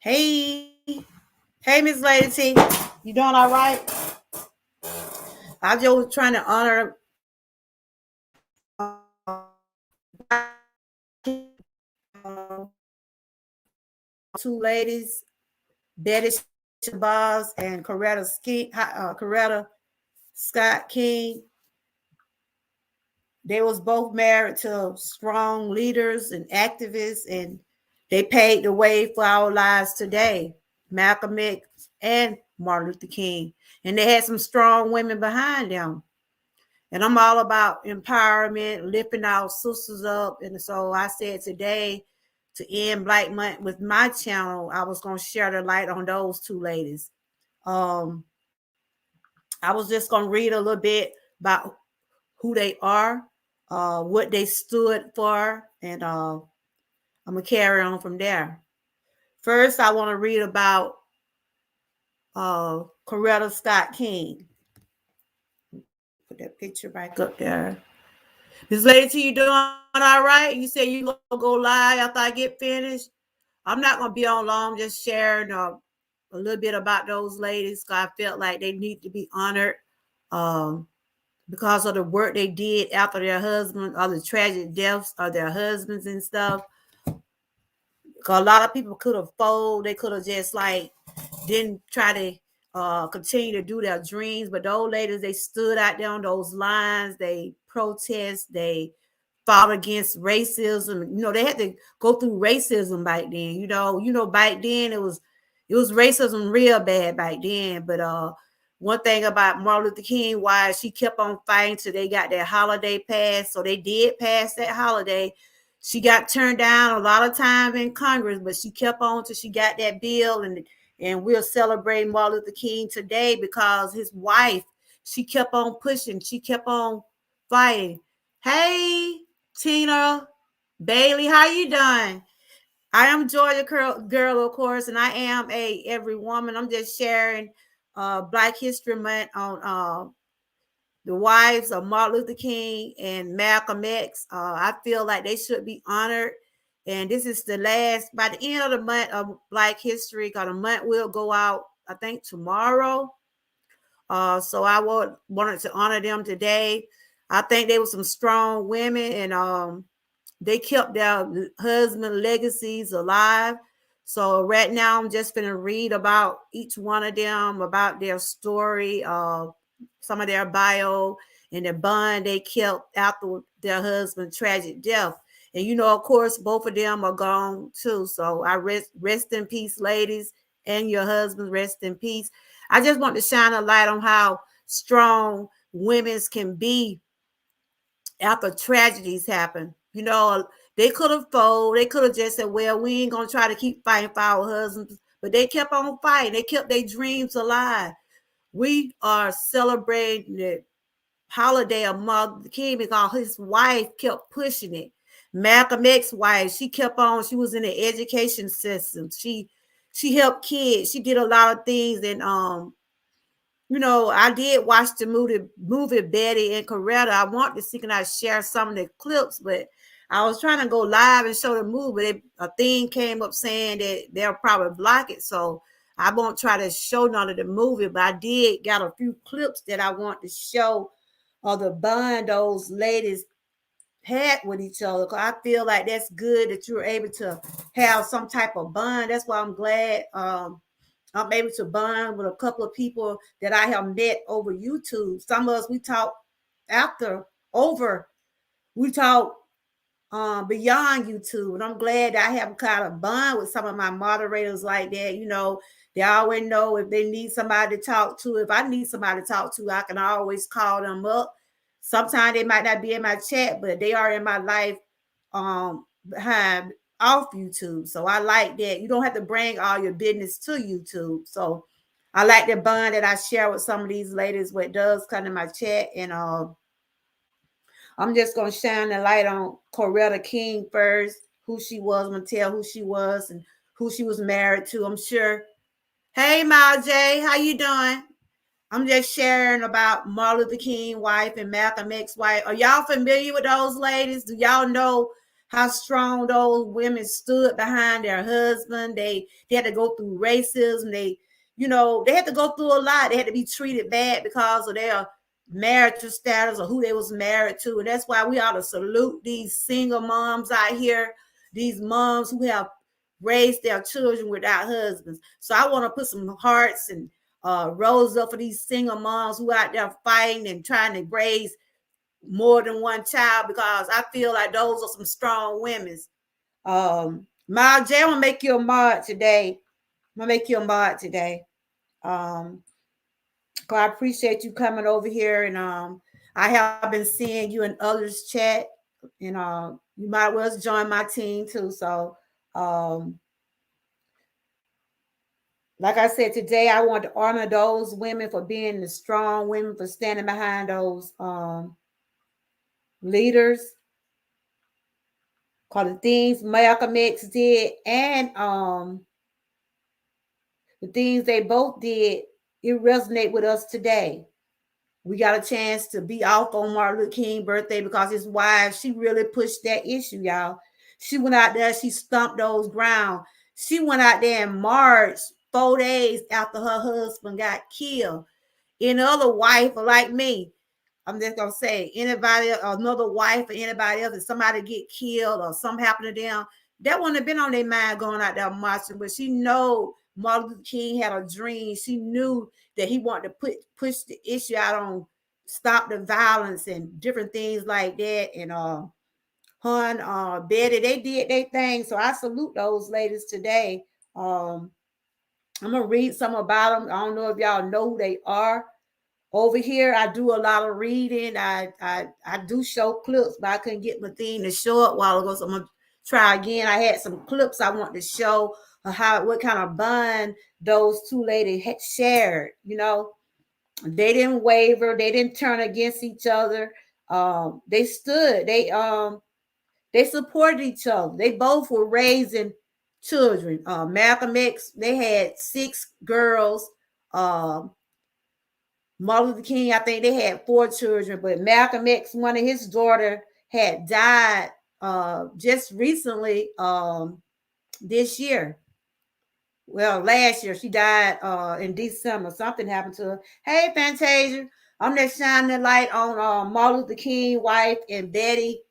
Hey, hey, Miss Lady T, you doing all right? I just was trying to honor two ladies, Betty Shabazz and Coretta Scott King. They was both married to strong leaders and activists, and they paved the way for our lives today. Malcolm X and Martin Luther King, and they had some strong women behind them. And I'm all about empowerment, lifting our sisters up. And so I said today to end Black Month with my channel, I was going to share the light on those two ladies. Um, I was just going to read a little bit about who they are, what they stood for, and I'm going to carry on from there. First, I want to read about Coretta Scott King. Put that picture back up there. Miss Lady T, you doing all right? You said you gonna go live after I get finished. I'm not gonna be on long, just sharing a little bit about those ladies. Cause I felt like they need to be honored um, because of the work they did after their husband, or the tragic deaths of their husbands and stuff. Cause a lot of people could have folded, they could have just like didn't try to continue to do their dreams. But those ladies, they stood out there on those lines, they protest, they fought against racism. You know, they had to go through racism back then. Back then it was racism real bad back then. But one thing about Martin Luther King, why she kept on fighting till they got that holiday passed. So they did pass that holiday. She got turned down a lot of time in Congress, but she kept on till she got that bill, and we're celebrating Martin Luther King today because his wife, she kept on pushing, she kept on fighting. Hey, Tina Bailey, how you doing? I am Georgia girl, of course, and I am a Everywoman. I'm just sharing Black History Month on the wives of Martin Luther King and Malcolm X. I feel like they should be honored. And this is the last, by the end of the month of Black History, because the month will go out, I think, tomorrow. So I wanted to honor them today. I think they were some strong women, and they kept their husband legacies alive. So right now, I'm just going to read about each one of them, about their story, some of their bio, and the bond they kept after their husband's tragic death. And of course, both of them are gone too. So I rest in peace, ladies, and your husband, rest in peace. I just want to shine a light on how strong women can be after tragedies happen. They could have folded. They could have just said, well, we ain't going to try to keep fighting for our husbands. But they kept on fighting. They kept their dreams alive. We are celebrating the holiday of Martin Luther King because his wife kept pushing it. Malcolm X's wife, she kept on. She was in the education system. She helped kids. She did a lot of things. And I did watch the movie Betty and Coretta. I want to see, can I share some of the clips, but I was trying to go live and show the movie, but a thing came up saying that they'll probably block it. So I won't try to show none of the movie, but I did got a few clips that I want to show of the bond those ladies had with each other. Cause I feel like that's good that you're able to have some type of bond. That's why I'm glad I'm able to bond with a couple of people that I have met over YouTube. Some of us we talk over, we talk beyond YouTube, and I'm glad that I have kind of bond with some of my moderators like that. They always know if they need somebody to talk to. If I need somebody to talk to, I can always call them up. Sometimes they might not be in my chat, but they are in my life behind off YouTube. So I like that. You don't have to bring all your business to YouTube. So I like the bond that I share with some of these ladies what does come in my chat. And I'm just gonna shine the light on Coretta King first, who she was. I'm gonna tell who she was and who she was married to. I'm sure. Hey Mal J, how you doing? I'm just sharing about Martin Luther King wife and Malcolm X wife. Are y'all familiar with those ladies? Do y'all know how strong those women stood behind their husband. They had to go through racism. They had to go through a lot. They had to be treated bad because of their marital status or who they was married to. And that's why we ought to salute these single moms out here, these moms who have raised their children without husbands. So I want to put some hearts and roses up for these single moms who out there fighting and trying to raise more than one child, because I feel like those are some strong women. Miles J, I'm gonna make you a mod today. I'm gonna make you a mod today. Cause I appreciate you coming over here, and I have been seeing you in others chat, and you might well join my team too. So like I said, today I want to honor those women for being the strong women, for standing behind those leaders. Cause the things Malcolm X did and the things they both did, it resonate with us today. We got a chance to be off on Martin Luther King's birthday because his wife, she really pushed that issue, y'all. She went out there, she stumped those ground. She went out there and marched 4 days after her husband got killed. Any other wife like me, I'm just gonna say, anybody, another wife or anybody else, if somebody get killed or something happened to them, that wouldn't have been on their mind going out there marching. But she know Martin Luther King had a dream. She knew that he wanted to push the issue out on stop the violence and different things like that. And Betty, they did their thing. So I salute those ladies today. I'm gonna read some about them. I don't know if y'all know who they are. Over here, I do a lot of reading. I do show clips, but I couldn't get my thing to show up a while ago. So I'm gonna try again. I had some clips I want to show what kind of bond those two ladies had shared. They didn't waver. They didn't turn against each other. They stood. They supported each other. They both were raising children. Malcolm X, they had 6 girls. Martin Luther King, I think they had 4 children, but Malcolm X, one of his daughter, had died just recently this year. Well, last year she died in December. Something happened to her. Hey, Fantasia, I'm just shining the light on Martin Luther King wife and Betty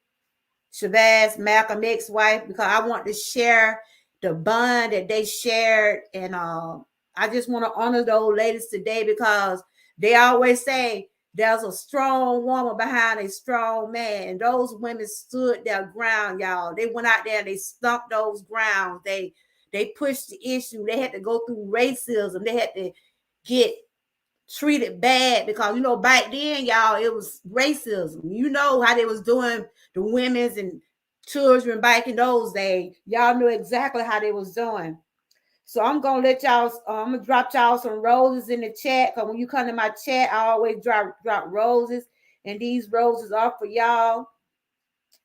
Shabazz, Malcolm X's wife, because I want to share the bond that they shared. And I just want to honor those ladies today, because they always say there's a strong woman behind a strong man. And those women stood their ground, y'all. They went out there and they stumped those grounds. They pushed the issue. They had to go through racism. They had to get treated bad because back then, y'all, it was racism. You know how they was doing the women's and children back in those days. Y'all knew exactly how they was doing. So I'm gonna let y'all. I'm gonna drop y'all some roses in the chat, because when you come to my chat, I always drop roses, and these roses are for y'all.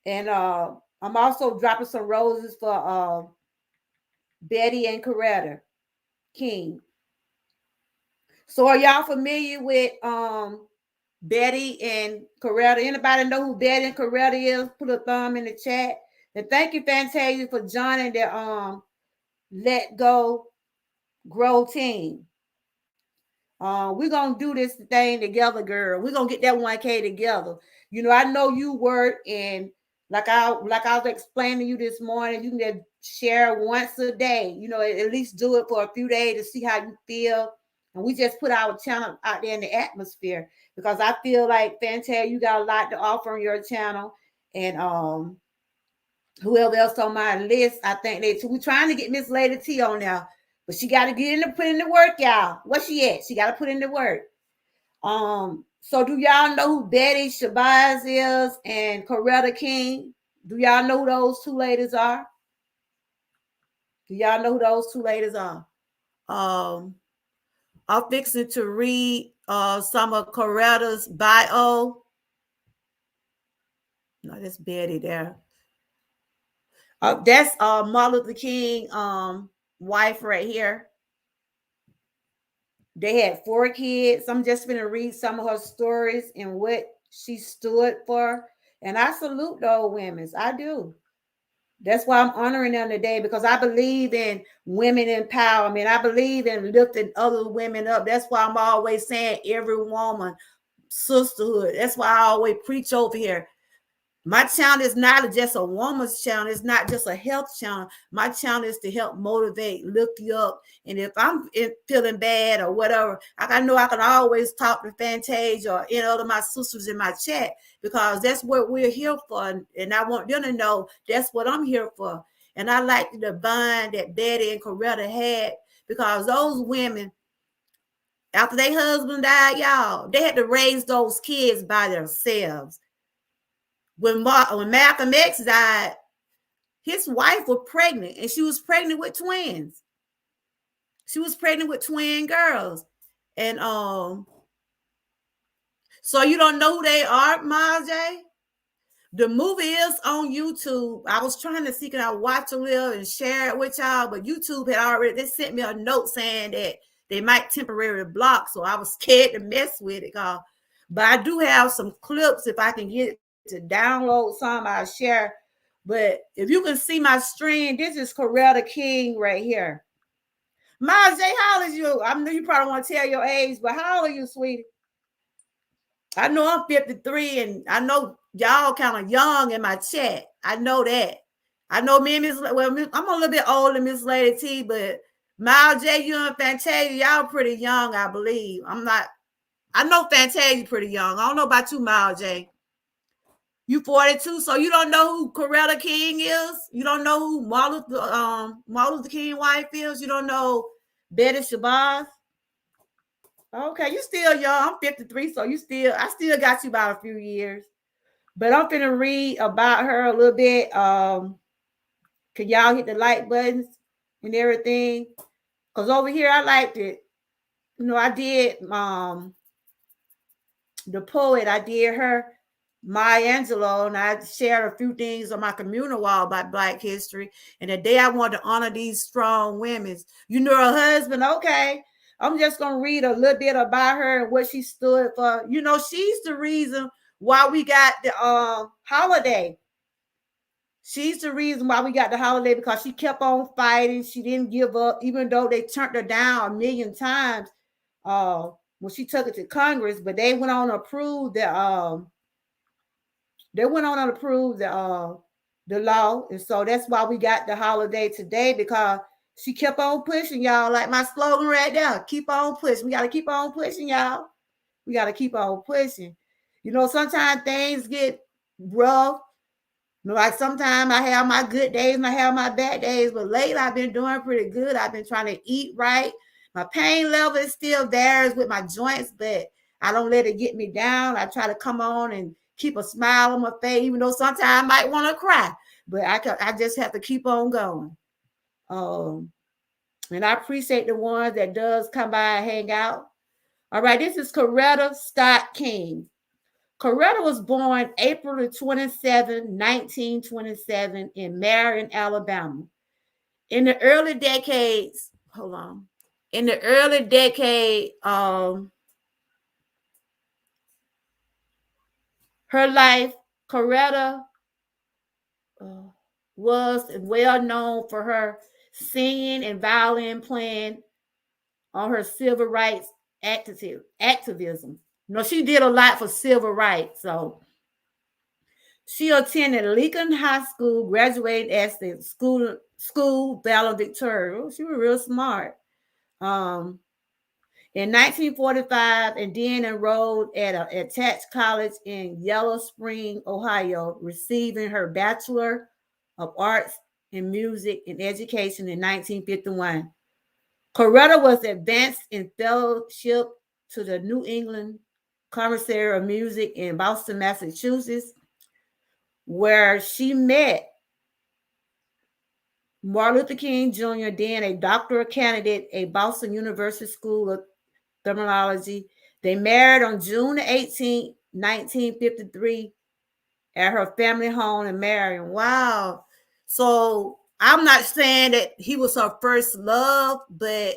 And I'm also dropping some roses for Betty and Coretta King. So are y'all familiar with Betty and Coretta? Anybody know who Betty and Coretta is? Put a thumb in the chat. And thank you, Fantasia, for joining the Let Go Grow team. We're gonna do this thing together, girl. We're gonna get that 1K together. I know you work, and like I was explaining to you this morning, you can just share once a day, at least do it for a few days to see how you feel. And we just put our channel out there in the atmosphere, because I feel like, Fantasia, you got a lot to offer on your channel. And whoever else on my list, I think we're trying to get Miss Lady T on there, but she got to get in and put in the work, y'all. Where she at? She got to put in the work. So do y'all know who Betty Shabazz is and Coretta King? Do y'all know who those two ladies are? Do y'all know who those two ladies are? I'm fixing to read some of Coretta's bio. No, that's Betty there. That's Martin Luther King wife right here. They had 4 kids. I'm just going to read some of her stories and what she stood for. And I salute those women. I do. That's why I'm honoring them today, because I believe in women empowerment. I believe in lifting other women up. That's why I'm always saying every woman, sisterhood. That's why I always preach over here. My channel is not just a woman's channel. It's not just a health channel. My channel is to help motivate, lift you up. And if I'm feeling bad or whatever, I know I can always talk to Fantasia or any other of my sisters in my chat, because that's what we're here for. And I want them to know that's what I'm here for. And I like the bond that Betty and Coretta had, because those women, after their husband died, y'all, they had to raise those kids by themselves. When Malcolm X died, his wife was pregnant, and she was pregnant with twins. She was pregnant with twin girls. And so you don't know who they are, Miles J? The movie is on YouTube. I was trying to see can I watch a little and share it with y'all, but YouTube had already, they sent me a note saying that they might temporarily block, so I was scared to mess with it. But I do have some clips. If I can get to download some, I'll share. But if you can see my screen, this is Coretta King right here. Miles J, how old is you? I know you probably want to tell your age, but how old are you, sweetie? I know I'm 53, and I know y'all kind of young in my chat. I know that. I know me and Miss, well, I'm a little bit older than Miss Lady T, but Miles J, you and Fantasia, y'all pretty young, I believe. I know Fantasia pretty young. I don't know about you, Miles J. You 42, so you don't know who Coretta King is? You don't know who Martin Luther King wife is? You don't know Betty Shabazz? Okay, you still young. I'm 53, so I still got you about a few years. But I'm finna read about her a little bit. Can y'all hit the like buttons and everything? Because over here I liked it. I did the poet, I did her, Maya Angelou, and I shared a few things on my communal wall about Black history. And today I wanted to honor these strong women. You know her husband, okay. I'm just going to read a little bit about her and what she stood for. She's the reason why we got the holiday. She's the reason why we got the holiday, because she kept on fighting. She didn't give up, even though they turned her down a million times when she took it to Congress. But they went on to approve the the law, and so that's why we got the holiday today, because she kept on pushing, y'all. Like my slogan right there, keep on pushing. We got to keep on pushing, y'all. We got to keep on pushing. Sometimes things get rough. Like sometimes I have my good days and I have my bad days, but lately I've been doing pretty good. I've been trying to eat right. My pain level is still there with my joints, but I don't let it get me down. I try to come on and keep a smile on my face, even though sometimes I might want to cry, but I just have to keep on going. And I appreciate the ones that does come by and hang out. All right, this is Coretta Scott King. Coretta was born April 27, 1927 in Marion, Alabama. In the early decades, In the early decade, her life, Coretta was well known for her singing and violin playing on her civil rights activism. She did a lot for civil rights. So she attended Lincoln High School, graduated as the school valedictorian. She was real smart. In 1945, and then enrolled at an attached college in Yellow Spring, Ohio, receiving her Bachelor of Arts in Music and Education in 1951. Coretta was advanced in fellowship to the New England Commissary of Music in Boston, Massachusetts, where she met Martin Luther King Jr., then a doctoral candidate at Boston University School of Criminology. They married on June 18, 1953 at her family home in Marion. Wow. So I'm not saying that he was her first love, but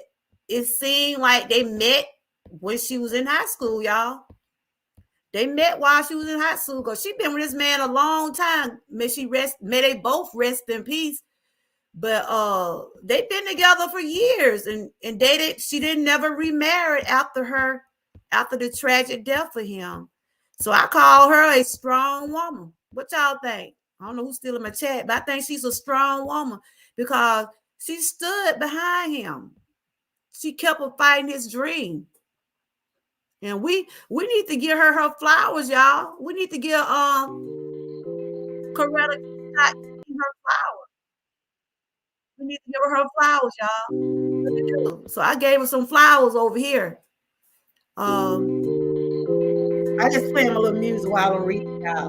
it seemed like they met when she was in high school, y'all. They met while she was in high school because she been with this man a long time. May they both rest in peace. But they've been together for years and dated. She didn't never remarry after the tragic death of him. So I call her a strong woman. What y'all think? I don't know who's still in my chat, but I think she's a strong woman because she stood behind him. She kept on fighting his dream. And we need to give her flowers, y'all. We need to give Coretta Scott her flowers. We need to give her flowers, y'all. So I gave her some flowers over here. I just play a little music while I'm reading, y'all.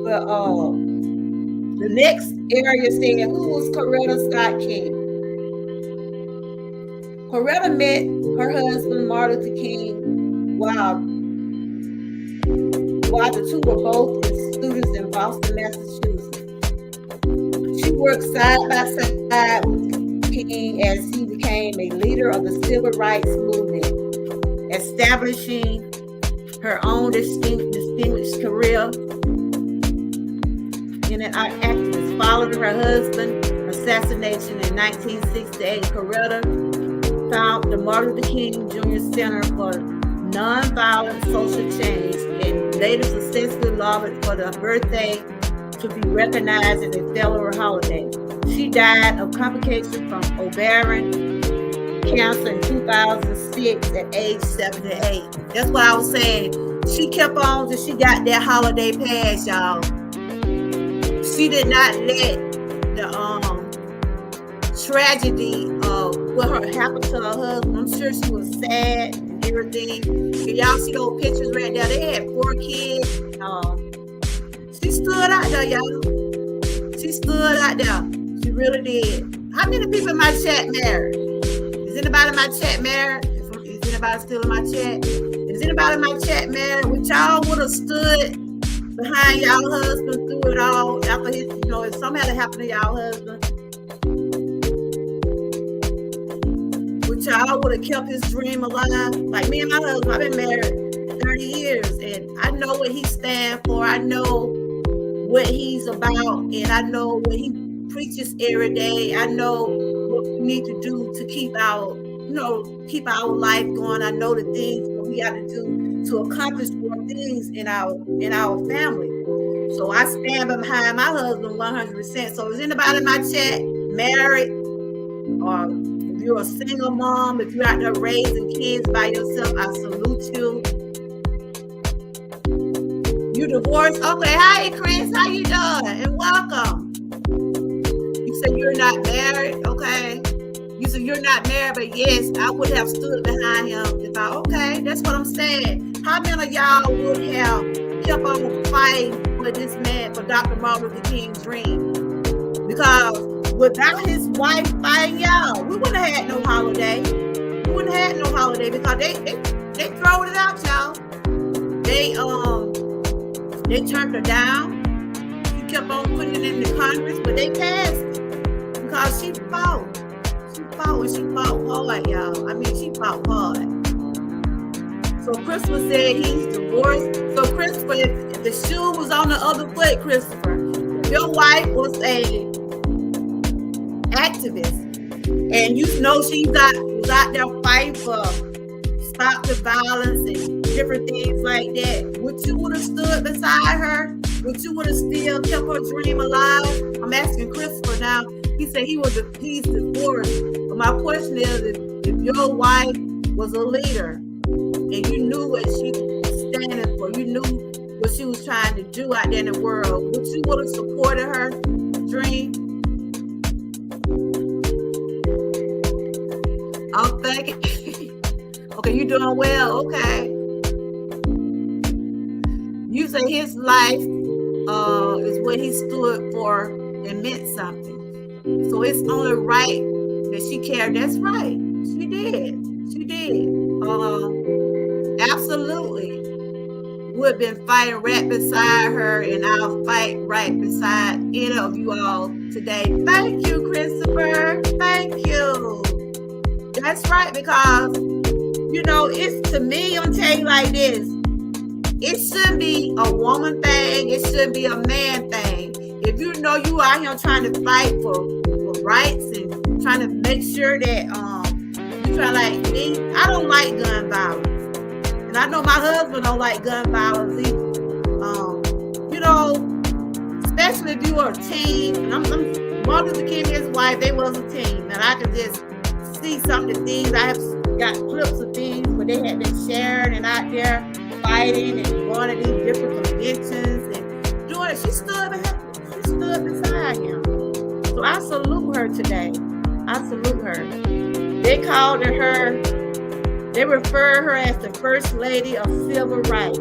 But the next area said, who was Coretta Scott King? Coretta met her husband Martin Luther King while the two were both students in Boston, Massachusetts. She worked side by side with King as he became a leader of the civil rights movement, establishing her own distinguished career in an activist. Following her husband's assassination in 1968, Coretta founded the Martin Luther King Jr. Center for Nonviolent Social Change and later successfully lobbied for the birthday to be recognized as a federal holiday. She died of complications from ovarian cancer in 2006 at age 78. That's what I was saying. She kept on till she got that holiday pass, y'all. She did not let the tragedy of what happened to her husband. I'm sure she was sad and everything. And y'all see those pictures right there. They had 4 kids. She stood out there, y'all. She stood out there. She really did. How many people in my chat married? Is anybody in my chat married? Is anybody still in my chat? Is anybody in my chat married? Which y'all would have stood behind y'all husband through it all after his, if something had happened to y'all husband? Which y'all would have kept his dream alive? Like me and my husband, I've been married 30 years and I know what he stands for. I know what he's about and I know what he preaches every day. I know what we need to do to keep our life going. I know the things that we got to do to accomplish more things in our family. So I stand behind my husband 100%. So is anybody in my chat married? Or if you're a single mom, if you're out there raising kids by yourself, I salute you. You divorced? Okay, hi Chris, how you doing? And welcome. You said you're not married, okay? You said you're not married, but yes, I would have stood behind him if okay, that's what I'm saying. How many of y'all would have kept on fighting for this man, for Dr. Martin Luther King's dream? Because without his wife fighting y'all, we wouldn't have had no holiday. We wouldn't have had no holiday because they throwed it out, y'all. They turned her down. She kept on putting it in the Congress, but they passed it because she fought. She fought hard, y'all. I mean, she fought hard. So Christopher said he's divorced. So Christopher, if the shoe was on the other foot, Christopher, if your wife was a activist and you know she was out there fighting for stop the violence and different things like that, would you would have stood beside her? Would you would have still kept her dream alive? I'm asking Christopher now. He said he's divorced. But my question is, if your wife was a leader and you knew what she was standing for, you knew what she was trying to do out there in the world, would you would have supported her dream? I'm thinking, okay, you doing well, okay. You say his life is what he stood for and meant something. So it's only right that she cared. That's right. She did. Absolutely. Would have been fighting right beside her, and I'll fight right beside any of you all today. Thank you, Christopher. Thank you. That's right, because It's to me, I'm telling you like this. It shouldn't be a woman thing. It shouldn't be a man thing. If you know you out here trying to fight for rights and trying to make sure that you try like me, I don't like gun violence. And I know my husband don't like gun violence either. Especially if you are a teen, and Martin Luther King and his wife, they was a team, and I could just see some of the things. I have got clips of things where they had been sharing and out there fighting and going to these different conventions and doing it. She stood beside him. So I salute her today. I salute her. They called her, they refer her as the First Lady of Civil Rights,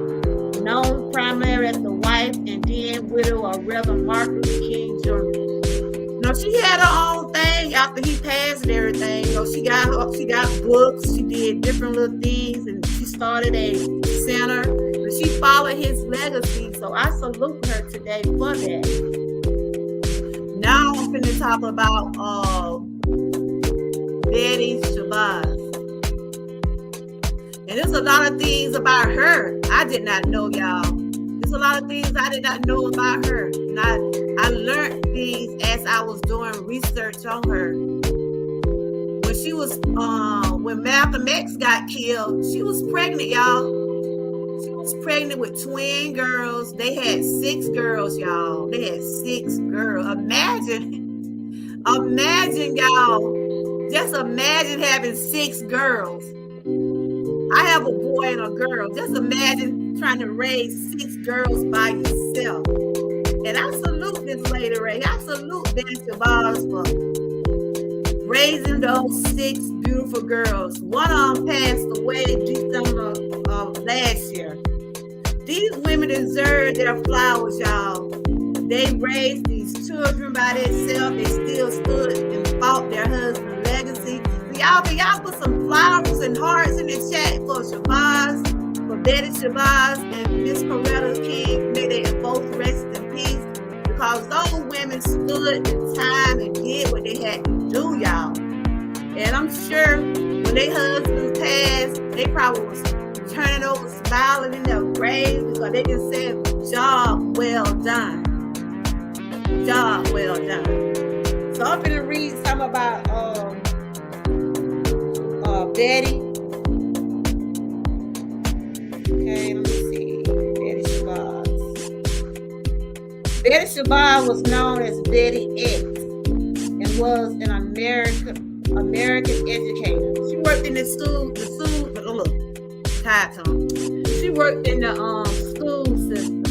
known primarily as the wife and then widow of Reverend Martin Luther King Jr. She had her own thing after he passed and everything. She got books, she did different little things, and she started a center. But she followed his legacy, so I salute her today for that. Now I'm going to talk about Betty Shabazz. And there's a lot of things about her I did not know, y'all. There's a lot of things I did not know about her. And I learned things as I was doing research on her. When she was, when Malcolm X got killed, she was pregnant, y'all. She was pregnant with twin girls. They had 6 girls, y'all. They had 6 girls. Imagine, y'all. Just imagine having 6 girls. I have a boy and a girl. Just imagine trying to raise 6 girls by yourself. And I salute this lady, Ray. I salute Betty Shabazz for raising those 6 beautiful girls. One of them passed away December of last year. These women deserve their flowers, y'all. They raised these children by themselves. They still stood and fought their husband's legacy. Y'all put some flowers and hearts in the chat for Shabazz, for Betty Shabazz and Miss Coretta King. May they both rest in peace, because those women stood the time and did what they had to do, y'all. And I'm sure when their husbands passed, they probably was turning over, smiling in their graves, because they just said, "Job well done, job well done." So I'm gonna read some about Betty. Okay, let me see. Betty Shabazz. Betty Shabazz was known as Betty X and was an American educator. She worked in the school. She worked in the school system.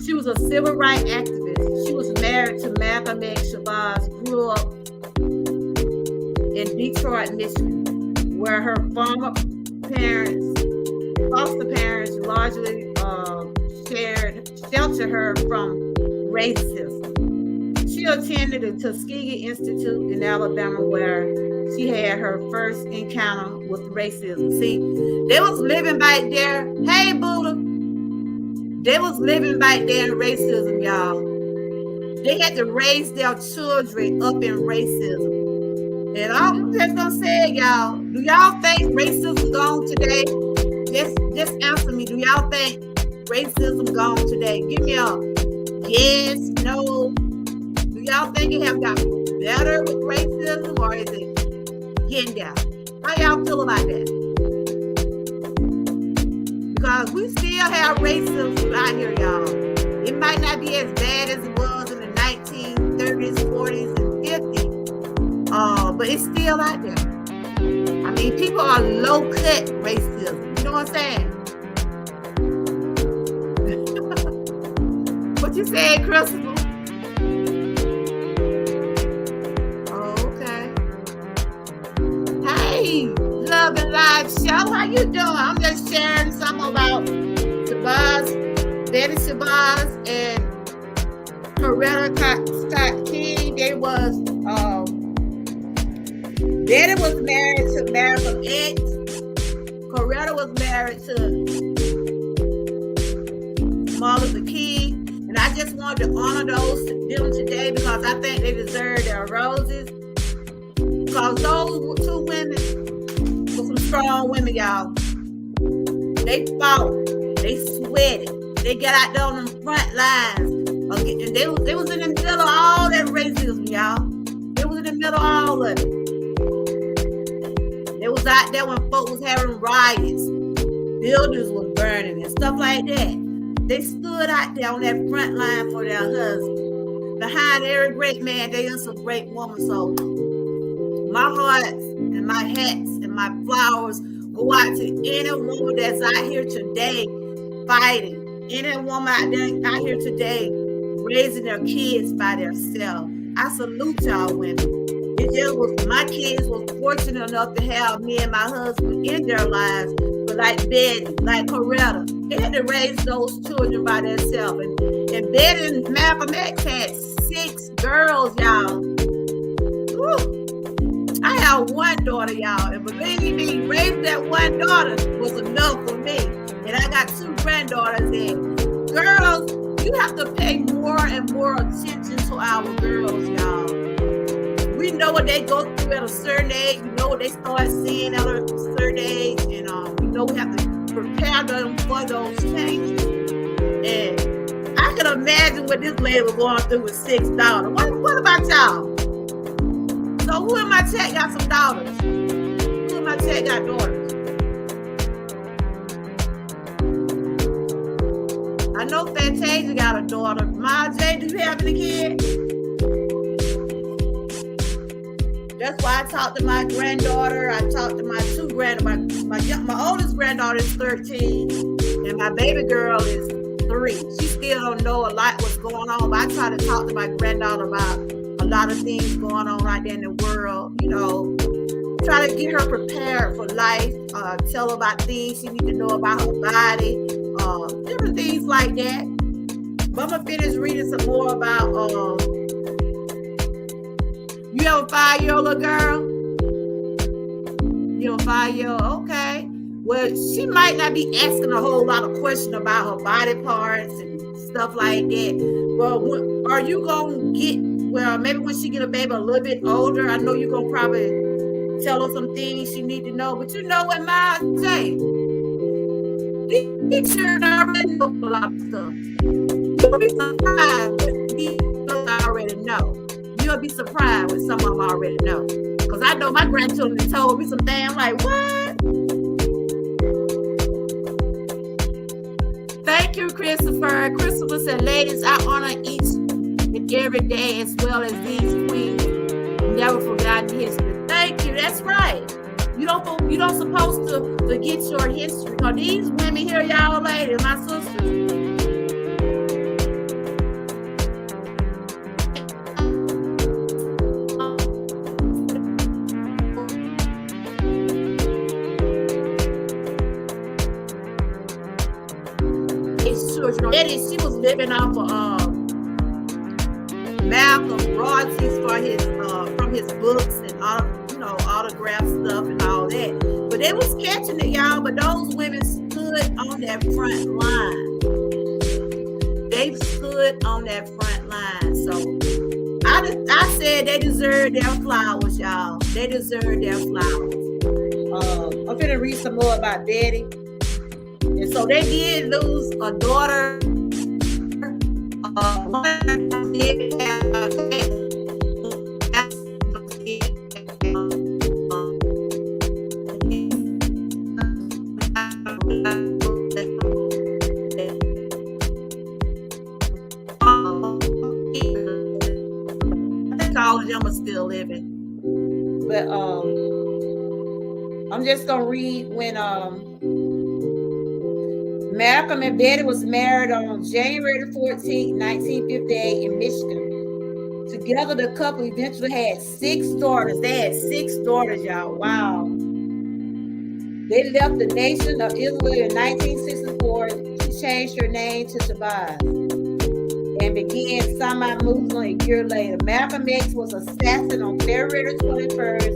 She was a civil rights activist. She was married to Malcolm X. Shabazz, grew up in Detroit, Michigan, where her foster parents largely sheltered her from racism. She attended the Tuskegee Institute in Alabama, where she had her first encounter with racism. See, they was living back there. Hey, Buddha. They was living back there in racism, y'all. They had to raise their children up in racism. And I'm just gonna say, y'all, do y'all think racism gone today? Just answer me. Do y'all think racism gone today? Give me a yes, no. Do y'all think it have gotten better with racism, or is it getting down? How y'all feel about that? Because we still have racism out here, y'all. It might not be as bad as it was in the 1930s, 40s, and 50s. But it's still out there. I mean, people are low-cut racism. You know what I'm saying? What you said, Christopher? Oh, okay. Hey, Love and Live Show. How you doing? I'm just sharing something about Shabazz, Betty Shabazz, and Coretta Scott King. They was Betty was married to Malcolm X. Coretta was married to Martin Luther King. And I just wanted to honor them today, because I think they deserve their roses. Because those 2 women were some strong women, y'all. They fought. They sweated. They got out there on the front lines. And they was in the middle of all that racism, y'all. They was in the middle of all of it. They was out there when folks was having riots. Buildings was burning and stuff like that. They stood out there on that front line for their husband. Behind every great man, there is a great woman. So my hearts and my hats and my flowers go out to any woman that's out here today fighting. Any woman out here today raising their kids by themselves. I salute y'all women. It just was, my kids was fortunate enough to have me and my husband in their lives. But like Betty, like Coretta, they had to raise those children by themselves. And Betty and Malcolm X had 6 girls, y'all. Woo. I have one daughter, y'all. And believe me, raising that one daughter was enough for me. And I got 2 granddaughters. And girls, you have to pay more and more attention to our girls, y'all. We know what they go through at a certain age. We know what they start seeing at a certain age. And we know we have to prepare them for those changes. And I can imagine what this lady was going through with 6 daughters. What about y'all? So who in my chat got some daughters? Who in my chat got daughters? I know Fantasia got a daughter. Ma J, do you have any kids? That's why I talked to my granddaughter. I talked to my 2 granddaughters. My oldest granddaughter is 13, and my baby girl is 3. She still don't know a lot what's going on, but I try to talk to my granddaughter about a lot of things going on right there in the world. You know, try to get her prepared for life. Tell her about things she needs to know about her body. Different things like that. But I'm gonna finish reading some more about you have a 5-year-old little girl? You have a 5-year-old? Okay. Well, she might not be asking a whole lot of questions about her body parts and stuff like that. Well, are you gonna get, well, maybe when she get a baby a little bit older, I know you're gonna probably tell her some things she need to know. But you know what Miles say? These children already know a lot of stuff. You'll be surprised what these children already know. You'll be surprised what some of them already know. Because I know my grandchildren told me some things. I'm like, what? Thank you, Christopher. Christopher said, ladies, I honor each and every day as well as these queens. Never forgotten history. Thank you. That's right. You don't supposed to forget your history. Because these women here, y'all ladies, my sisters, Eddie, she was living off of Malcolm royalties for his from his books and autograph stuff and all that. But they was catching it, y'all. But those women stood on that front line. They stood on that front line. So I said they deserve their flowers, y'all. They deserve their flowers. I'm gonna read some more about Betty. And so they did lose a daughter. All of them are still living. But I'm just gonna read when Malcolm and Betty was married on January 14, 1958 in Michigan. Together, the couple eventually had 6 daughters. They had 6 daughters, y'all. Wow. They left the nation of Israel in 1964. She changed her name to Shabazz and began Samad Muslim a year later. Malcolm X was assassinated on February 21st.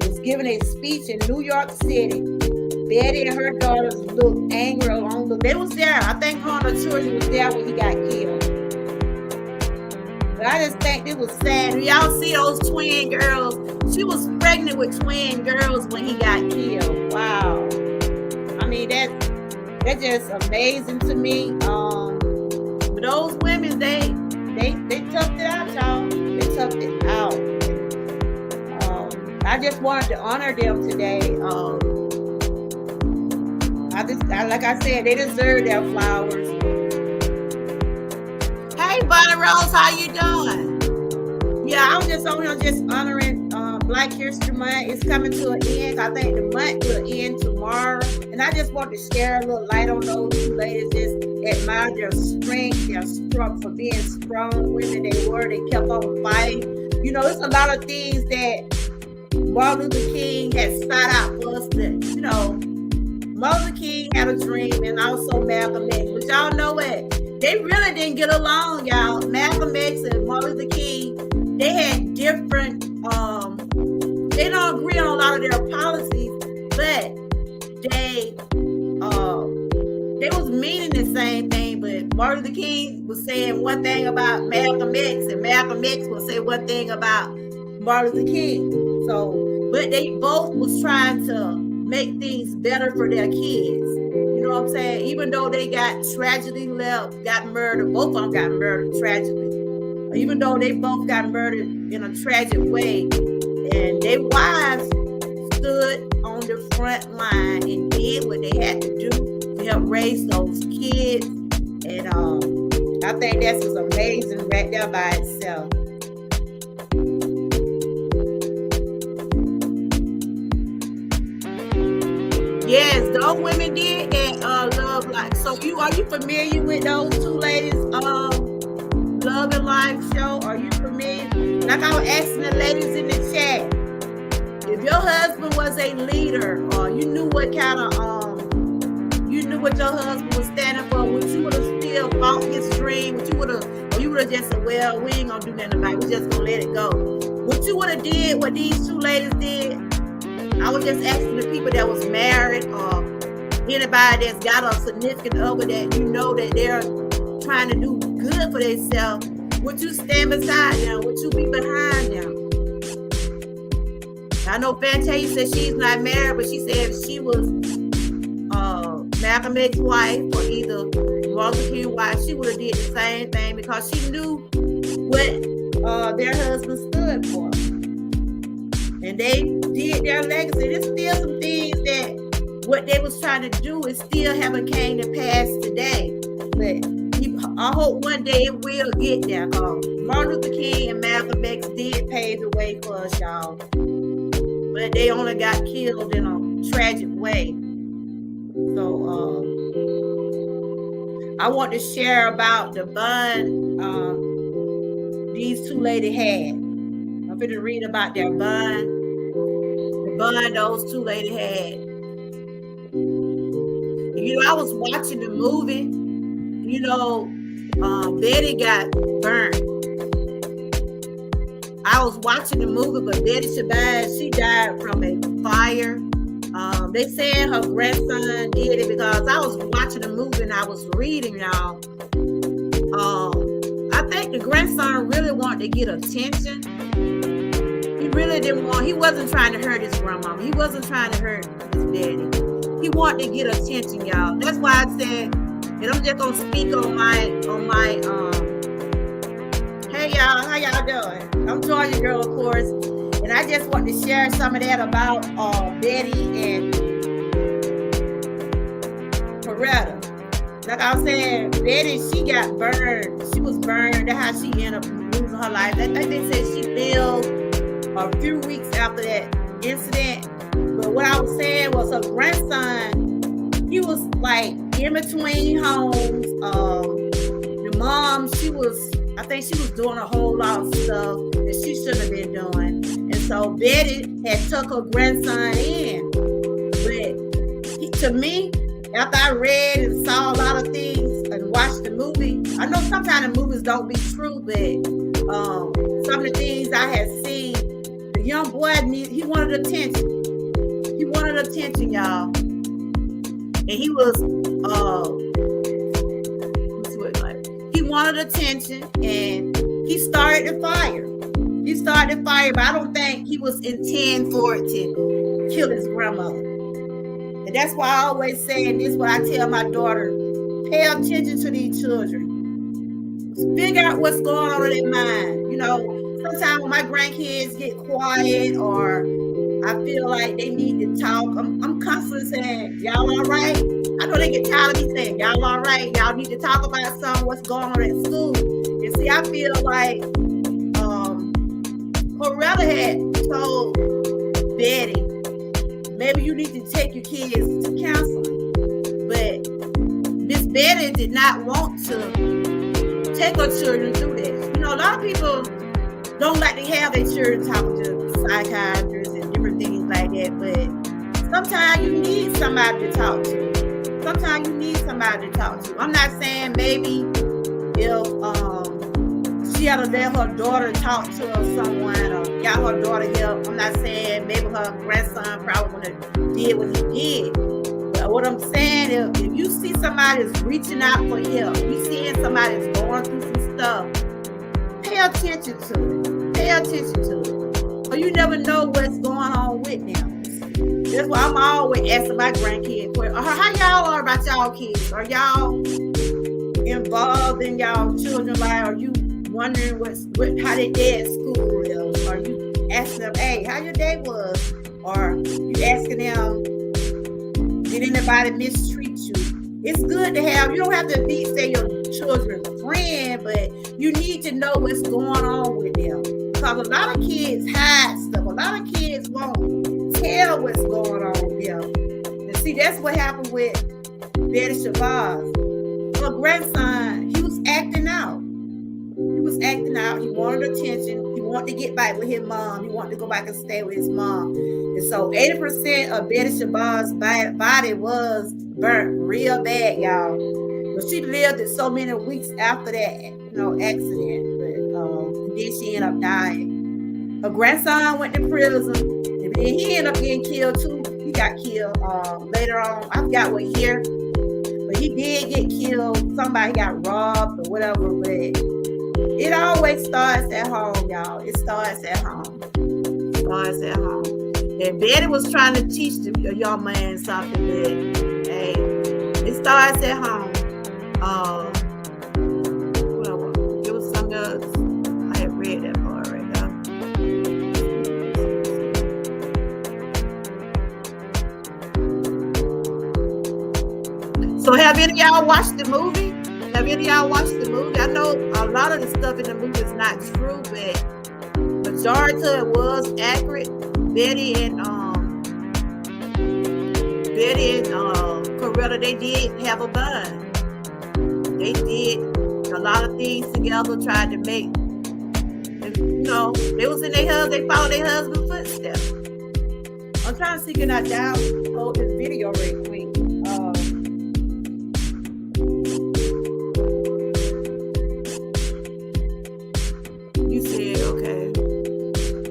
Was given a speech in New York City. Betty and her daughters looked angry on. They was there. I think her and her children was there when he got killed. I just think it was sad. Y'all see those twin girls? She was pregnant with twin girls when he got killed. Wow. I mean, that's just amazing to me. But those women, they toughed it out, y'all. They toughed it out. I just wanted to honor them today. Like I said, they deserve their flowers. Hey, Bonnie Rose, how you doing? Yeah, I was just on here just honoring Black History Month. It's coming to an end. I think the month will end tomorrow. And I just want to share a little light on those two ladies. Just admire their strength, their struggle for being strong women they were. They kept on fighting. You know, it's a lot of things that Martin Luther King had sought out for us that, you know, Martin Luther King had a dream, and also Malcolm X. But y'all know what? They really didn't get along, y'all. Malcolm X and Martin Luther King, they had different, they don't agree on a lot of their policies, but they was meaning the same thing. But Martin Luther King was saying one thing about Malcolm X, and Malcolm X would say one thing about Martin Luther King. So, but they both was trying to make things better for their kids. You know what I'm saying? Even though they got tragically got murdered, both of them got murdered tragically. Even though they both got murdered in a tragic way, and their wives stood on the front line and did what they had to do to help raise those kids. And I think that's just amazing right there by itself. Yes, those women did that Love Life. So are you familiar with those two ladies Love and Life show? Are you familiar? Like I was asking the ladies in the chat, if your husband was a leader, or you knew what kind of you knew what your husband was standing for, would you would have still fought his dream? Would you would have, or you would have just said, well, we ain't gonna do nothing about it, we just gonna let it go? What you would have did what these two ladies did? I was just asking the people that was married, or anybody that's got a significant other that you know that they're trying to do good for themselves. Would you stand beside them? Would you be behind them? I know Fantasia said she's not married, but she said if she was Malcolm X's wife or either Martin Luther King's wife, she would have did the same thing because she knew what their husband stood for. And they did their legacy. There's still some things that what they was trying to do is still haven't came to pass today. But I hope one day it will get there. Martin Luther King and Malcolm X did pave the way for us, y'all. But they only got killed in a tragic way. So I want to share about the bond these two ladies had. I'm going to read about their bond. The bond those two ladies had. You know, I was watching the movie. You know, Betty got burnt. I was watching the movie, but Betty Shabazz, she died from a fire. They said her grandson did it because I was watching the movie and I was reading, y'all. I think the grandson really wanted to get attention. He really didn't want, he wasn't trying to hurt his grandmama. He wasn't trying to hurt his daddy. He wanted to get attention, y'all. That's why I said, and I'm just gonna speak on my hey y'all, how y'all doing? I'm Georgia girl, of course, and I just want to share some of that about Betty and Coretta. Like I was saying, Betty, she got burned. She was burned. That's how she ended up losing her life. I think they said she fell a few weeks after that incident. But what I was saying was her grandson, he was like in between homes. The mom, I think she was doing a whole lot of stuff that she shouldn't have been doing. And so Betty had took her grandson in. But to me, after I read and saw a lot of things and watched the movie, I know sometimes the movies don't be true, but some of the things I had seen, the young boy, he wanted attention. He wanted attention, y'all. And he was, he wanted attention, and He started the fire. He started the fire, but I don't think he was intended for it to kill his grandmother. And that's why I always say, and this is what I tell my daughter, pay attention to these children. Figure out what's going on in their mind. You know, sometimes when my grandkids get quiet or I feel like they need to talk, I'm constantly saying, y'all all right? I know they get tired of me saying, y'all all right? Y'all need to talk about something, what's going on at school. And see, I feel like Coretta had told Betty, maybe you need to take your kids to counseling. But Miss Betty did not want to take her children through that. You know, a lot of people don't like to have their children talking to psychiatrists and different things like that, but sometimes you need somebody to talk to. Sometimes you need somebody to talk to. I'm not saying maybe if she had to let her daughter talk to someone or got her daughter help. I'm not saying maybe her grandson probably would have did what he did. But what I'm saying is, if you see somebody that's reaching out for help, you seeing somebody that's going through some stuff, pay attention to it. Pay attention to it. Or you never know what's going on with them. That's why I'm always asking my grandkids, how y'all are about y'all kids? Are y'all involved in y'all children's life? Are you wondering how they day at school is? Are you asking them, hey, how your day was? Or you asking them, did anybody mistreat you? It's good to have, you don't have to be, say, your children's friend, but you need to know what's going on with them. Because a lot of kids hide stuff. A lot of kids won't tell what's going on with them. And see, that's what happened with Betty Shabazz. Her grandson, he was acting out. He was acting out. He wanted attention. He wanted to get back with his mom. He wanted to go back and stay with his mom. And so 80% of Betty Shabazz's body was burnt real bad, y'all. But she lived it so many weeks after that, accident. But then she ended up dying. Her grandson went to prison. And then he ended up getting killed too. He got killed later on. I forgot what year. But he did get killed. Somebody got robbed or whatever. But it always starts at home, y'all. It starts at home. It starts at home. And Betty was trying to teach the young man something, but hey, it starts at home. It was something else. I had read that part right now. So have any of y'all watched the movie? Have any of y'all watched the movie? I know a lot of the stuff in the movie is not true, but majority of it was accurate. Betty and Coretta, they did have a bond. They did a lot of things together, tried to make, they was in their husband, they followed their husband's footsteps. I'm trying to see, can I download this video real quick? You said, okay.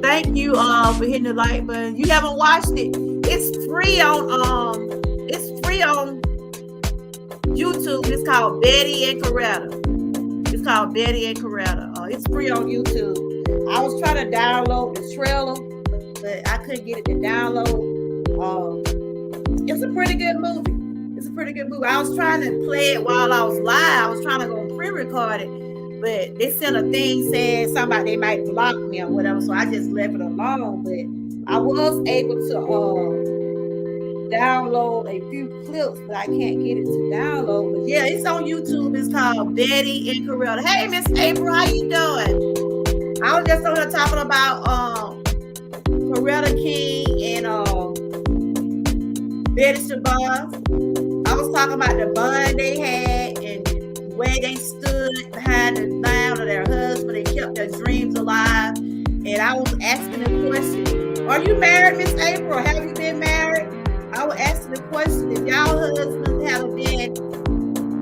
Thank you for hitting the like button. You haven't watched it. It's free on YouTube. It's called Betty and Coretta. It's called Betty and Coretta. It's free on YouTube. I was trying to download the trailer, but I couldn't get it to download. It's a pretty good movie. It's a pretty good movie. I was trying to play it while I was live. I was trying to go pre-record it. But they sent a thing saying somebody they might block me or whatever, so I just left it alone. But I was able to download a few clips, but I can't get it to download. But yeah, it's on YouTube. It's called Betty and Coretta. Hey, Miss April, how you doing? I was just on here talking about Coretta King and Betty Shabazz. I was talking about the bond they had and the way they stood behind the line of their husband. They kept their dreams alive. And I was asking the question, are you married, Miss April? Have you been married? I was asking the question, if y'all husbands had been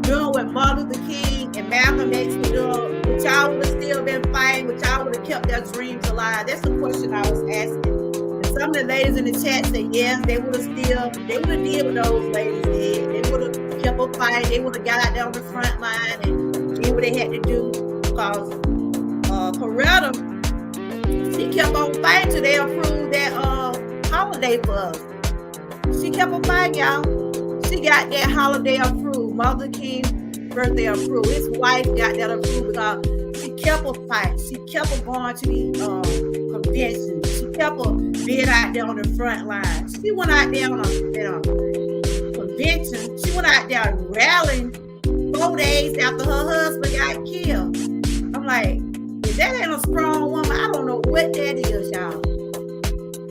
doing what Martin Luther King and Malcolm X were doing, would y'all would have still been fighting? Would y'all would have kept their dreams alive? That's the question I was asking. And some of the ladies in the chat said yes, they would have did what those ladies did. They would have kept a fight. They would have got out there on the front line and did what they had to do, because Coretta, she kept on fighting till they approved that holiday for us. She kept on fighting, y'all. She got that holiday approved. Martin Luther King birthday approved. His wife got that approved because she kept on fighting. She kept on going to the conventions. She kept on being out there on the front line. She went out there on a convention. She went out there rallying 4 days after her husband got killed. I'm like, if that ain't a strong woman, I don't know what that is, y'all.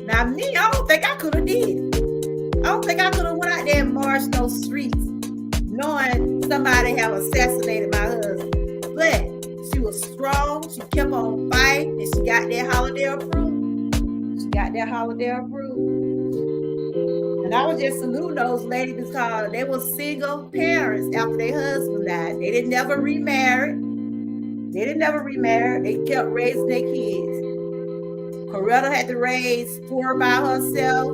Now me, I don't think I could have did it. I don't think I could have went out there and marched those streets knowing somebody have assassinated my husband. But she was strong. She kept on fighting, and she got that holiday approved. She got that holiday approved. And I was just saluting those ladies because they were single parents after their husband died. They didn't never remarry. They kept raising their kids. Coretta had to raise 4 by herself.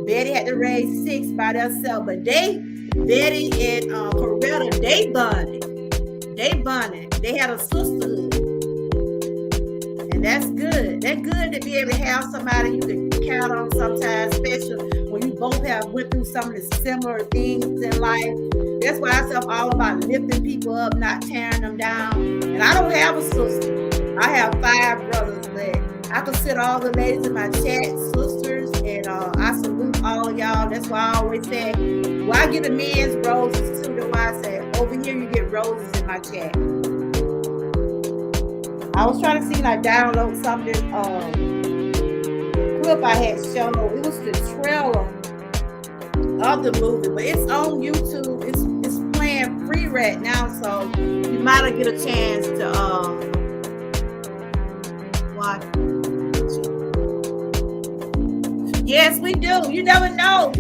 Betty had to raise 6 by themselves. But Betty and Coretta, they bonded. They had a sisterhood. And that's good. That's good to be able to have somebody you can count on sometimes, especially when you both have went through some of the similar things in life. That's why I say I'm all about lifting people up, not tearing them down. And I don't have a sister. I have 5 brothers, but I consider all the ladies in my chat sisters, and I salute all of y'all. That's why I always say, why get the men's roses too? That's why I say, over here you get roses in my chat. I was trying to see if I download something clip I had shown. It was the trailer of the movie, but it's on YouTube. It's playing free right now, so you might get a chance to watch. Yes, we do. You never know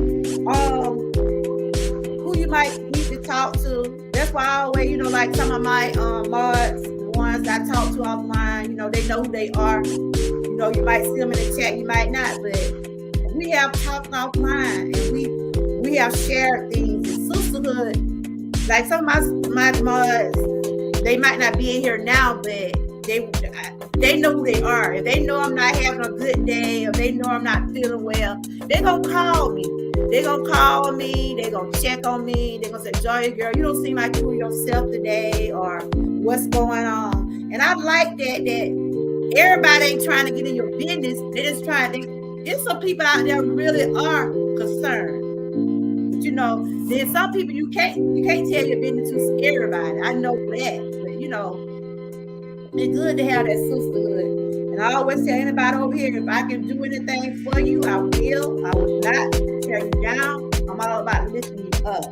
who you might need to talk to. That's why I always, like some of my mods, the ones I talk to offline, they know who they are. You might see them in the chat, you might not, but we have talked offline, and we have shared things. And sisterhood, like some of my mods, they might not be in here now, but they know who they are. If they know I'm not having a good day, or they know I'm not feeling well, they're going to call me. They're going to call me. They're going to check on me. They're going to say, Joy, girl, you don't seem like you were yourself today, or what's going on. And I like that everybody ain't trying to get in your business. They're just trying to. There's some people out there who really are concerned. But then some people you can't tell your business to everybody. I know that. But it's good to have that sisterhood. And I always tell anybody over here, if I can do anything for you, I will. I will not tear you down. I'm all about lifting you up.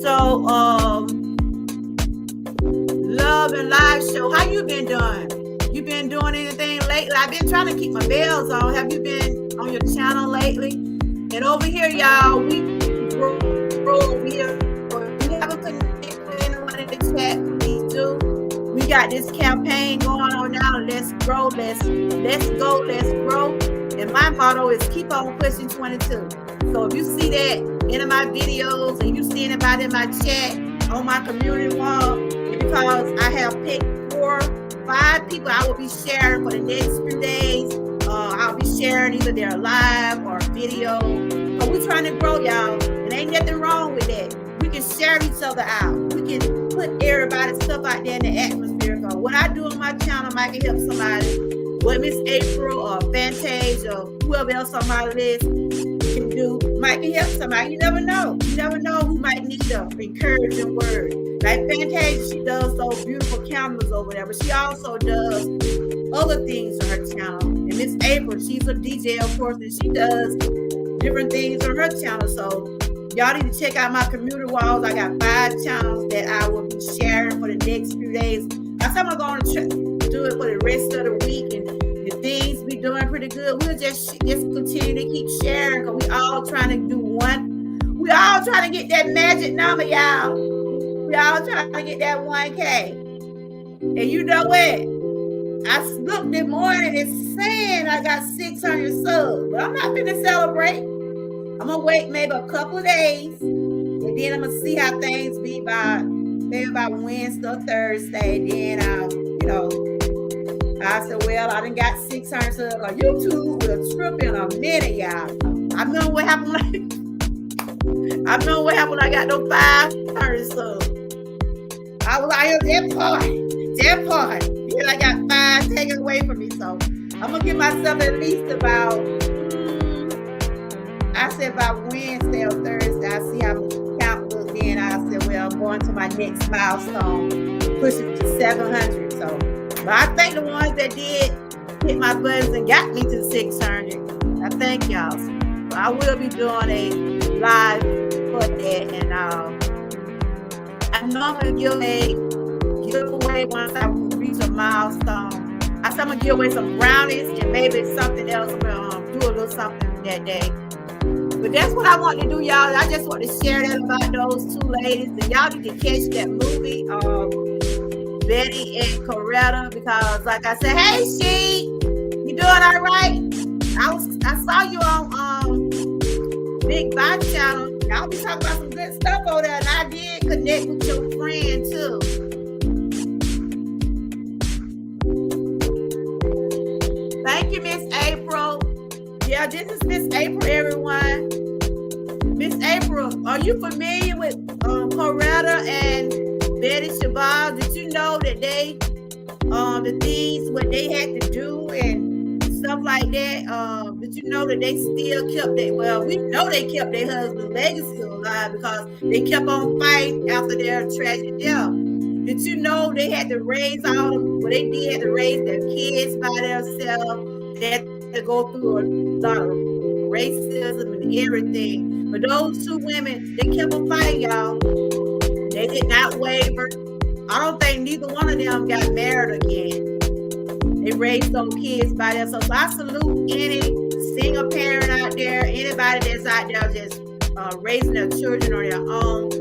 So, Love and Live Show, how you been doing? You been doing anything lately? I've been trying to keep my bells on. Have you been on your channel lately? And over here, y'all, we over here. We haven't connected with anyone in the chat. Please do. We got this campaign going on now. Let's grow. Let's go. Let's grow. And my motto is keep on pushing 22. So if you see that in my videos and you see anybody in my chat on my community wall, it's because I have picked 4, 5 people I will be sharing for the next few days. I'll be sharing either their live or video. But we're trying to grow, y'all. And ain't nothing wrong with that. We can share each other out. We can put everybody's stuff out there in the atmosphere. So what I do on my channel might can help somebody. What Miss April or Fantasia or whoever else on my list can do might can help somebody. You never know. You never know who might need an encouraging word. Like Fantasia, she does those beautiful cameras over there, but she also does other things on her channel. And Miss April, she's a DJ, of course, and she does different things on her channel. So y'all need to check out my community walls. I got 5 channels that I will be sharing for the next few days. I said I'm going to do it for the rest of the week, and if things be doing pretty good, we'll just continue to keep sharing, because we all trying to do one. We all trying to get that magic number, y'all. We all trying to get that 1K. And you know what? I looked this morning, it's saying I got 600 subs, but I'm not going to celebrate. I'm going to wait maybe a couple of days, and then I'm going to see how things be by maybe about Wednesday or Thursday. Then I said, well, I done got 600 subs on YouTube. Will trip in a minute, y'all. I know what happened. I know what happened when I got those 500 subs. I was out here that part. Then I got 5 taken away from me. So I'm gonna give myself at least about, I said about Wednesday or Thursday. I see how my count look. Then I said, well, I'm going to my next milestone, pushing to 700. So, but I thank the ones that did hit my buttons and got me to 600. I thank y'all. So I will be doing a live for that, and I normally give a giveaway once I reach a milestone. I said I'm gonna give away some brownies and maybe something else. Do a little something that day. But that's what I want to do, y'all. I just want to share that about those two ladies. And y'all need to catch that movie, Betty and Coretta, because like I said, hey, she, you doing all right? I saw you on Big Body Channel. Y'all be talking about some good stuff over there, and I did connect with your friend too. Thank you, Miss April. Yeah, this is Miss April, everyone. Miss April, are you familiar with Coretta and Betty Shabazz? Did you know that they, the things what they had to do and stuff like that? Did you know that they still kept their, well, we know they kept their husband's legacy alive because they kept on fighting after their tragic death. Did you know they had to raise all, well, they did have to raise their kids by themselves? They had to go through a lot of racism and everything. But those two women, they kept on fighting, y'all. They did not waver. I don't think neither one of them got married again. They raised those kids by themselves. So I salute any single parent out there, anybody that's out there just raising their children on their own.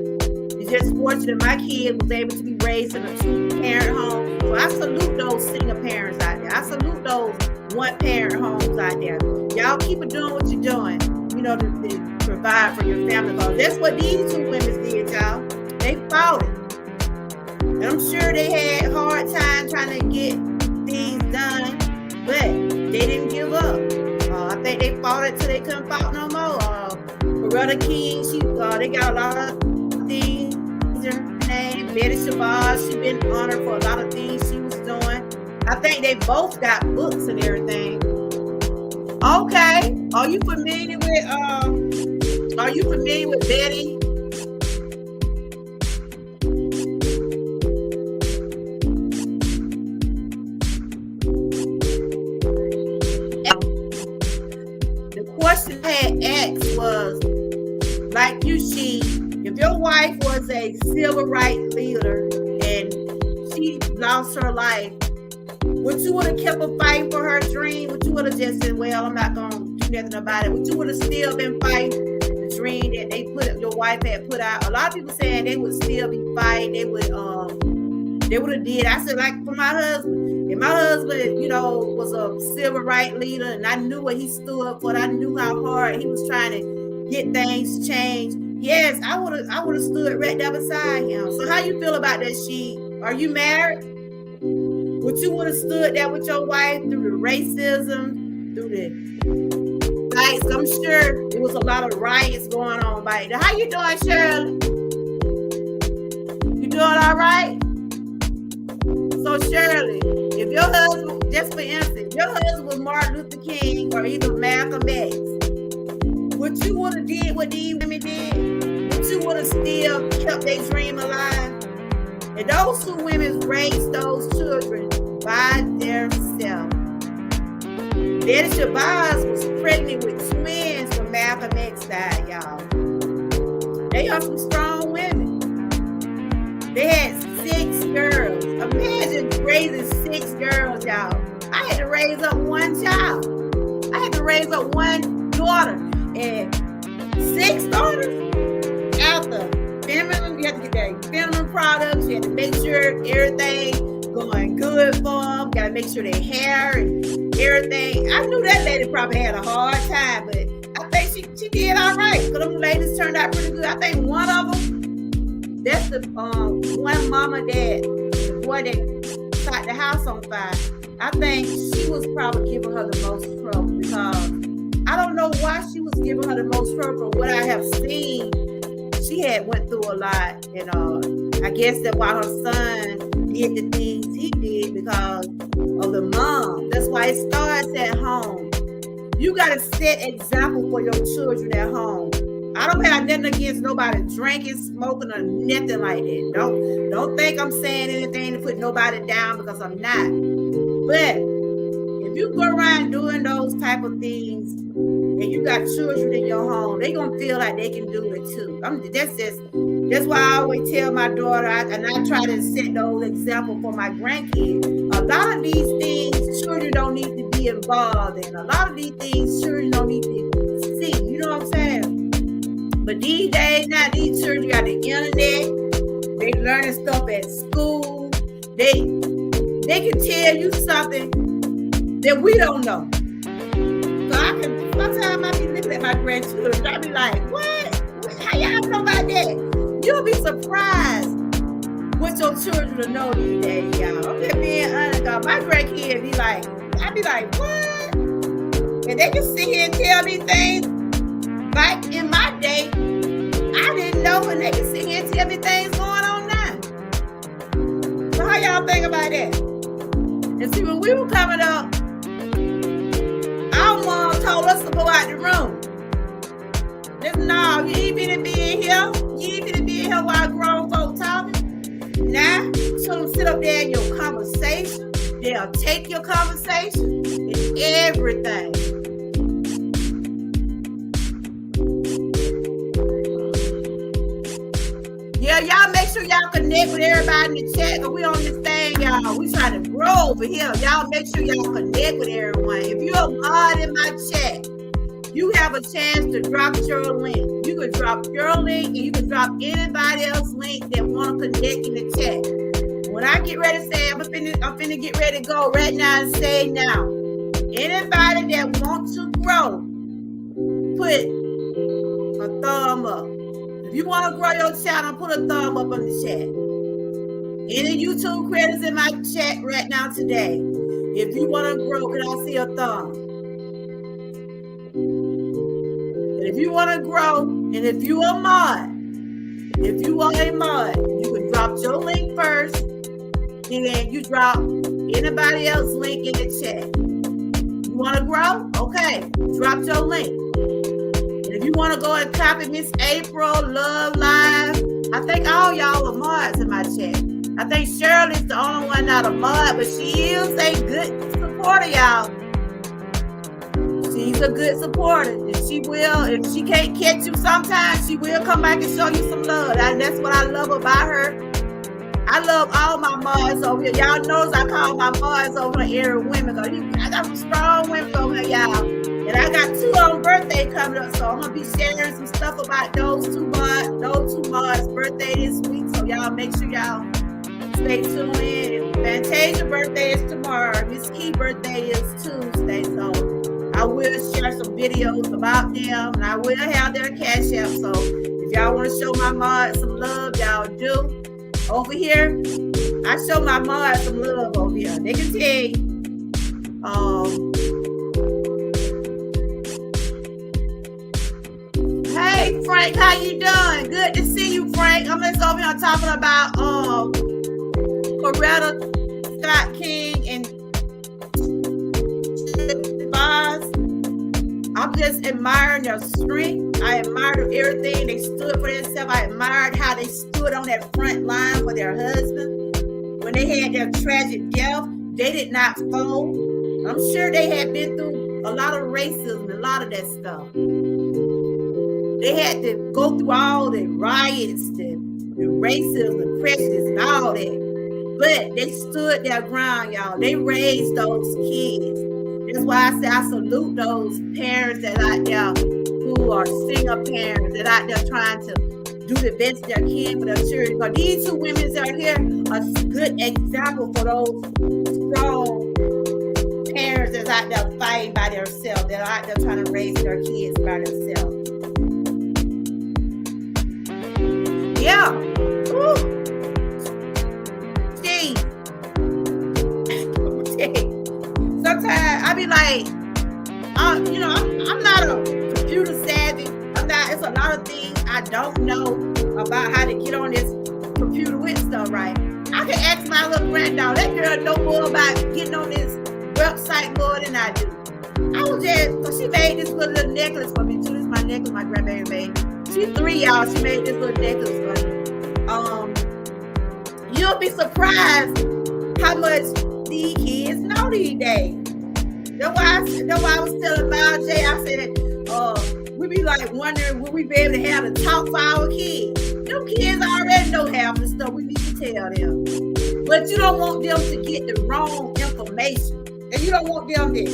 It's just fortunate my kid was able to be raised in a two-parent home. So I salute those single parents out there. I salute those one-parent homes out there. Y'all keep doing what you're doing, to provide for your family. Because that's what these two women did, y'all. They fought it. And I'm sure they had a hard time trying to get things done, but they didn't give up. I think they fought it till they couldn't fight no more. Coretta King, they got a lot of things in her name. Betty Shabazz, she been honored for a lot of things she was doing. I think they both got books and everything. Okay, are you familiar with Betty? The question I had asked was, like you, if your wife was a civil rights leader and she lost her life, would you would have kept a fight for her dream? Would you would have just said, well, I'm not going to do nothing about it? Would you would have still been fighting the dream that your wife had put out? A lot of people saying they would still be fighting. They would have did. I said, like for my husband, if my husband, was a civil rights leader and I knew what he stood for, I knew how hard he was trying to get things changed. Yes, I would have stood right there beside him. So how you feel about that, she? Are you married? Would you would have stood there with your wife through the racism, through the fights? I'm sure there was a lot of riots going on by now. How you doing, Shirley? You doing all right? So Shirley, if your husband, just for instance, your husband was Martin Luther King or either Malcolm X, would you would have did what these women did? Would you would have still kept their dream alive? And those two women raised those children by themselves. Betty Shabazz was pregnant with twins when Malcolm X died, y'all. They are some strong women. They had 6 girls. Imagine raising 6 girls, y'all. I had to raise up one child. I had to raise up one daughter. And 6 daughters? After feminine, you have to get that feminine products. You have to make sure everything going good for them. Got to make sure their hair and everything. I knew that lady probably had a hard time, but I think she did all right. Because them ladies turned out pretty good. I think one of them That's the one mama that boy that shot the house on fire. I think she was probably giving her the most trouble because I don't know why she was giving her the most trouble. From what I have seen, she had went through a lot, and I guess that's why her son did the things he did because of the mom. That's why it starts at home. You got to set example for your children at home. I don't have nothing against nobody drinking, smoking, or nothing like that. Don't think I'm saying anything to put nobody down because I'm not. But if you go around doing those type of things and you got children in your home, they gonna feel like they can do it too. That's why I always tell my daughter, and I try to set those examples for my grandkids. A lot of these things children don't need to be involved in. A lot of these things children don't need to see. You know what I'm saying? But these days now, these children got the internet. They learning stuff at school. They can tell you something that we don't know. So sometimes I be looking at my grandchildren. I be like, what? How y'all know about that? You'll be surprised what your children will know these days, y'all. I'm just being honest. My grandkids be like, I be like, what? And they can sit here and tell me things. Back in my day, I didn't know, and they can sit here and tell me things going on now. So how y'all think about that? And see, when we were coming up, our mom told us to go out the room. Just, no, you ain't finna be in here. You ain't finna be in here while grown folk talking. Now, so sit up there in your conversation. They'll take your conversation and everything. Yeah, y'all make sure y'all connect with everybody in the chat, because we on this thing, y'all. We trying to grow over here. Y'all make sure y'all connect with everyone. If you're a mod in my chat, you have a chance to drop your link. You can drop your link, and you can drop anybody else's link that want to connect in the chat. When I get ready to say, I'm finna get ready to go right now and say now. Anybody that wants to grow, put a thumb up. If you want to grow your channel, put a thumb up on the chat. Any YouTube creators in my chat right now today, if you want to grow, can I see a thumb? And if you want to grow, and if you are a mod, you can drop your link first, and then you drop anybody else's link in the chat. You want to grow? Okay, drop your link. If you want to go and copy Miss April, Love Live, I think all y'all are mods in my chat. I think Shirley's the only one not a mod, but she is a good supporter, y'all. She's a good supporter. And she will, if she can't catch you sometimes, she will come back and show you some love. And that's what I love about her. I love all my mods over here. Y'all knows I call my mods over here Everywoman. I got some strong women over here, y'all. And I got 2 on birthday coming up, so I'm gonna be sharing some stuff about those two mods' birthday this week. So y'all make sure y'all stay tuned in. Fantasia's birthday is tomorrow. Miss Key's birthday is Tuesday. So I will share some videos about them, and I will have their cash app. So if y'all want to show my mods some love, y'all do. Over here, I show my mods some love over here. They can tell you. Hey Frank, how you doing? Good to see you, Frank. I'm just over here talking about Coretta Scott King and Boz. I'm just admiring their strength. I admired everything they stood for themselves. I admired how they stood on that front line for their husband. When they had their tragic death, they did not fold. I'm sure they had been through a lot of racism, a lot of that stuff. They had to go through all the riots, the racism, the prejudice, and all that. But they stood their ground, y'all. They raised those kids. That's why I say I salute those parents that are out there who are single parents that are out there trying to do the best they can for their children. Because these 2 women that are here are a good example for those strong parents that's out there fighting by themselves, that are out there trying to raise their kids by themselves. Yeah. Ooh, I don't know about how to get on this computer with stuff right. I can ask my little granddaughter. That girl know more about getting on this website more than I do. I was just, so she made this little necklace for me too. This is my necklace my grandbaby made. She's 3, y'all. She made this little necklace for me. You'll be surprised how much these kids know these days. That's why I was telling Miles J, I said, we be like wondering will we be able to have the talk for our kids. Them kids already know half the stuff we need to tell them. But you don't want them to get the wrong information. And you don't want them to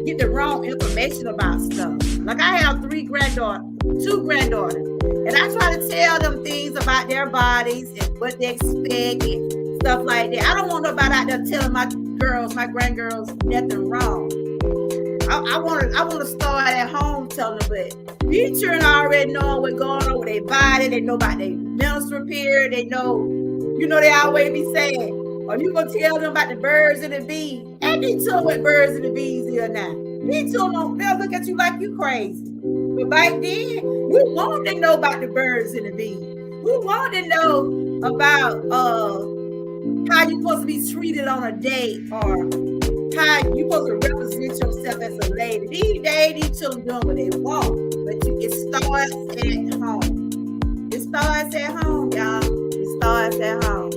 get the wrong information about stuff. Like I have 2 granddaughters. And I try to tell them things about their bodies and what they expect and stuff like that. I don't want nobody out there telling my grandgirls, nothing wrong. I want to start at home telling them, but these children already know what's going on with their body. They know about their menstrual period. They know, they always be saying, are you going to tell them about the birds and the bees? And they tell them what birds and the bees is now. They tell them, they'll look at you like you crazy. But back then, we wanted to know about the birds and the bees. We wanted to know about how you're supposed to be treated on a date or how you're supposed to represent yourself as a lady. These days, these children doing what they want. But it starts at home. It starts at home, y'all. It starts at home.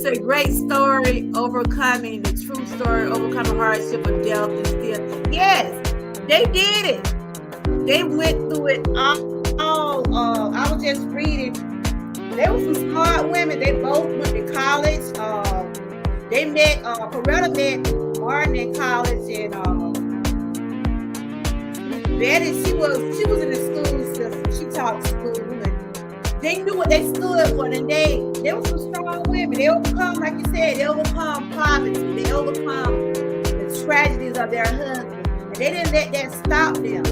A great story overcoming the true story, overcoming hardship of death and still. Yes, they did it. They went through it all. I was just reading. They were some smart women. They both went to college. They met. Coretta met Martin in college, and Betty. She was in the school system. She taught school. They knew what they stood for, and they were some strong women. They overcome, like you said, they overcome poverty. They overcome the tragedies of their husbands. And they didn't let that stop them.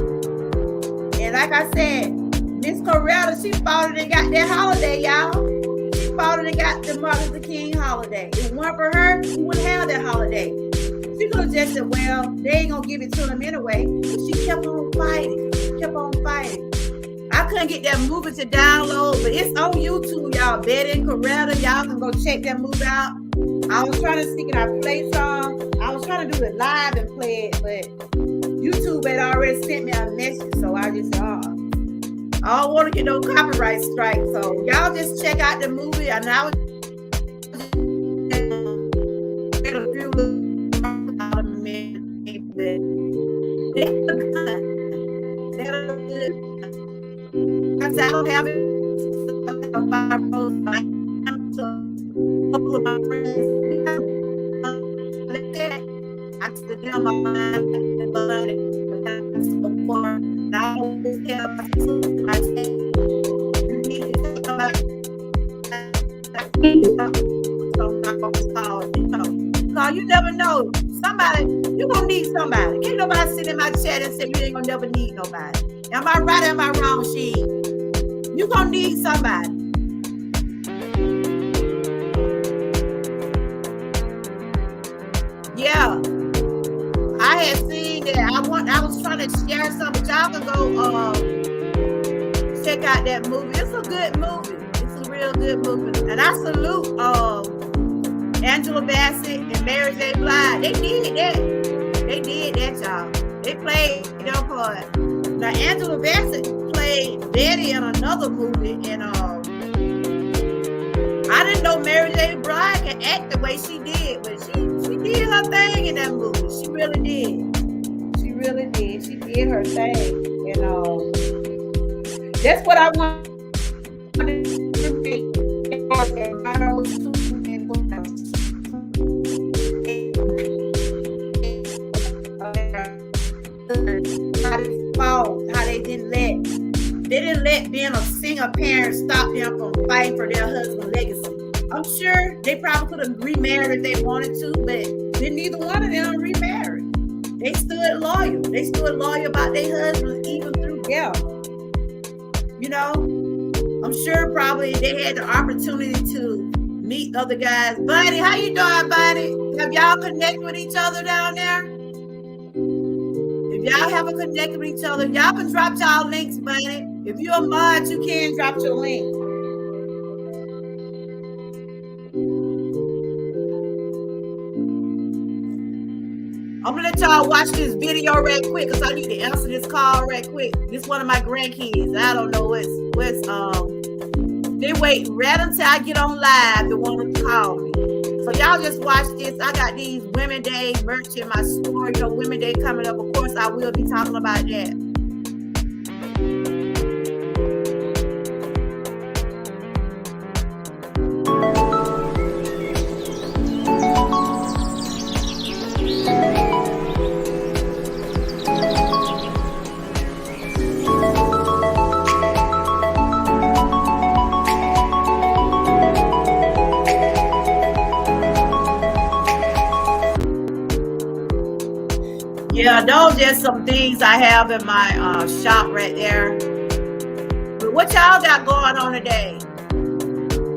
And like I said, Miss Coretta, she fought and got that holiday, y'all. She fought and got the Martin Luther King holiday. If it weren't for her, we wouldn't have that holiday. She could have just said, well, they ain't going to give it to them anyway. But she kept on fighting. Kept on fighting. I couldn't get that movie to download, but it's on YouTube, y'all. Betty and Coretta, y'all can go check that movie out. I was trying to see, can I play some? I was trying to do it live and play it, but YouTube had already sent me a message, so I just I don't want to get no copyright strike. So y'all just check out the movie, and I was a few I don't have it. A couple of my friends. I took them on my so far. And I always tell my sister, you need to talk about because you never know. Somebody, you're gonna need somebody. Can't nobody sit in my chat and say you ain't gonna never need nobody. Am I right? Am I wrong, she? You gonna need somebody. Yeah, I had seen that. I was trying to share something. Y'all can go check out that movie. It's a good movie. It's a real good movie. And I salute Angela Bassett and Mary J. Blige. They did that. They did that, y'all. They played their part. Now Angela Bassett played Betty in another movie, and I didn't know Mary J. Blige could act the way she did, but she did her thing in that movie. She really did. She really did. She did her thing, and that's what I want to do. How they didn't let being a single parent stop them from fighting for their husband's legacy. I'm sure they probably could have remarried if they wanted to, but neither one of them remarried. They stood loyal. They stood loyal about their husbands even through death. I'm sure probably they had the opportunity to meet other guys. Buddy, how you doing, buddy? Have y'all connected with each other down there? If y'all haven't connected with each other, y'all can drop y'all links, buddy. If you're a mod, you can drop your links. I'm gonna let y'all watch this video right quick because I need to answer this call right quick. This is one of my grandkids. I don't know what's they wait right until I get on live to want to call me. So y'all just watch this. I got these Women Day merch in my store. You know, Women Day coming up. Of course, I will be talking about that. Yeah, those just some things I have in my shop right there. But what y'all got going on today?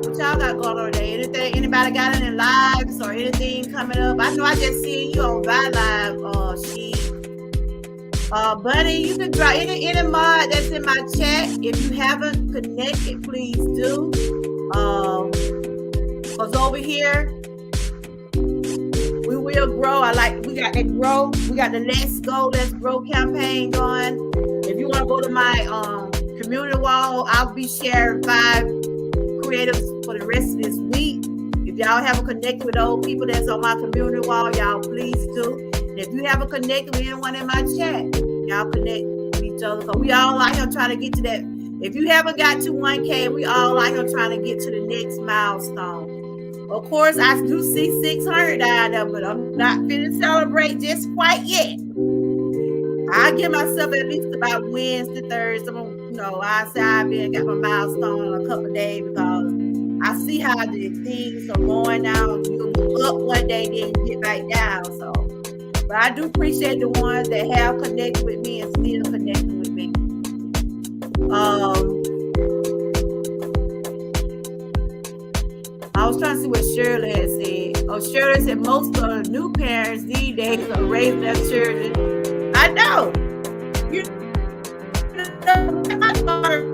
What y'all got going on today? Anything? Anybody got any lives or anything coming up? I know I just seen you on my live, Bunny, you can drop any mod that's in my chat. If you haven't connected, please do. Cause over here, we will grow. We got that grow. We got the Let's Grow campaign going. If you want to go to my community wall, I'll be sharing 5 creatives for the rest of this week. If y'all haven't connected with those people that's on my community wall, y'all please do. And if you haven't connected with anyone in my chat, y'all connect with each other. Because we all out here trying to get to that. If you haven't got to 1K, we all out here trying to get to the next milestone. Of course, I do see 600 down there, but I'm not finna celebrate just quite yet. I give myself at least about Wednesday, Thursday. I say I've been got my milestone in a couple of days because I see how the things are going now. You'll be up one day, then you get back down. So, but I do appreciate the ones that have connected with me and still connecting with me. I was trying to see what Shirley had said. Oh, Shirley said most of the new parents these days are raising their children. I know. My daughter,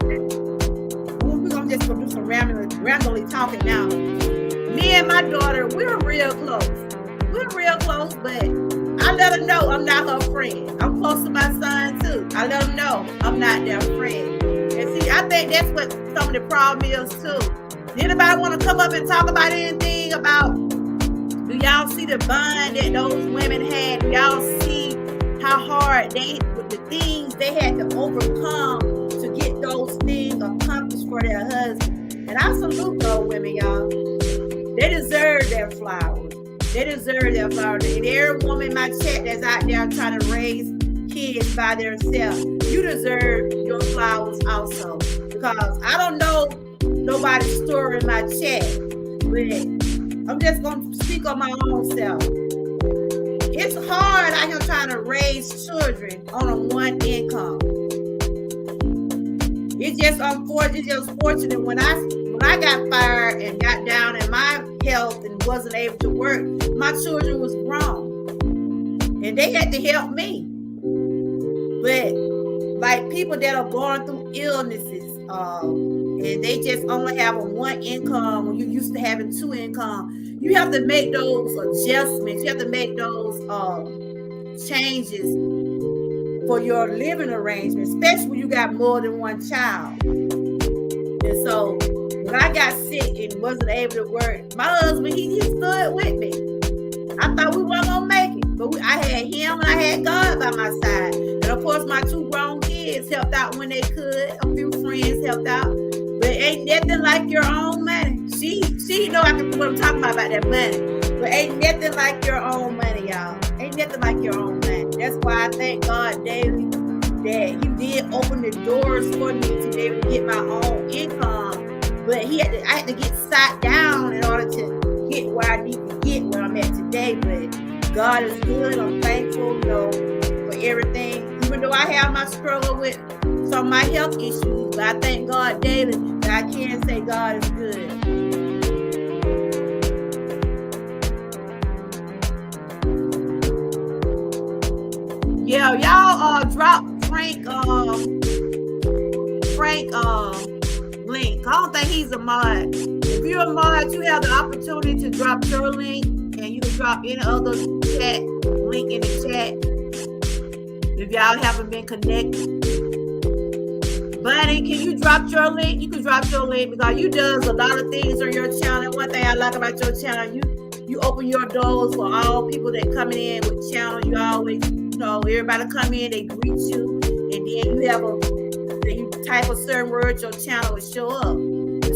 we're just gonna do some randomly talking now. Me and my daughter, we're real close. But I let her know I'm not her friend. I'm close to my son too. I let them know I'm not their friend. And see, I think that's what some of the problem is too. Anybody want to come up and talk about anything about, do y'all see the bond that those women had? Do y'all see how hard with the things they had to overcome to get those things accomplished for their husband? And I salute those women, y'all. They deserve their flowers. And every woman in my chat that's out there trying to raise kids by themselves, you deserve your flowers also. Because I don't know nobody's story in my chat, but I'm just going to speak on my own self. It's hard out here trying to raise children on a one income. It's just unfortunate when I got fired and got down in my health and wasn't able to work, my children was grown and they had to help me. But like people that are going through illnesses, and they just only have a one income when you used to having 2 income, you have to make those adjustments. You have to make those changes for your living arrangement, especially when you got more than one child. And so when I got sick and wasn't able to work, my husband, he stood with me. I thought we weren't gonna make it, but I had him and I had God by my side. And of course, my 2 grown kids helped out when they could. A few friends helped out. But ain't nothing like your own money. She know what I'm talking about that money. But ain't nothing like your own money, y'all. Ain't nothing like your own money. That's why I thank God daily that He did open the doors for me to be able to get my own income. But I had to get sat down in order to get where I need to get where I'm at today. But God is good. I'm thankful, for everything. Even though I have my struggle with some of my health issues, but I thank God daily that I can say God is good. Yeah, y'all drop Frank link. I don't think he's a mod. If you're a mod, you have the opportunity to drop your link, and you can drop any other chat link in the chat if y'all haven't been connected. Buddy, can you drop your link? You can drop your link because you does a lot of things on your channel. One thing I like about your channel, you open your doors for all people that coming in with channel. You always, everybody come in, they greet you, and then you type a certain word, your channel will show up.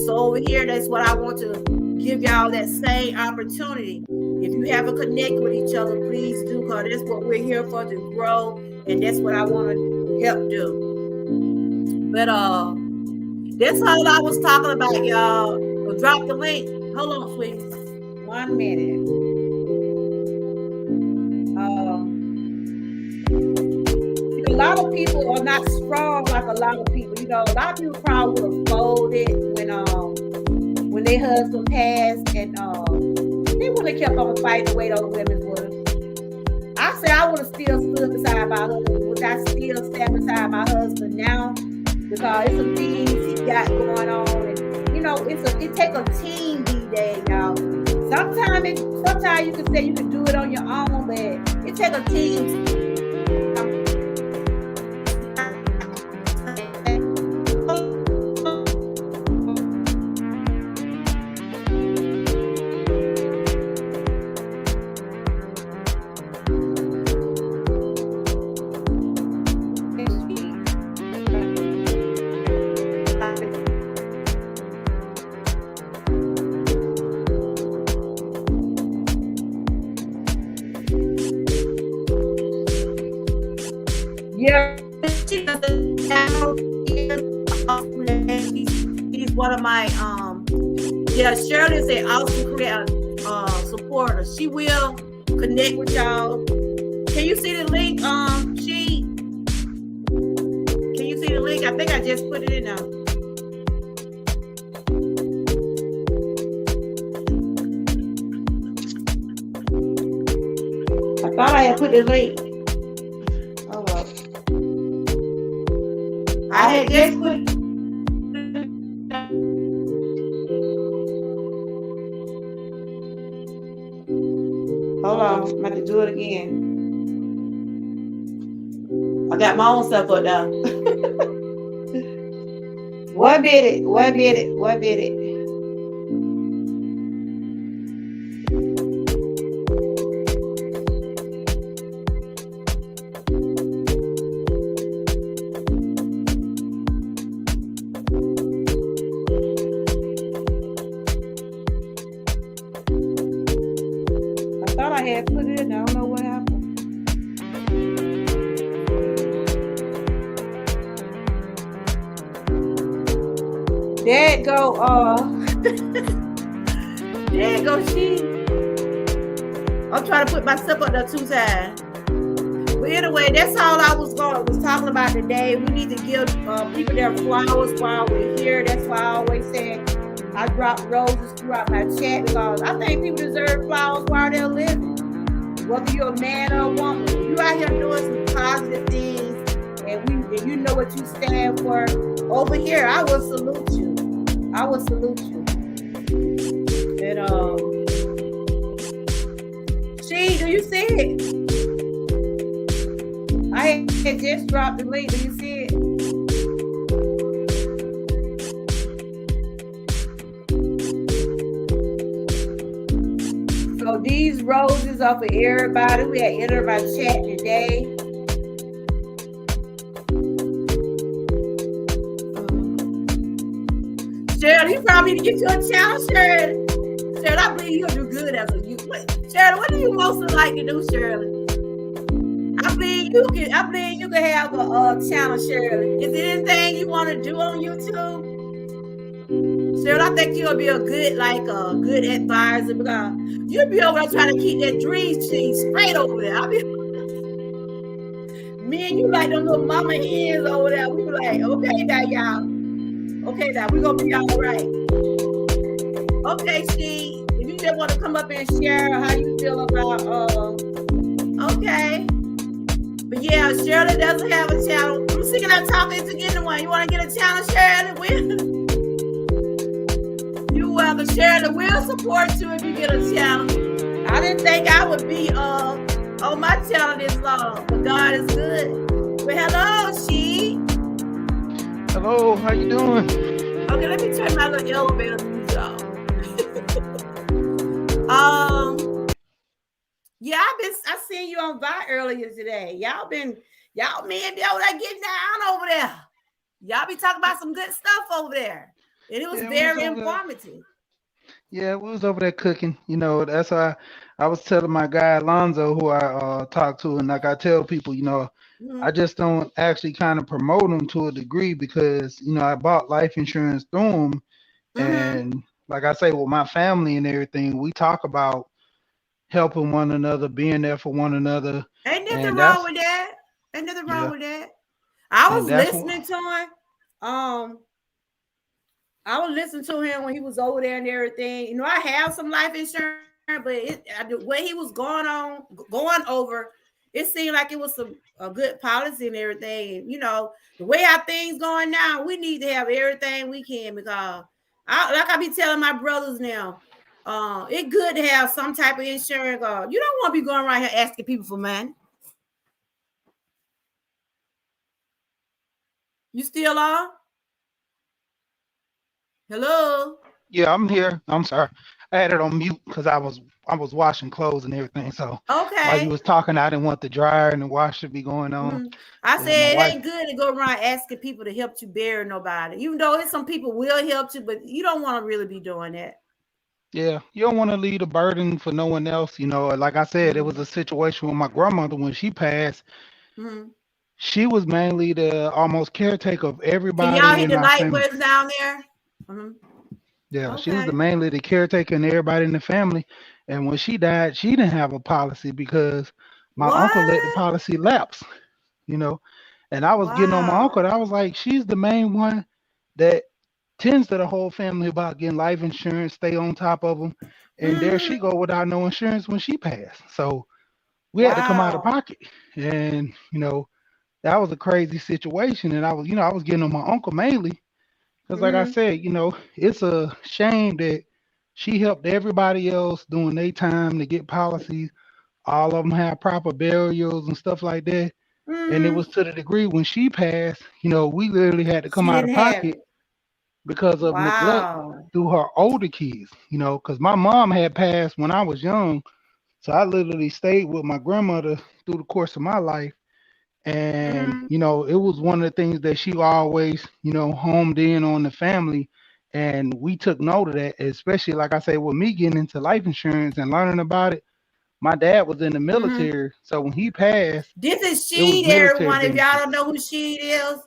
So over here, that's what I want to give y'all, that same opportunity. If you haven't connected with each other, please do, because that's what we're here for, to grow, and that's what I want to help do. But that's all I was talking about, y'all. Well, drop the link. Hold on, sweetie. 1 minute. A lot of people are not strong like a lot of people. A lot of people probably would have folded when their husband passed, and they would have kept on fighting the way those women would. I say I would have still stood beside my husband, which I still stand beside my husband now, because it's some things he got going on, and it takes a team these days, y'all. Sometimes you can say you can do it on your own, but it takes a team. Yeah, he's one of my Shirley is an awesome supporter. She will connect with y'all. Can you see the link? Can you see the link? I think I just put it in now. I thought I had put the link. I had just put. Hold on, I'm about to do it again. I got my own stuff up now. One minute. I had put it in. I don't know what happened. There it go. There it go. I'm trying to put myself up there 2 times. But anyway, that's all I was talking about today. We need to give people their flowers while we're here. That's why I always say I drop roses throughout my chat, because I think people deserve flowers while they're living. Whether you're a man or a woman, you out here doing some positive things, and you know what you stand for. Over here, I will salute you. And do you see it? I had just dropped the link. Do you see it? So these roses are for everybody who had entered my chat today. Cheryl, you probably need to get you a channel, Cheryl. Cheryl, I believe you'll do good as a youth. Cheryl, what do you mostly like to do, Cheryl? I believe you can have a channel, Cheryl. Is there anything you want to do on YouTube? Cheryl, I think you'll be a good advisor, because you'll be over there trying to keep that dream sheet straight over there. Me and you like them little mama hens over there. We were like, okay, now y'all. Okay, now we're gonna be all right. Okay, Steve, if you just want to come up and share how you feel about okay. But yeah, Shirley doesn't have a channel. I'm sick of that talking to get one. You want to get a channel, Shirley? You welcome. Shirley will support you if you get a channel. I didn't think I would be on my channel this long, but God is good. Well, hello, she. Hello, how you doing? Okay, let me turn my little elevator music on. Yeah, I seen you on Vi earlier today. Y'all men be over there getting down over there. Y'all be talking about some good stuff over there. And it was Yeah, we was very over there. informative. Yeah, we was over there cooking. That's why I was telling my guy Alonzo who I talked to, and like I tell people, Mm-hmm. I just don't actually kind of promote them to a degree because I bought life insurance through them, Mm-hmm. and like I say, with my family and everything, we talk about helping one another, being there for one another, Ain't nothing and wrong that's with that. Ain't nothing wrong yeah, with that. I and was that's what. listening to him. Um, I was listening to him when he was over there and everything. I have some life insurance, but the way he was going over, it seemed like it was a good policy and everything. The way how things going now, we need to have everything we can because, like I be telling my brothers now, it's good to have some type of insurance. You don't want to be going around here asking people for money. You still on? Hello. Yeah, I'm here. I'm sorry. I had it on mute because I was washing clothes and everything. So while you Okay. was talking, I didn't want the dryer and the washer to be going on. Mhm. I Yeah, my said it wife. ain't good to go around asking people to help you bury nobody. Even though it's some people will help you, but you don't want to really be doing that. Yeah, you don't want to leave a burden for no one else. Like I said, it was Mm-hmm. a situation with my grandmother when she passed. Mm-hmm. She was mainly the almost caretaker of Can y'all everybody hit in the our light family. buttons down there? Mm-hmm. Yeah, she was the Okay. mainly the caretaker and everybody in the family. And when she died, she didn't have a policy because my uncle let the What? policy lapse. You know, And I was getting on my uncle. Wow. And I was like, she's the main one that tends to the whole family about getting life insurance, stay on top of them. And there she Mm-hmm. go without no insurance when she passed. So we had to come out of Wow. pocket. And, that was a crazy situation. And I was getting on my uncle mainly because, like I Mm-hmm. said, it's a shame that she helped everybody else doing their time to get policies. All of them have proper burials and stuff like that. And it Mm-hmm. was to the degree when she passed, we literally had to come She out of didn't have pocket it. because of neglect Wow. through her older kids, because my mom had passed when I was young. So I literally stayed with my grandmother through the course of my life. And, Mm-hmm. it was one of the things that she always, homed in on the family. And we took note of that, especially, like I say, with me getting into life insurance and learning about it. My dad was in the Mm-hmm. military. So when he passed, This is it was Sheed, military everyone. If y'all don't benefits. know who Sheed is,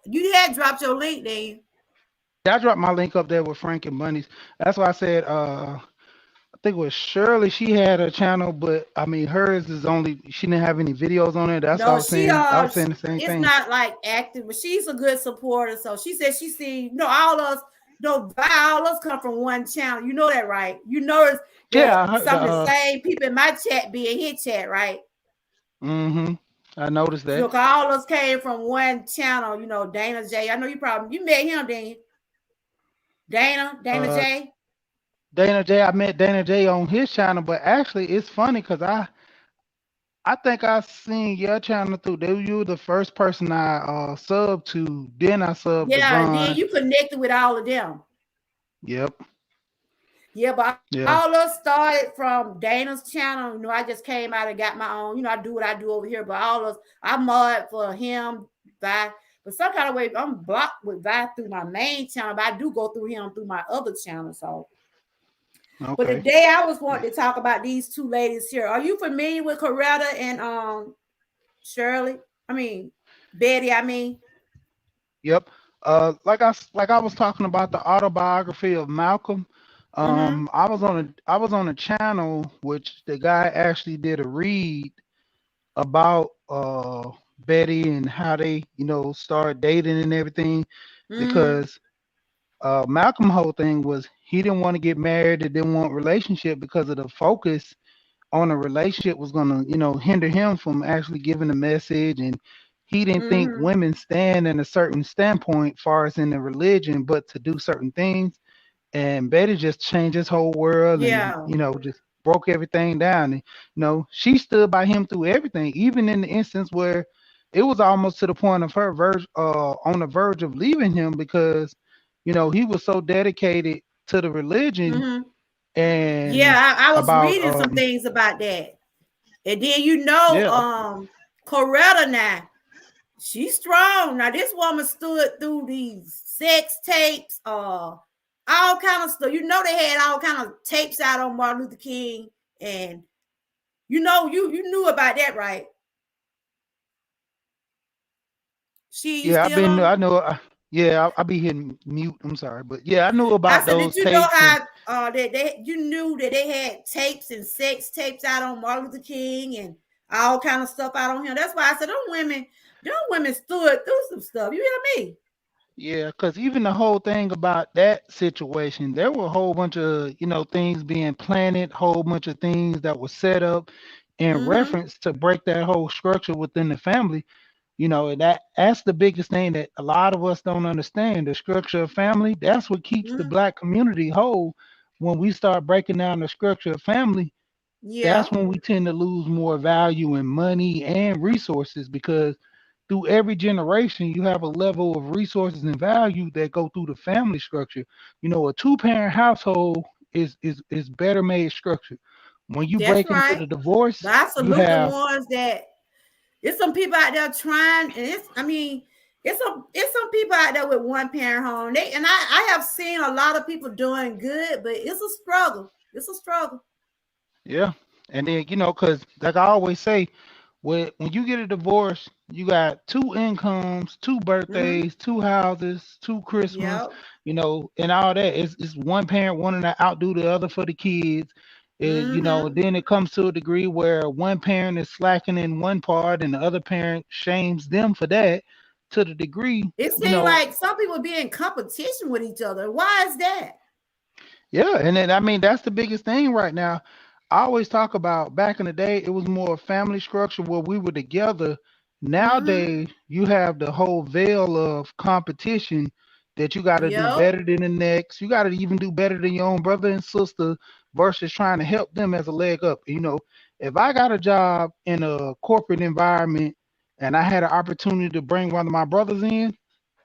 you had dropped your link, then. Yeah, I dropped my link up there with Frank and Bunnies. That's why I said I think it was Shirley. She had a channel, but I mean hers is only she didn't have any videos on it. That's what I No, was saying. I was saying the same it's thing. not like active, but she's a good supporter. So she said she see, all us, all us come from one channel. You know that, right? You notice that Yeah, I heard the some of the same people in my chat be in his chat, right? mm-hmm. I noticed So that. all us came from one channel. Dana J. I know you met him, then Dana Uh J. Dana J, I met Dana J on his channel, but actually it's funny because I think I seen your channel through. You were the first person I subbed to. Then I subbed to Yeah, then Vaughn. you connected with all of them. Yep. Yeah, but Yeah. all us started from Dana's channel. I just came out and got my own. I do what I do over here. But all us, I mod for him, Vi. But some kind of way, I'm blocked with Vi through my main channel. But I do go through him through my other channel. So, but Okay. today I was wanting to talk about these two ladies here. Are you familiar with Coretta and Shirley? I mean, Betty. I mean, Yep. Like I was talking about the autobiography of Malcolm. mm-hmm, I was on a channel which the guy actually did a read about Betty and how they started dating and everything mm-hmm, because Malcolm whole thing was he didn't want to get married, he didn't want relationship because of the focus on a relationship was gonna, hinder him from actually giving a message, and he didn't think Mm-hmm. women stand in a certain standpoint, far as in the religion, but to do certain things. And Betty just changed his whole world, and Yeah. just broke everything down. And she stood by him through everything, even in the instance where it was almost to the point of her on the verge of leaving him, because he was so dedicated to the religion. Mm-hmm. Yeah, And I was about reading some things about that. And then yeah, Coretta now, she's strong. Now this woman stood through these sex tapes, all kind of stuff. They had all kind of tapes out on Martin Luther King, and you knew about that, right? You yeah, still on? I know, yeah, I'll be hitting mute, I'm sorry, but yeah, I knew I about said, did those you know tapes. And how that you knew that they had tapes and sex tapes out on Martin Luther King and all kind of stuff out on him? That's why I said, them women stood through some stuff. You hear me? yeah, because even the whole thing about that situation, there were a whole bunch of, things being planted, whole bunch of things that were set up in Mm-hmm. reference to break that whole structure within the family. And that's the biggest thing that a lot of us don't understand. The structure of family, that's what keeps the Mm-hmm. black community whole. When we start breaking down the structure of family, Yeah. that's when we tend to lose more value in money and resources, because through every generation you have a level of resources and value that go through the family structure. A two-parent household is better made structure. When you That's break into right. the But divorce, I you salute the have ones that it's some people out there trying, and it's some people out there with one parent home. I have seen a lot of people doing good, but it's a struggle. It's a struggle. yeah. And then, because like I always say, when you get a divorce, you got two incomes, two Mm-hmm. birthdays, two houses, two Christmas, Yep. and all that. It's one parent wanting to outdo the other for the kids. Mm-hmm. Then it comes to a degree where one parent is slacking in one part and the other parent shames them for that, to the degree, It you seems know, like some people be in competition with each other. Why is that? Yeah, and then I mean that's the biggest thing right now. I always talk about back in the day, it was more family structure where we were together. Mm-hmm. Nowadays, you have the whole veil of competition that you got to do Yep. better than the next. You got to even do better than your own brother and sister versus trying to help them as a leg up. If I got a job in a corporate environment and I had an opportunity to bring one of my brothers in,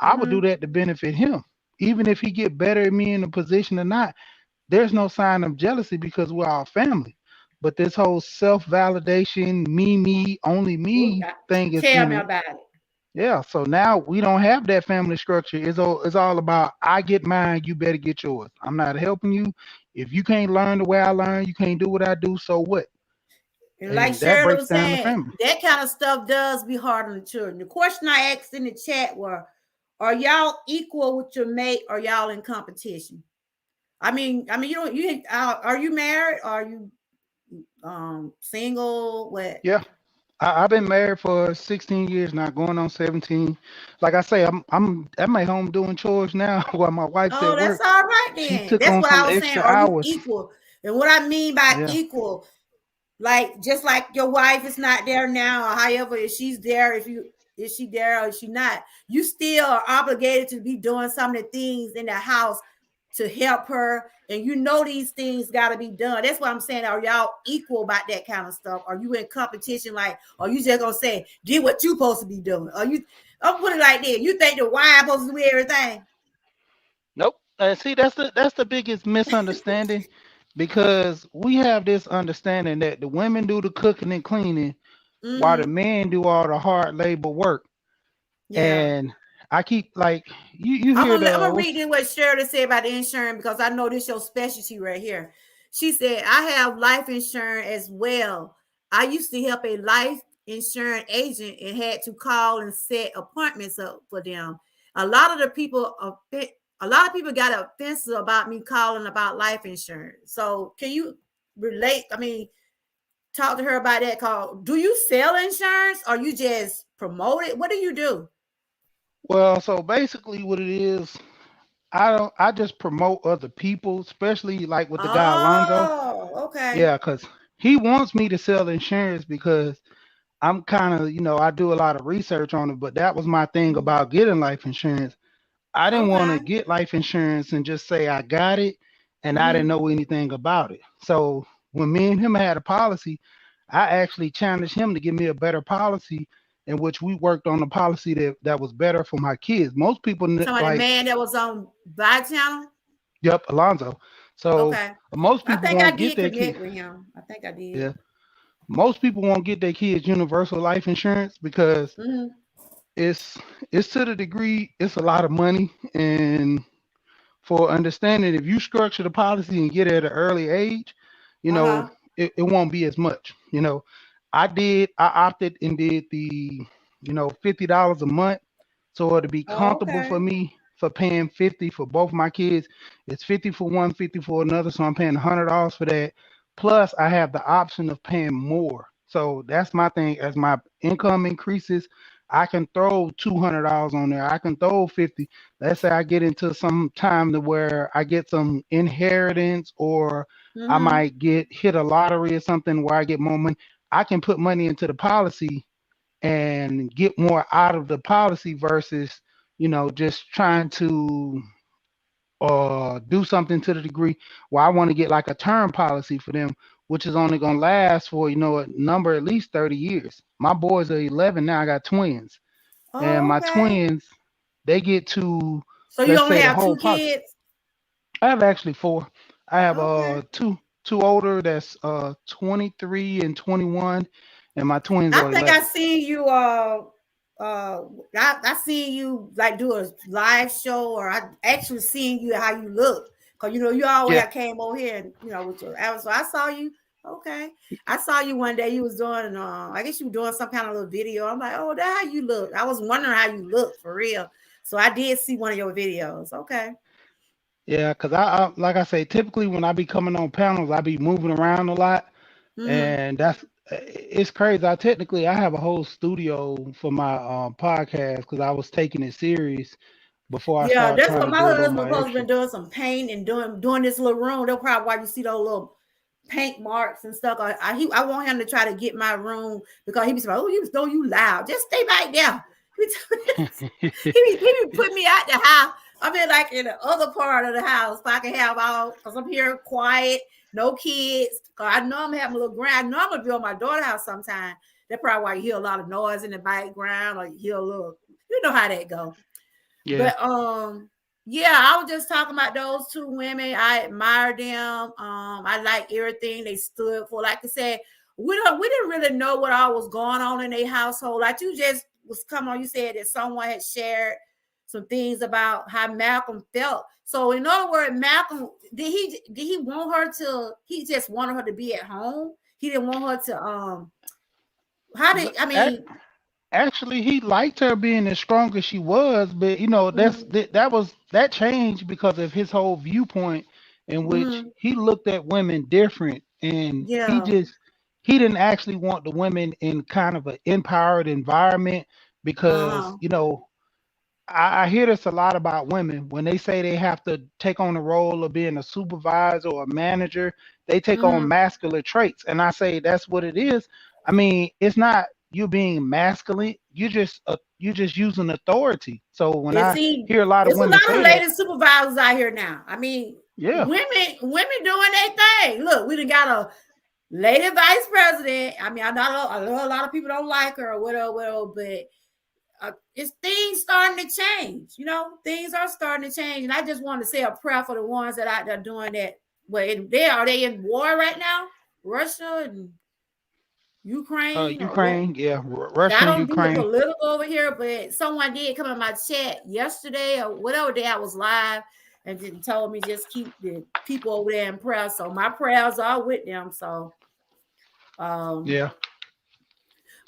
I would do Mm-hmm. that to benefit him. Even if he get better at me in a position or not, there's no sign of jealousy because we're all family. But this whole self validation, me, only Ooh, me thing is tell in me it. about it. Yeah. So now we don't have that family structure. It's all about I get mine, you better get yours. I'm not helping you. If you can't learn the way I learn, you can't do what I do, so what? And like And that Shirley breaks was down the saying, family. that kind of stuff does be hard on the children. The question I asked in the chat were, are y'all equal with your mate or y'all in competition? You don't you are you married? Are you single? What? Yeah. I've been married for 16 years now, going on 17. Like I say, I'm at home doing chores now while my wife's Oh, at that's work. all right She then. took That's on what I some was saying. extra Are you hours. equal? And what I mean by Yeah. equal, like just like your wife is not there now, or however, if she's there, is she there or is she not, you still are obligated to be doing some of the things in the house to help her. And these things gotta be done. That's what I'm saying. Are y'all equal about that kind of stuff? Are you in competition? Like, are you just gonna say, did what you supposed to be doing? Are you I'll put it like this. You think the wife supposed to do everything? Nope. See, that's the biggest misunderstanding, because we have this understanding that the women do the cooking and cleaning while the Mm-hmm. men do all the hard labor work. Yeah. And I keep like you hear I'm the gonna read what's this what Shirley said about the insurance because I know this your specialty right here. She said, I have life insurance as well. I used to help a life insurance agent and had to call and set appointments up for them. A lot of the people a lot of people got offensive about me calling about life insurance. So can you relate? Talk to her about that call. Do you sell insurance or you just promote it? What do you do? well, so basically what it is, I just promote other people, especially like with the guy Alonzo. Oh, okay. Yeah, because he wants me to sell insurance because I'm kind of, I do a lot of research on it, but that was my thing Mhm. about getting life insurance. I didn't want to Okay. get life insurance and just say I got it and I didn't Hmm. know anything about it. So when me and him had a policy, I actually challenged him to give me a better policy in which we worked on a policy that was better for my kids. Most people Somebody, the like, man that was on Vibe Channel. yep, Alonzo. So Okay. most I people think I won't get did their kids. connect with him. I think I did. Yeah. Most people won't get their kids universal life insurance because Hmm. it's it's to the degree it's a lot of money, and for understanding, if you structure the policy and get it at an early age, you know, Uh-huh. it won't be as much. I opted and did the, $50 a month. So it'll be Oh, comfortable for okay. me for paying 50 for both my kids. It's 50 for one, 50 for another. So I'm paying $100 for that. Plus I have the option of paying more. So that's my thing. As my income increases, I can throw $200 on there. I can throw 50. Let's say I get into some time to where I get some inheritance, or I Hmm. might get hit a lottery or something where I get more money. I can put money into the policy and get more out of the policy versus, just trying to do something to the degree where I want to get like a term policy for them, which is only going to last for, a number at least 30 years. My boys are 11 now. I got twins, and Oh, my okay. twins, they get to, So you let's only say, the have whole two policy. kids? I have actually four. I have Okay. two older, that's 23 and 21, and my twins I are think I 11. seen you uh I seen you like do a live show, or I actually seen you how you look. Cause you always Yeah. have came over here and with your so I saw you. Okay. I saw you one day you was doing I guess you were doing some kind of little video. I'm like, oh, that how you look. I was wondering how you look for real. So I did see one of your videos. Okay. Yeah, because like I say, typically when I be coming on panels, I be moving around a lot, Mm-hmm. and it's crazy. I have a whole studio for my podcast because I was taking it serious before I Yeah, started that's trying what to my do a little husband more supposed to extra. been doing some paint and doing this little room. That's probably why you see those little paint marks and stuff. I want him to try to get my room because he be saying, "Oh, you loud. Just stay back there." He be putting me out the house. I'm in like in the other part of the house so I can have all because I'm here quiet, no kids. Cause I know I'm having a little grand. I know I'm gonna be on my daughter's house sometime. That's probably why you hear a lot of noise in the background, or you hear a little. You know how that go. Yeah, But yeah, I was just talking about those two women. I admire them. I like everything they stood for. Like I said, we didn't really know what all was going on in their household. Like you just was come on, you said that someone had shared some things about how Malcolm felt. So in other words, Malcolm did he want her to he just wanted her to be at home? He didn't want her to how did I Ac- mean actually, he liked her being as strong as she was, but mm-hmm, that changed because of his whole viewpoint in which mm-hmm, he looked at women different, and yeah, he didn't actually want the women in kind of an empowered environment because uh-huh, I hear this a lot about women when they say they have to take on the role of being a supervisor or a manager. They take on mm-hmm. masculine traits, and I say that's what it is. I mean, it's not you being masculine. You just using authority. So when And I see, hear a lot of it's a women lot of say that, lady supervisors out here now. I mean, yeah, women doing their thing. Look, we done got a lady vice president. I mean, I know a lot of people don't like her or whatever, but it's things starting to change. Things are starting to change, and I just want to say a prayer for the ones that out there doing that. Well, they in war right now, Russia and Ukraine or what? Ukraine, yeah, See, I Russia and don't do the Ukraine, political over here, but someone did come in my chat yesterday or whatever day I was live and just told me just keep the people over there in prayer. So my prayers are with them. So um yeah,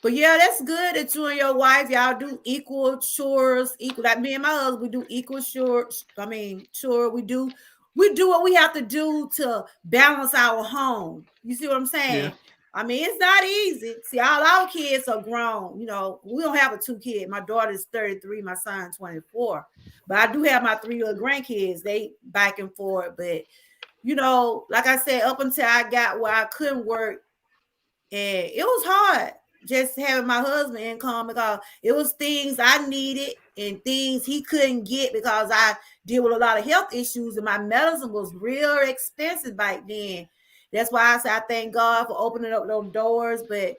but yeah, that's good that you and your wife, y'all do equal chores, equal like me and my husband, we do equal chores. I mean, sure, we do what we have to do to balance our home. You see what I'm yeah, saying? I mean, it's not easy. See, all our kids are grown. We don't have a two kid. My daughter's 33, my son 24. But I do have my three little grandkids. They back and forth. But like I said, up until I got where I couldn't work, And it was hard just having my husband income because it was things I needed and things he couldn't get because I deal with a lot of health issues and my medicine was real expensive back then. That's why I say I thank God for opening up those doors. But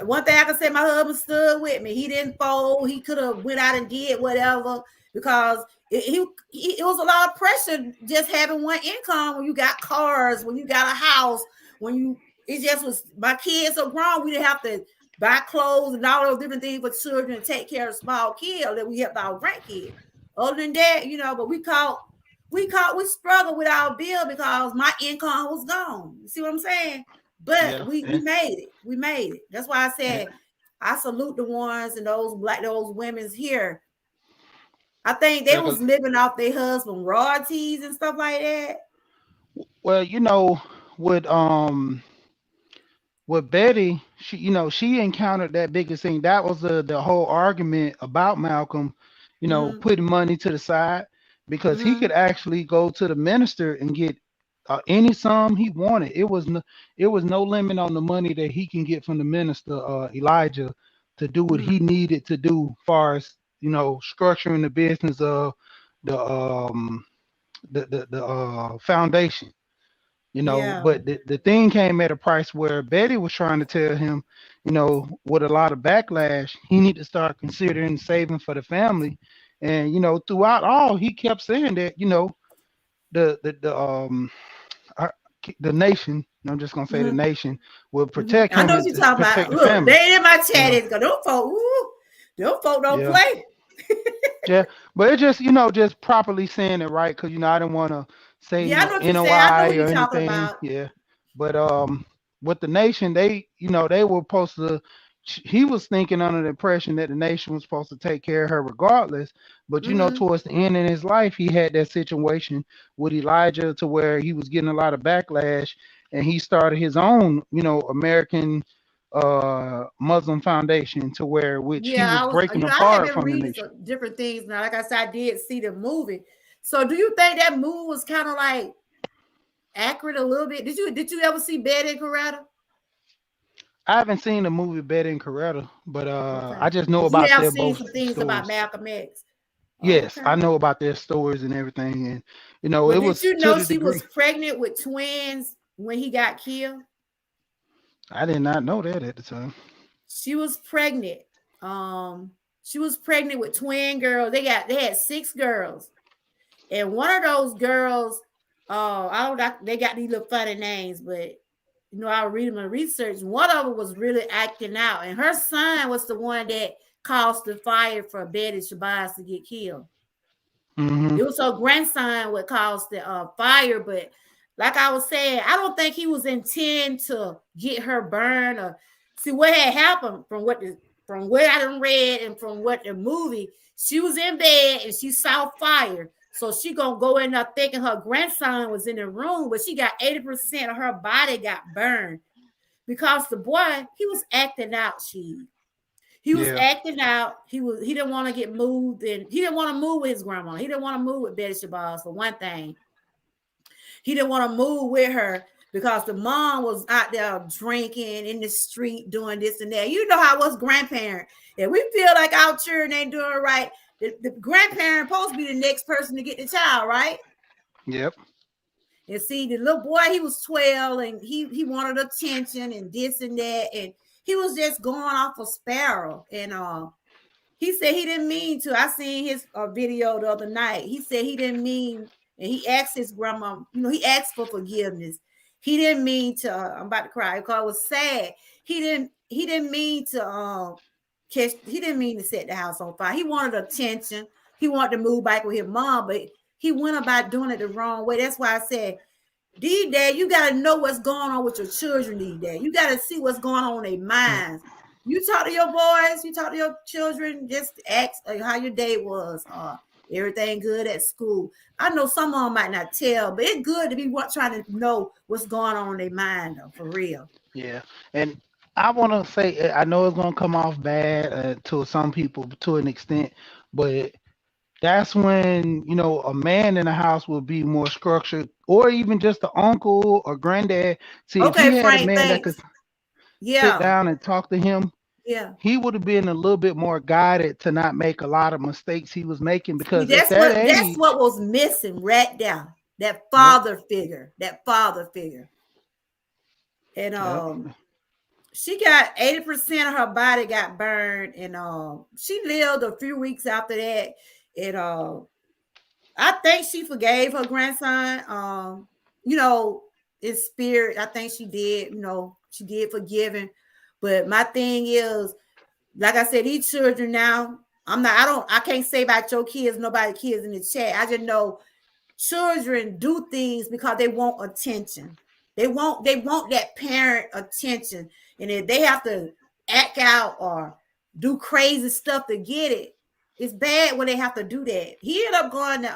one thing I can say, my husband stood with me. He didn't fold. He could have went out and did whatever because it was a lot of pressure just having one income when you got cars, when you got a house, when you it just was my kids are grown. We didn't have to buy clothes and all those different things for children and take care of small kids that we helped our grandkids. Other than that, but we struggled with our bill because my income was gone. You see what I'm saying? But Yeah, we made it. We made it. That's why I and, said I salute the ones and those women's here. I think they yeah, was living off their husband royalties and stuff like that. well, with Betty, she encountered that biggest thing. That was the whole argument about Malcolm, Mm-hmm. putting money to the side because he could Mm-hmm. actually go to the minister and get any sum he wanted. It was no limit on the money that he can get from the minister, Elijah, to do what he Mm-hmm. needed to do, far as structuring the business of the foundation. Yeah. But the thing came at a price where Betty was trying to tell him, with a lot of backlash, he need to start considering saving for the family. And throughout all, he kept saying that, the our- the nation. I'm just gonna say the Mm-hmm. nation will Mm-hmm. protect I him know what and you're talking about. protect the Look, family. they in my You chat know, is go. Them folk don't yeah. play. Yeah, but it just just properly saying it right, because I didn't want to say Yeah, I know no what you're saying. I know NOI who or you're talking anything. about. Yeah, but with the nation, they were supposed to. He was thinking under the impression that the nation was supposed to take care of her regardless. But Mm-hmm. towards the end in his life, he had that situation with Elijah to where he was getting a lot of backlash, and he started his own, American Muslim foundation, to where which he Yeah, was I was. breaking I have apart been from the reading nation. some different things now. Like I said, I did see the movie. So, do you think that movie was kind of like accurate a little bit? Did you ever see Betty and Coretta? I haven't seen the movie Betty and Coretta, but Okay, I just know but you about have their seen both some things about stories. Malcolm X. Oh, Yes, okay. I know about their stories and everything, and it But did was you to know the she degree. was pregnant with twins when he got killed? I did not know that at the time. She was pregnant. Um, she was pregnant with twin girls. They had six girls, and one of those girls, I don't know, they got these little funny names, but I was reading my research. One of them was really acting out, and her son was the one that caused the fire for Betty Shabazz to get killed. Hmm. It was her grandson what caused the fire, but like I was saying, I don't think he was intent to get her burned or see what had happened from what I done read and from what the movie. She was in bed and she saw fire, so she gonna go in there thinking her grandson was in the room, but she got 80% of her body got burned because the boy he was acting out. He was Yeah, acting out. He didn't want to get moved, and he didn't want to move with his grandma. He didn't want to move with Betty Shabazz for one thing. He didn't want to move with her because the mom was out there drinking in the street, doing this and that. You know how us grandparent. If we feel like our children ain't doing right, the grandparent supposed to be the next person to get the child, right? yep, And see, the little boy, he was 12 and he wanted attention and this and that. And he was just going off a sparrow. And he said he didn't mean to. I seen his video the other night. He said he didn't mean, and he asked his grandma, he asked for forgiveness. He didn't mean to. I'm about to cry because it was sad. He didn't mean to catch. He didn't mean to set the house on fire. He wanted attention. He wanted to move back with his mom, but he went about doing it the wrong way. That's why I said these days, you got to know what's going on with your children these days. You got to see what's going on in their yeah, minds. You talk to your boys, you talk to your children, just ask how your day was. Everything good at school. I know some of them might not tell, but it's good to be trying to know what's going on in their mind, though, for real. yeah. And I want to say, I know it's gonna come off bad to some people to an extent, but that's when a man in the house will be more structured, or even just the uncle or granddad. See, if he Okay, had a Frank, man that could, thanks. sit Yeah. down and talk to him, Yeah. he would have been a little bit more guided to not make a lot of mistakes he was making See, because at that that's age, what was missing right there. That yep, father figure. That father figure. And yep, she got 80% of her body got burned, and she lived a few weeks after that. And I think she forgave her grandson. You know, in spirit, I think she did. You know, she did forgive him. But my thing is, like I said, these children now. I can't say about your kids, nobody kids in the chat. I just know children do things because they want attention. They want that parent attention. And if they have to act out or do crazy stuff to get it, it's bad when they have to do that. He ended up going to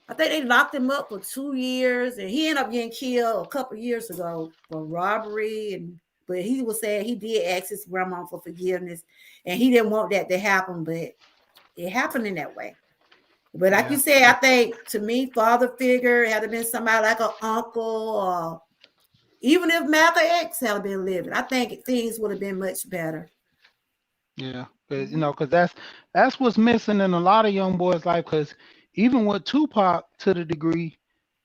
I think they locked him up for 2 years, and he ended up getting killed a couple years ago for robbery. And but he was saying he did ask his grandma for forgiveness, and he didn't want that to happen, but it happened in that way. But like you yeah, said, I think to me, father figure had to been somebody like an uncle, or even if Malcolm X had been living, I think things would have been much better. yeah. Because that's what's missing in a lot of young boys' life. Because even with Tupac, to the degree,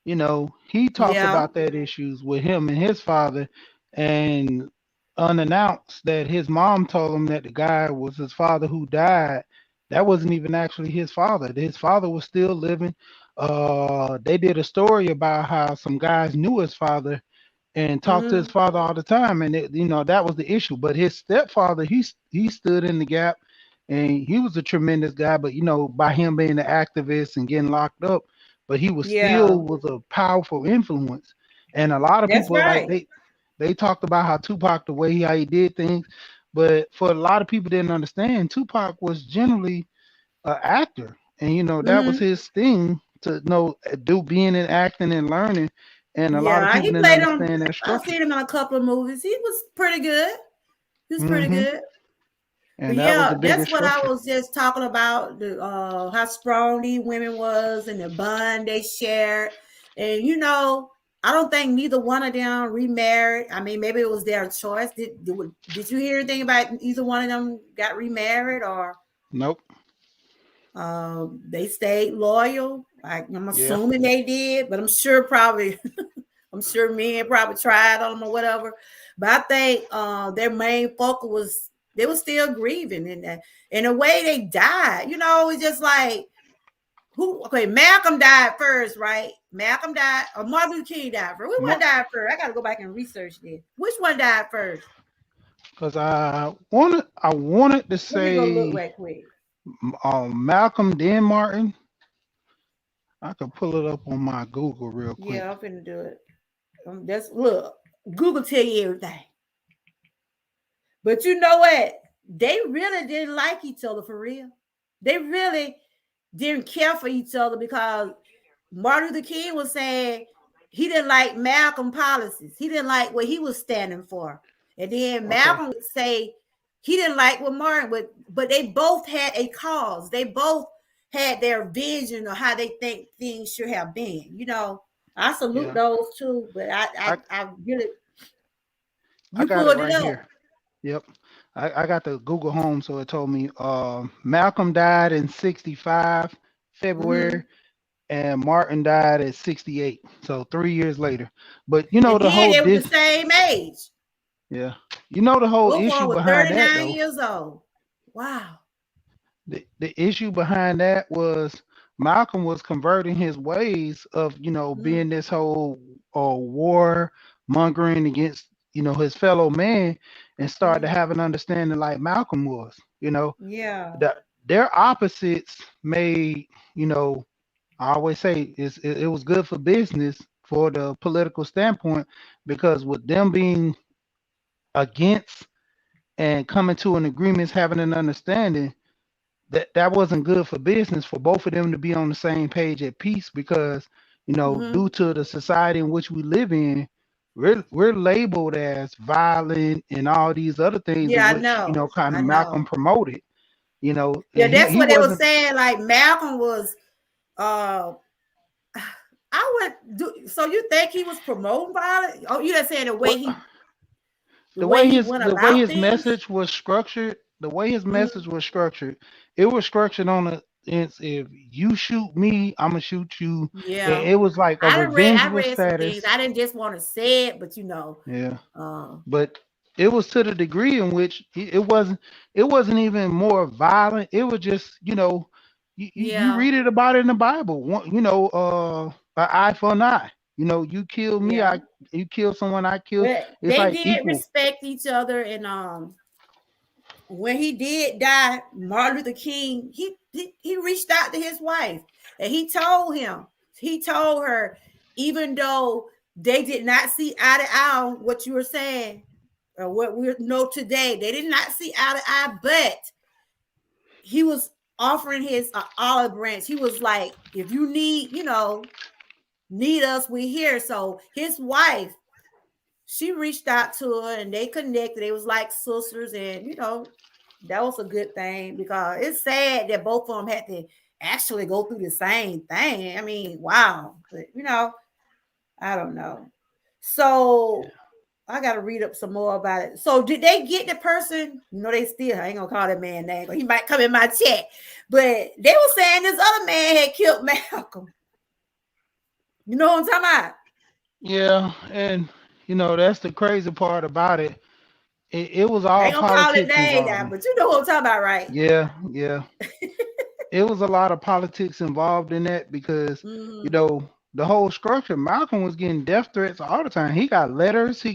he talked Yeah. about that issues with him and his father, and unannounced that his mom told him that the guy was his father who died. That wasn't even actually his father. His father was still living. They did a story about how some guys knew his father and talked to his Mm-hmm. father all the time, and that was the issue. But his stepfather, he stood in the gap, and he was a tremendous guy. But by him being an activist and getting locked up, but he was Yeah. still was a powerful influence. And a lot of That's people like right. they talked about how Tupac, the way how he did things, but for a lot of people didn't understand, Tupac was generally an actor, and that was Mm-hmm. his thing to know do being in acting and learning. And a lot of Yeah, people he didn't played on. understand that I've structure. seen him in a couple of movies. He was pretty good. He was pretty Hmm. good. But And that was yeah, the that's biggest what I structure. was just talking about. The how strong these women was and the bond they shared. And I don't think neither one of them remarried. I mean, maybe it was their choice. Did you hear anything about either one of them got remarried, or Nope. they stayed loyal? I'm Yeah. assuming they did, but I'm sure probably I'm sure men probably tried on them or whatever. But I think their main focus was they were still grieving, and in a way they died. It's just like who? Okay, Malcolm died first, right? Malcolm died, or Martin Luther King died first. Which one died first? I got to go back and research this. Which one died first? Because I wanted to Let me go look say right quick. Malcolm then Martin. I could pull it up on my Google real quick. Yeah, I'm finna do it. That's look. Google tell you everything. But you know what? They really didn't like each other for real. They really didn't care for each other because Martin Luther King was saying he didn't like Malcolm policies. He didn't like what he was standing for. And then Okay. Malcolm would say he didn't like what Martin would, but they both had a cause. They both had their vision of how they think things should have been. I salute Yeah. those two, but I I really I you got it pulled it right up. here. Yep. I got the Google Home, so it told me Malcolm died in 65 Mm-hmm. February, and Martin died at 68. So 3 years later. But And the then whole they were the this same age. yeah. The whole Both of them issue were behind that 39 though. years old. Wow. The issue behind that was Malcolm was converting his ways of, Mm-hmm. being this whole war mongering against, his fellow man, and started to Mm-hmm. have an understanding like Malcolm was. Yeah. That their opposites made, I always say it was good for business for the political standpoint, because with them being against and coming to an agreement, having an understanding, that wasn't good for business for both of them to be on the same page at peace, because Mm-hmm. due to the society in which we live in, we're labeled as violent and all these other things in Yeah, I which know. kind I of Malcolm know. promoted. Yeah, And that's he what they were wasn't. saying. Like Malcolm was uh I would do so you think he was promoting violence? Oh, you just saying the way Well, he The way he went the way about his things. message was structured, the way his Mm, message was structured, it was structured on a it's if you shoot me, I'm gonna shoot you. yeah. It was like a I revengeful read some things. status. I didn't just want to say it, but Yeah. uh, But it was to the degree in which it wasn't even more violent. It was just you yeah, read it about it in the Bible. An eye for an eye. You kill me, yeah. you kill someone, I kill. But It's they like did equal. respect each other, and when he did die, Martin Luther King, he reached out to his wife and he told her, even though they did not see eye to eye on what you were saying or what we know today, they did not see eye to eye, but he was offering his olive branch. He was like, if you need, need us, we're here. So his wife, she reached out to her and they connected. They was like sisters, and that was a good thing because it's sad that both of them had to actually go through the same thing. I mean, wow. But I don't know. So I gotta read up some more about it. So did they get the person? They still I ain't gonna call that man name, but he might come in my chat. But they were saying this other man had killed Malcolm. You know what I'm talking about? Yeah, and that's the crazy part about it. It was I all ain't gonna call it politics name involved. now, but you know what I'm talking about, right? Yeah, yeah. It was a lot of politics involved in that because you Mm-hmm. know the whole structure. Malcolm was getting death threats all the time. He got letters.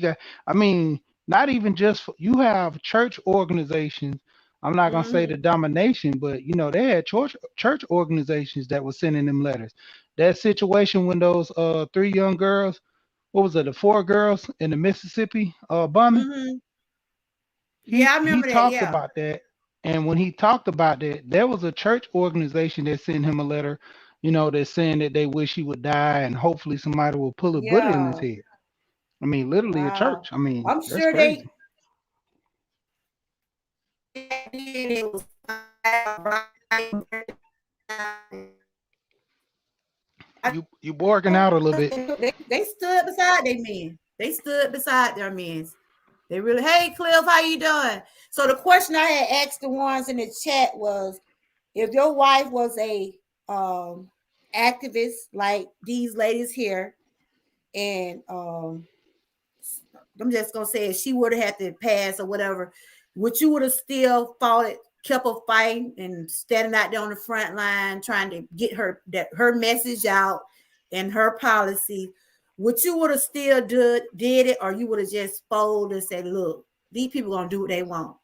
I mean, not even just you have church organizations. I'm not gonna say the Mm-hmm. domination, but they had church organizations that were sending them letters. That situation when those three young girls, what was it, the four girls in the Mississippi bombing? Mm-hmm. he Yeah, I he remember that. talked Yeah. about that, and when he talked about that, there was a church organization that sent him a letter, that's saying that they wish he would die and hopefully somebody will pull a bullet in his Yeah. head. I mean, literally a Wow. church. I mean, I'm that's sure crazy. it was You barking out a little bit. they stood beside their men. They stood beside their men. They really, hey Cliff, how you doing? So the question I had asked the ones in the chat was, if your wife was a um activist like these ladies here, and I'm just gonna say if she would have had to pass or whatever, would you would have still fought it, kept a fight, and standing out there on the front line trying to get her message out and her policy? Would you would have still did it, or you would have just folded and said, "Look, these people gonna do what they want."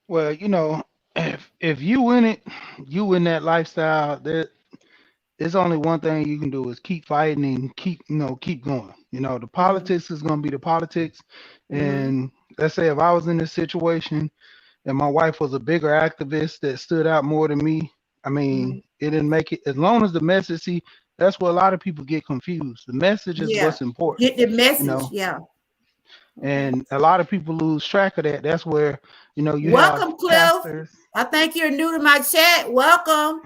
Well, if you in it, you in that lifestyle. There's only one thing you can do is keep fighting and keep going. The Mm-hmm. politics is gonna be the politics, Mm-hmm. and let's say if I was in this situation and my wife was a bigger activist that stood out more than me, I Mm-hmm. mean, it didn't make it as long as the message. See, that's where a lot of people get confused. The message is Yeah, what's important, get the you message. know, Yeah. Okay. and a lot of people lose track of that. That's where you have Welcome, Cliff. pastors. I think you're new to my chat. Welcome.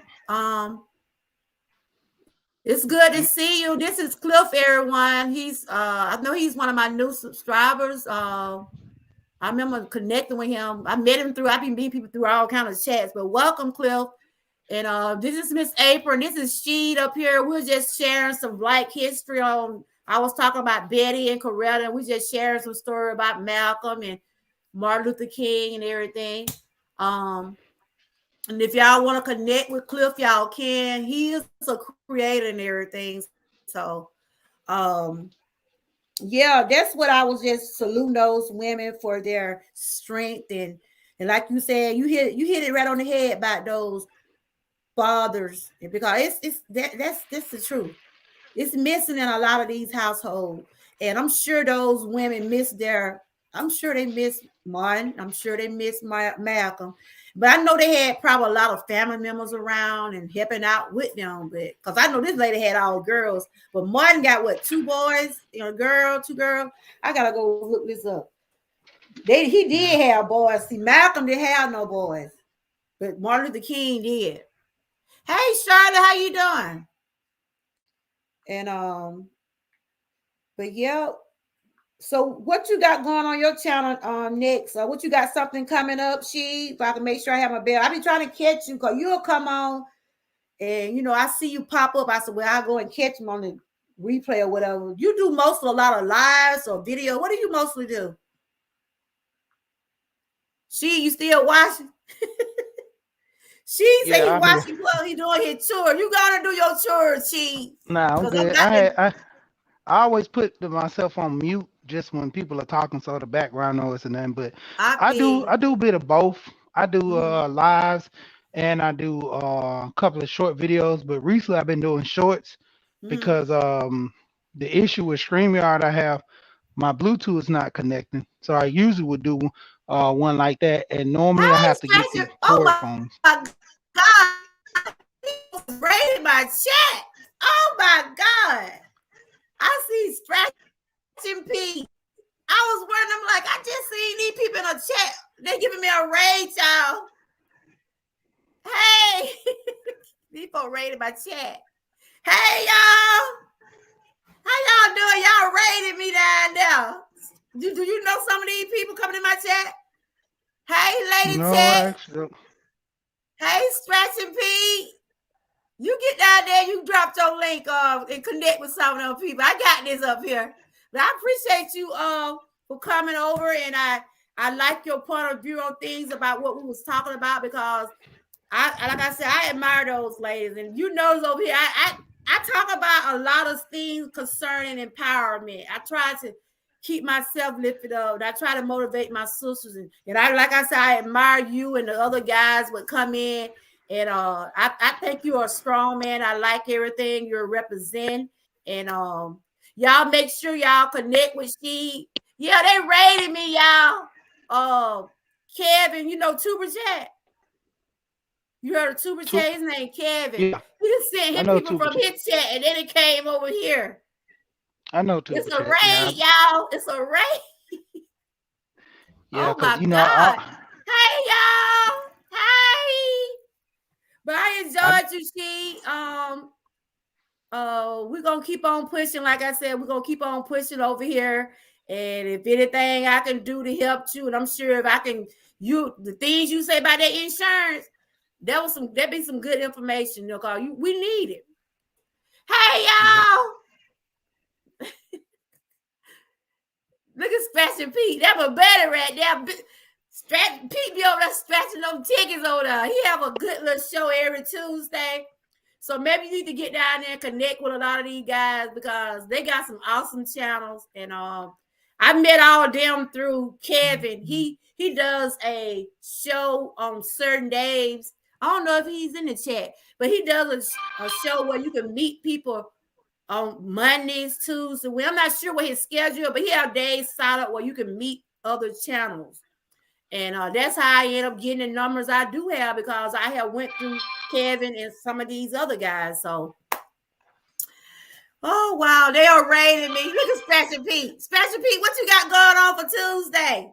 It's good to You, see you. This is Cliff, everyone. I know he's one of my new subscribers. I remember connecting with him. I met him I've been meeting people through all kinds of chats. But welcome, Cliff. And this is Miss April, and this is Sheed up here. We're just sharing some Black history on. I was talking about Betty and Coretta, and we just sharing some story about Malcolm and Martin Luther King and everything. Um, and if y'all want to connect with Cliff, y'all can. He is a creator and everything. So, um, yeah, that's what I was just saluting those women for their strength, and like you said, you hit it right on the head about those fathers, because that's the truth. It's missing in a lot of these households. And I'm sure those women miss I'm sure they miss Martin. I'm sure they miss Malcolm. But I know they had probably a lot of family members around and helping out with them. But because I know this lady had all girls, but Martin got what, two boys, girl, two girls. I gotta go look this up. He did yeah. have boys. See, Malcolm didn't have no boys, but Martin Luther King did. Hey, Charlotte, how you doing? And but yeah, So what you got going on your channel next? What you got something coming up, she? If I can make sure I have my bell. I be trying to catch you because you'll come on and I see you pop up. I said, well, I'll go and catch him on the replay or whatever. You do mostly a lot of lives or video. What do you mostly do? She, you still watching? She say Yeah, he I'm here. watching well, he doing his tour. You gotta do your tour, she. Nah, I'm Because I'm good. not the I always put myself on mute just when people are talking, so the background noise and nothing. But I I feel do a bit of both. I do you. lives and I do a couple of short videos. But recently I've been doing shorts Mm-hmm. because the issue with StreamYard I have my Bluetooth is not connecting. So I usually would do one like that, and normally I Hey, have to get Stranger. the Oh cord my phones. God. He raided my chat. Oh my God. I see Scratching P. I was wondering, I'm like, I just seen these people in a chat. They giving me a raid, y'all. Hey. These folks raided my chat. Hey, y'all. How y'all doing? Y'all raided me down there. Do you know some of these people coming in my chat? Hey, Lady No, Tech. actually, Hey, Scratching P. You get down there, you dropped your link and connect with some of those people. I got this up here. But I appreciate you for coming over, and I like your point of view on things about what we was talking about, because I like I said, I admire those ladies, and those over here. I talk about a lot of things concerning empowerment. I try to keep myself lifted up, and I try to motivate my sisters. And I, like I said, I admire you, and the other guys would come in. And I think you're a strong man. I like everything you're representing. And y'all make sure y'all connect with she. Yeah, they rated me, y'all. Kevin, Tuber Chat. You heard of Tuber two. Chat? His name Kevin. Yeah, He just sent I him know people Tuba from Chat. his chat, and then it came over here. I know It's Tuba a Chat. Yeah, raid, y'all. It's a raid. yeah, Oh cause my you know God. Hey, y'all. Hey. But I I enjoyed you, she. We're gonna keep on pushing. Like I said, we're gonna keep on pushing over here. And if anything I can do to help you, and I'm sure if I can, the things you say about that insurance, that be some good information. Call you, we need it. Hey, yeah. y'all. Look at Scratching Pete. That was better right there. Pete be over there scratching them tickets over there. He have a good little show every Tuesday. So maybe you need to get down there and connect with a lot of these guys, because they got some awesome channels. And I met all of them through Kevin. He does a show on certain days. I don't know if he's in the chat, but he does a show where you can meet people on Mondays, Tuesdays. Well, I'm not sure what his schedule, but he have days set up where you can meet other channels. And that's how I end up getting the numbers I do have, because I have went through Kevin and some of these other guys. So, oh wow, they are rating me. Look at Special Pete. Special Pete, what you got going on for Tuesday?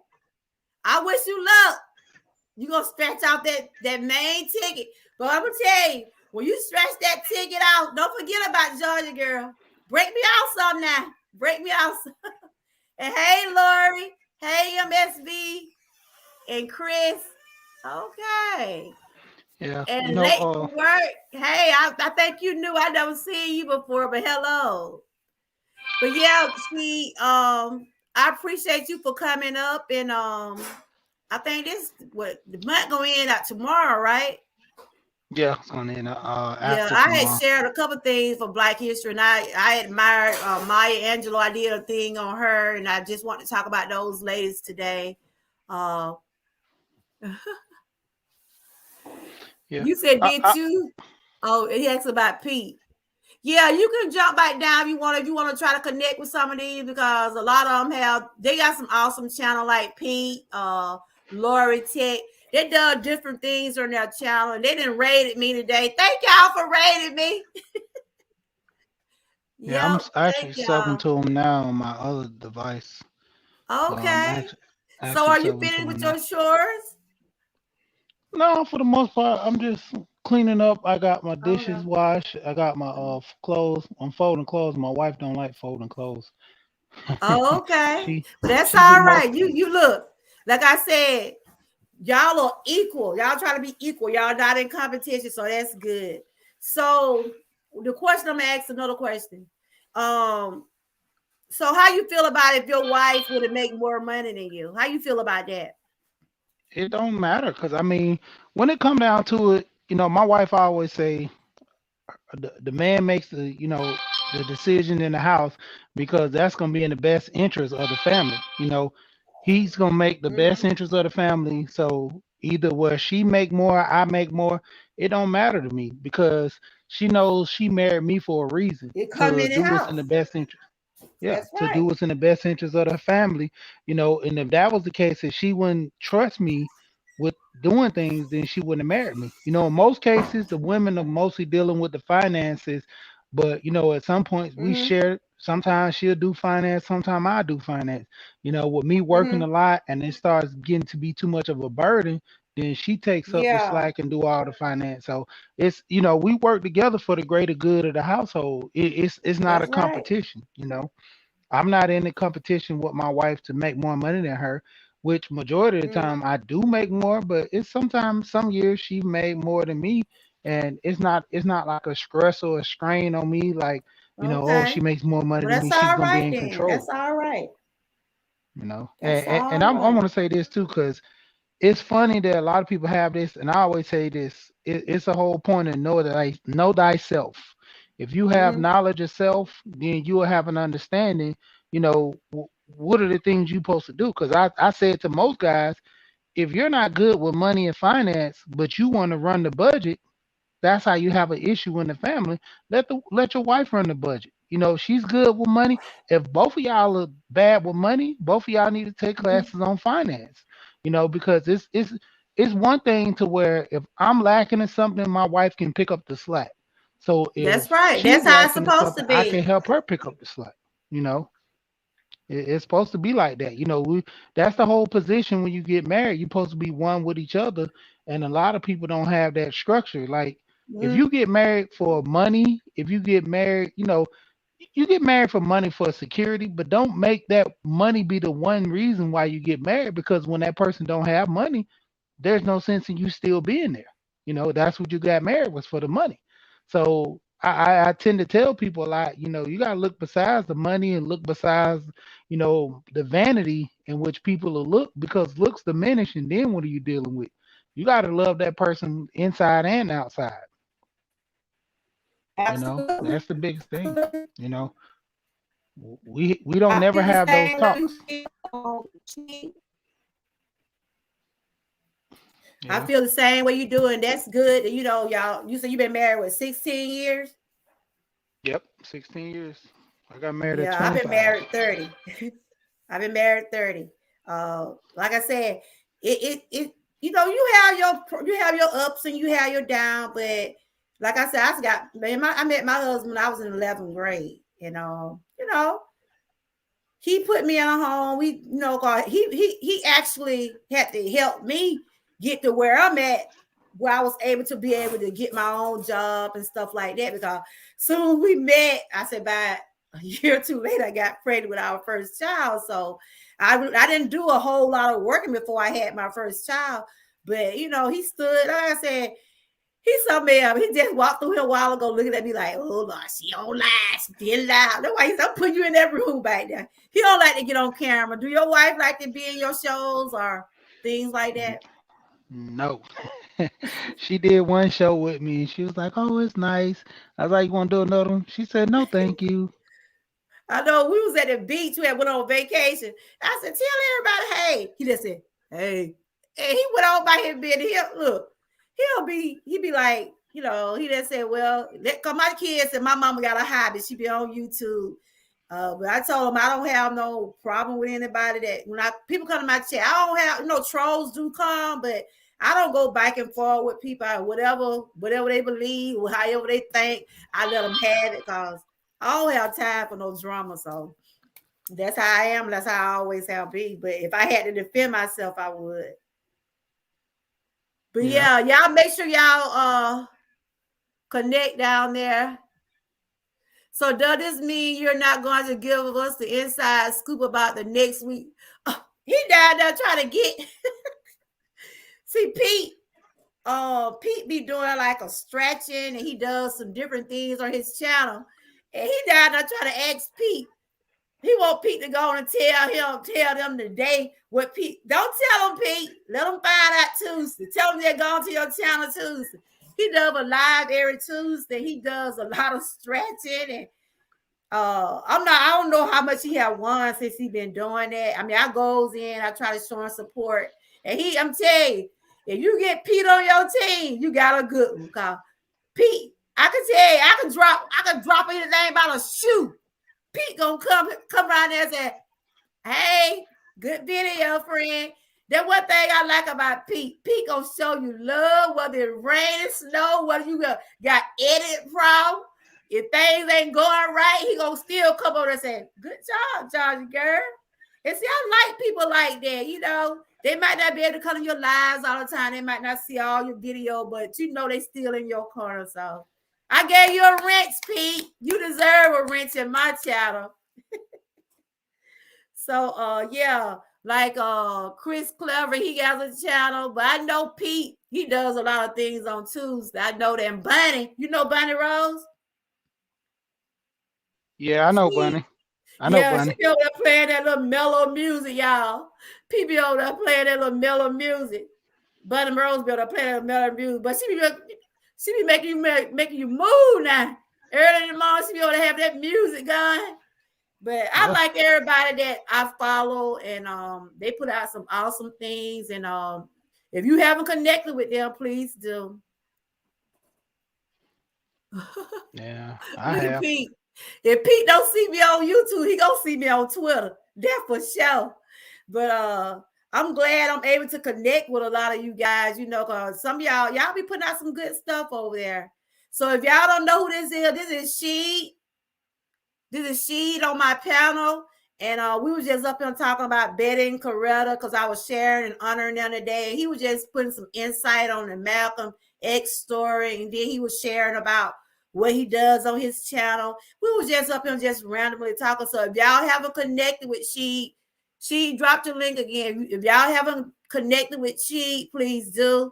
I wish you luck. You gonna stretch out that main ticket. But I'm gonna tell you, when you stretch that ticket out, don't forget about Georgia girl. Break me out some now. Break me out some. And hey, Lori. Hey, MSB and Chris. Okay. Yeah, And you know, late for work. Hey, I think you knew I never seen you before, but hello. But yeah, see, I appreciate you for coming up, and I think this what the month gonna end out tomorrow, right? yeah, it's gonna end Yeah, after I had tomorrow. shared a couple things for Black History, and I admired Maya Angelou. I did a thing on her, and I just want to talk about those ladies today. Uh, Yeah, you said I, did I, you? Oh, he asked about Pete. Yeah, you can jump back down if you want. If you want to try to connect with some of these, because a lot of them they got some awesome channel like Pete, Lori Tech. They done different things on their channel, and they didn't rated me today. Thank y'all for rating me. yeah, Yep, thank actually subbing y'all. to them now on my other device. Okay. Actually, So actually are you subbing to finished them with now. your chores? No, for the most part, I'm just cleaning up. I got my dishes Okay. washed. I got my clothes. I'm folding clothes. My wife don't like folding clothes. Oh, okay. she But that's she do all most right. You things. you look, like I said, y'all are equal. Y'all try to be equal. Y'all not in competition, so that's good. So the question I'm gonna ask another question. Um, so how you feel about if your wife would have make more money than you? How you feel about that? It don't matter because I mean, when it come down to it, my wife always say the man makes the decision in the house because that's going to be in the best interest of the family. He's going to make the best Mm-hmm. interest of the family. So either where she make more, I make more, it don't matter to me because she knows she married me for a reason It come to in the do what's in the house. best interest. Yeah, That's to do right. what's in the best interest of the family, and if that was the case, if she wouldn't trust me with doing things, then she wouldn't have married me. In most cases, the women are mostly dealing with the finances, but at some points we Mm-hmm. share. Sometimes she'll do finance, sometimes I do finance. With me working a Mm-hmm. lot and it starts getting to be too much of a burden, then she takes up the Yeah. slack and do all the finance. So we work together for the greater good of the household. It's not a That's right. competition. I'm not in the competition with my wife to make more money than her, which majority of the Mm. time I do make more, but it's sometimes some years she made more than me. And it's not like a stress or a strain on me, like, oh, she Okay. makes more money Well, than me. that's She's all gonna be right in then. control. That's all right. And, That's and, and all I'm, I right. want to say this too, because it's funny that a lot of people have this, and I always say this: it's a whole point of know thyself. If you have Mm-hmm. knowledge of self, then you will have an understanding. What are the things you're supposed to do? Because I said to most guys, if you're not good with money and finance, but you want to run the budget, that's how you have an issue in the family. Let your wife run the budget. She's good with money. If both of y'all are bad with money, both of y'all need to take Mm-hmm. classes on finance. Because it's one thing to where if I'm lacking in something, my wife can pick up the slack. So That's if right. That's she's how it's lacking in supposed something, to I can be. help her pick up the slack. You know, it's supposed to be like that. That's the whole position when you get married. You're supposed to be one with each other, and a lot of people don't have that structure. Like if Mm-hmm. you get married for money, if you get married, you get married for money for security, but don't make that money be the one reason why you get married. Because when that person don't have money, there's no sense in you still being there. That's what you got married was for the money. So I tend to tell people a lot, you gotta look besides the money and look besides, the vanity in which people will look because looks diminish and then what are you dealing with? You gotta love that person inside and outside. Absolutely. That's the biggest thing. You know, we don't I never feel the have those same way you talks. feel. I Yeah. feel the same way you do, and that's good. Y'all. You said you've been married with 16 years. Yep. 16 years. I got married at Yeah, I've been 25. married 30. I've been married 30. Like I said, it you have your ups and you have your down, but like I said, I met my husband when I was in 11th grade. He put me in a home. God, he actually had to help me get to where I'm at, where I was able to get my own job and stuff like that. Because soon we met, I said by a year or two later, I got pregnant with our first child. So I didn't do a whole lot of working before I had my first child. But he stood, like I said, he's so mad. He just walked through here a while ago looking at me like, oh, Lord, she don't lie. She did lie. That's why I'm putting you in that room back there. He don't like to get on camera. Do your wife like to be in your shows or things like N- that? No. She did one show with me and she was like, "Oh, it's nice." I was like, "You want to do another one?" She said, "No, thank you." I know we was at the beach. We had went on vacation. I said, tell everybody, hey. He just said, hey. And he went on by his bed. Look, he be like, he just said, well, cause my kids and my mama got a hobby. She be on YouTube. But I told him I don't have no problem with anybody that when people come to my chat, I don't have trolls do come, but I don't go back and forth with people. Whatever they believe or however they think, I let them have it because I don't have time for no drama. So that's how I am. That's how I always have been. But if I had to defend myself, I would. But Yeah. yeah, y'all make sure y'all connect down there. So does this mean you're not going to give us the inside scoop about the next week? Oh, he down there trying to get see Pete. Pete be doing like a stretching and he does some different things on his channel. And he down there trying to ask Pete. He want Pete to go on and tell them today what Pete. Don't tell them, Pete. Let them find out Tuesday. Tell them they're going to your channel Tuesday. He does a live every Tuesday. He does a lot of stretching and I don't know how much he have won since he been doing that. I mean, I goes in, I try to show him support. And I'm telling you, if you get Pete on your team, you got a good one. Cause Pete, I can tell you, I can drop anything about a shoe. Pete gonna come around there and say, hey, good video, friend. That one thing I like about Pete. Pete gonna show you love, whether it rain or snow, whether you got edit from. If things ain't going right, he gonna still come over and say, good job, Georgie girl. And see, I like people like that, you know. They might not be able to come in your lives all the time. They might not see all your video, but you know they still in your corner. So I gave you a wrench, Pete. You deserve a wrench in my channel. So yeah, like Chris Clever, he has a channel, but I know Pete, he does a lot of things on Tuesday. I know that. Bunny, you know Bunny Rose? Yeah, I know She, Bunny. I know yeah, she Bunny. be over there playing that little mellow music, y'all. People be over there playing that little mellow music. Bunny Rose be over there playing that mellow music, but she be making you move now. Early in the morning, she be able to have that music going. But I Yeah. like everybody that I follow, and they put out some awesome things. And if you haven't connected with them, please do. Yeah, I Look at have. Pete. If Pete don't see me on YouTube, he gonna see me on Twitter. That for sure. But I'm glad I'm able to connect with a lot of you guys, you know, because some of y'all be putting out some good stuff over there. So if y'all don't know who this is she. This is Sheed on my panel. And we was just up here talking about Betty and Coretta because I was sharing and honoring them today. And he was just putting some insight on the Malcolm X story. And then he was sharing about what he does on his channel. We was just up here just randomly talking. So if y'all haven't connected with she dropped the link again. If y'all haven't connected with she, please do.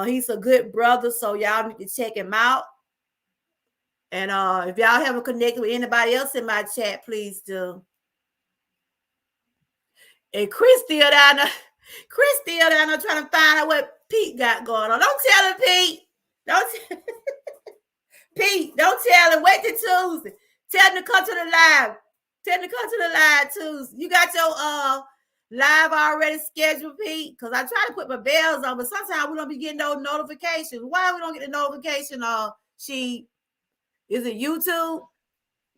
He's a good brother, so y'all need to check him out. And if y'all haven't connected with anybody else in my chat, please do. And Chris still down there. Chris still down there trying to find out what Pete got going on. Don't tell him, Pete. Pete, don't tell him. Wait till Tuesday. Tell him to come to the live. Tell him to come to the live Tuesday. You got your live already scheduled, Pete? Because I try to put my bells on, but sometimes we don't be getting those notifications. Why we don't get the notification? Is it YouTube?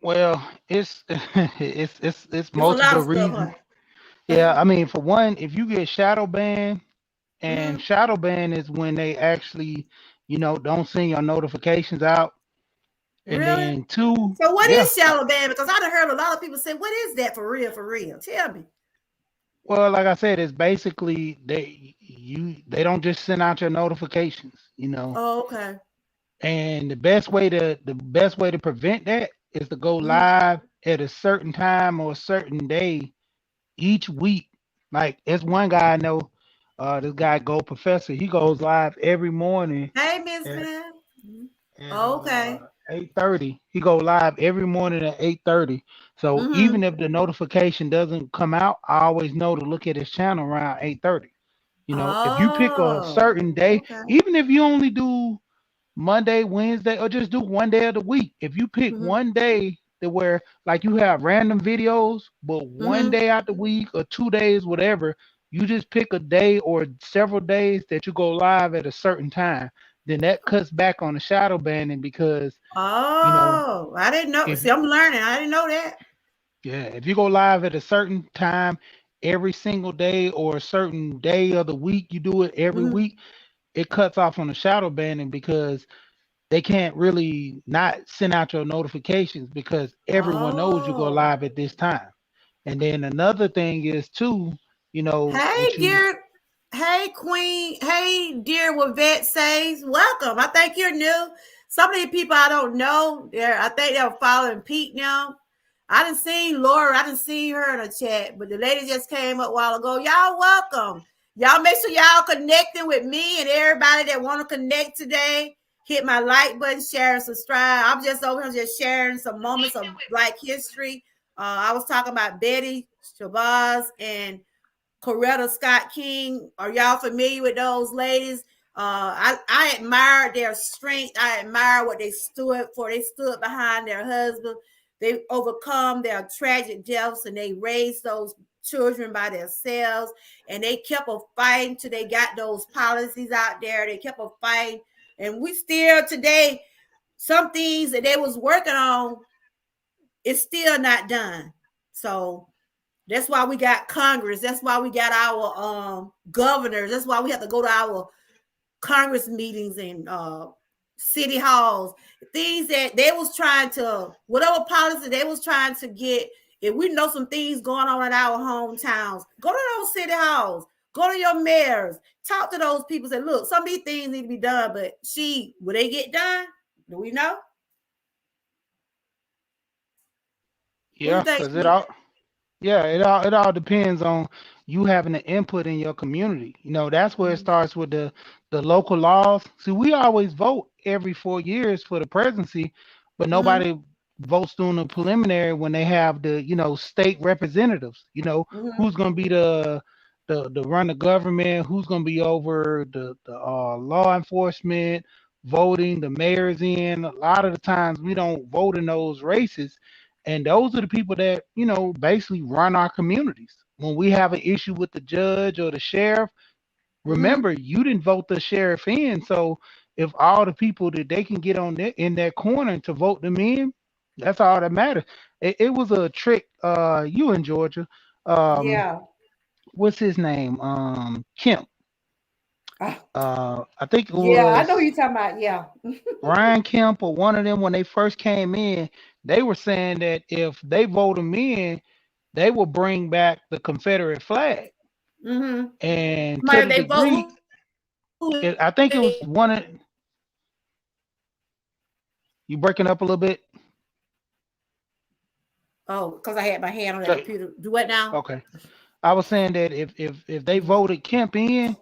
Well, it's it's It's a lot multiple of stuff, reasons. huh? Yeah, I mean, for one, if you get shadow banned, and Mm-hmm. shadow ban is when they actually, don't send your notifications out. And Really? then two, So what yeah. is shadow ban? Because I done heard a lot of people say, what is that for real, for real? Tell me. Well, like I said, it's basically they don't just send out your notifications. Oh, okay. And the best way to prevent that is to go Mm-hmm. live at a certain time or a certain day each week. Like there's one guy I know, this guy Go Professor. He goes live every morning Hey, Miss at Man. Mm-hmm. at Oh, okay. 8:30. He go live every morning at 8:30. So Mm-hmm. even if the notification doesn't come out, I always know to look at his channel around 8:30. If you pick a Oh, certain day, okay. even if you only do Monday, Wednesday, or just do one day of the week. If you pick Mm-hmm. one day to where like you have random videos, but one Mm-hmm. day out the week or 2 days, whatever, you just pick a day or several days that you go live at a certain time. Then that cuts back on the shadow banning because you know Oh, I didn't know. if See, I'm learning. I didn't know that. yeah, if you go live at a certain time every single day or a certain day of the week, you do it every Mm-hmm. week, it cuts off on the shadow banning because they can't really not send out your notifications because everyone knows you go Oh. live at this time. And then another thing is too, Hey, what you dear. Hey, Queen. Hey, dear, what Vet says. Welcome. I think you're new. Some of these people I don't know. I think they're following Pete now. I didn't see Laura. I didn't see her in a chat, but the lady just came up a while ago. Y'all welcome. Y'all make sure y'all connecting with me and everybody that want to connect today. Hit my like button, share, and subscribe. I'm just over here just sharing some moments of Black history. I was talking about Betty Shabazz and Coretta Scott King. Are y'all familiar with those ladies? I admired their strength. I admire what they stood for. They stood behind their husband. They overcome their tragic deaths and they raised those children by themselves. And they kept a fighting till they got those policies out there. They kept a fighting. And we still today, some things that they was working on, it's still not done. So that's why we got Congress. That's why we got our governors. That's why we have to go to our Congress meetings and city halls. Things that they was trying to, whatever policy they was trying to get. If we know some things going on in our hometowns, go to those city halls. Go to your mayors. Talk to those people. Say, look, some of these things need to be done, but will they get done? Do we know? What do you Yeah, think? because it all yeah, it all depends on you having an input in your community. That's where it Mm-hmm. starts with the local laws. See, we always vote every 4 years for the presidency, but Mm-hmm. nobody votes during the preliminary when they have the state representatives. Mm-hmm. Who's going to be the run the government, who's going to be over the law enforcement, voting, the mayors in. A lot of the times we don't vote in those races, and those are the people that, basically run our communities. When we have an issue with the judge or the sheriff, Mm-hmm. remember, you didn't vote the sheriff in. So if all the people that they can get on in that corner to vote them in, that's all that matters. It was a trick, you in Georgia. Um, Yeah. what's his name? Kemp. Ah, I think it yeah, I was know who you're talking about. Yeah. Brian Kemp or one of them when they first came in. They were saying that if they vote them in, they will bring back the Confederate flag. Mm-hmm. And to Somebody the they vote degree, who they I think it was one of you breaking up a little bit. oh, because I had my hand on that So, computer. Do what now? okay. I was saying that if they voted Kemp in,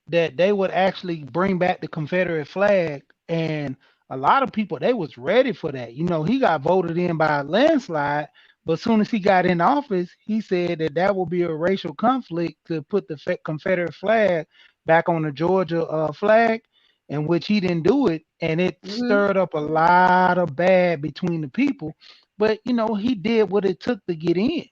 that they would actually bring back the Confederate flag, and a lot of people they was ready for that. He got voted in by a landslide, but as soon as he got in office, he said that that would be a racial conflict to put the Confederate flag back on the Georgia flag, in which he didn't do it, and it Mm-hmm. stirred up a lot of bad between the people. But he did what it took to get in.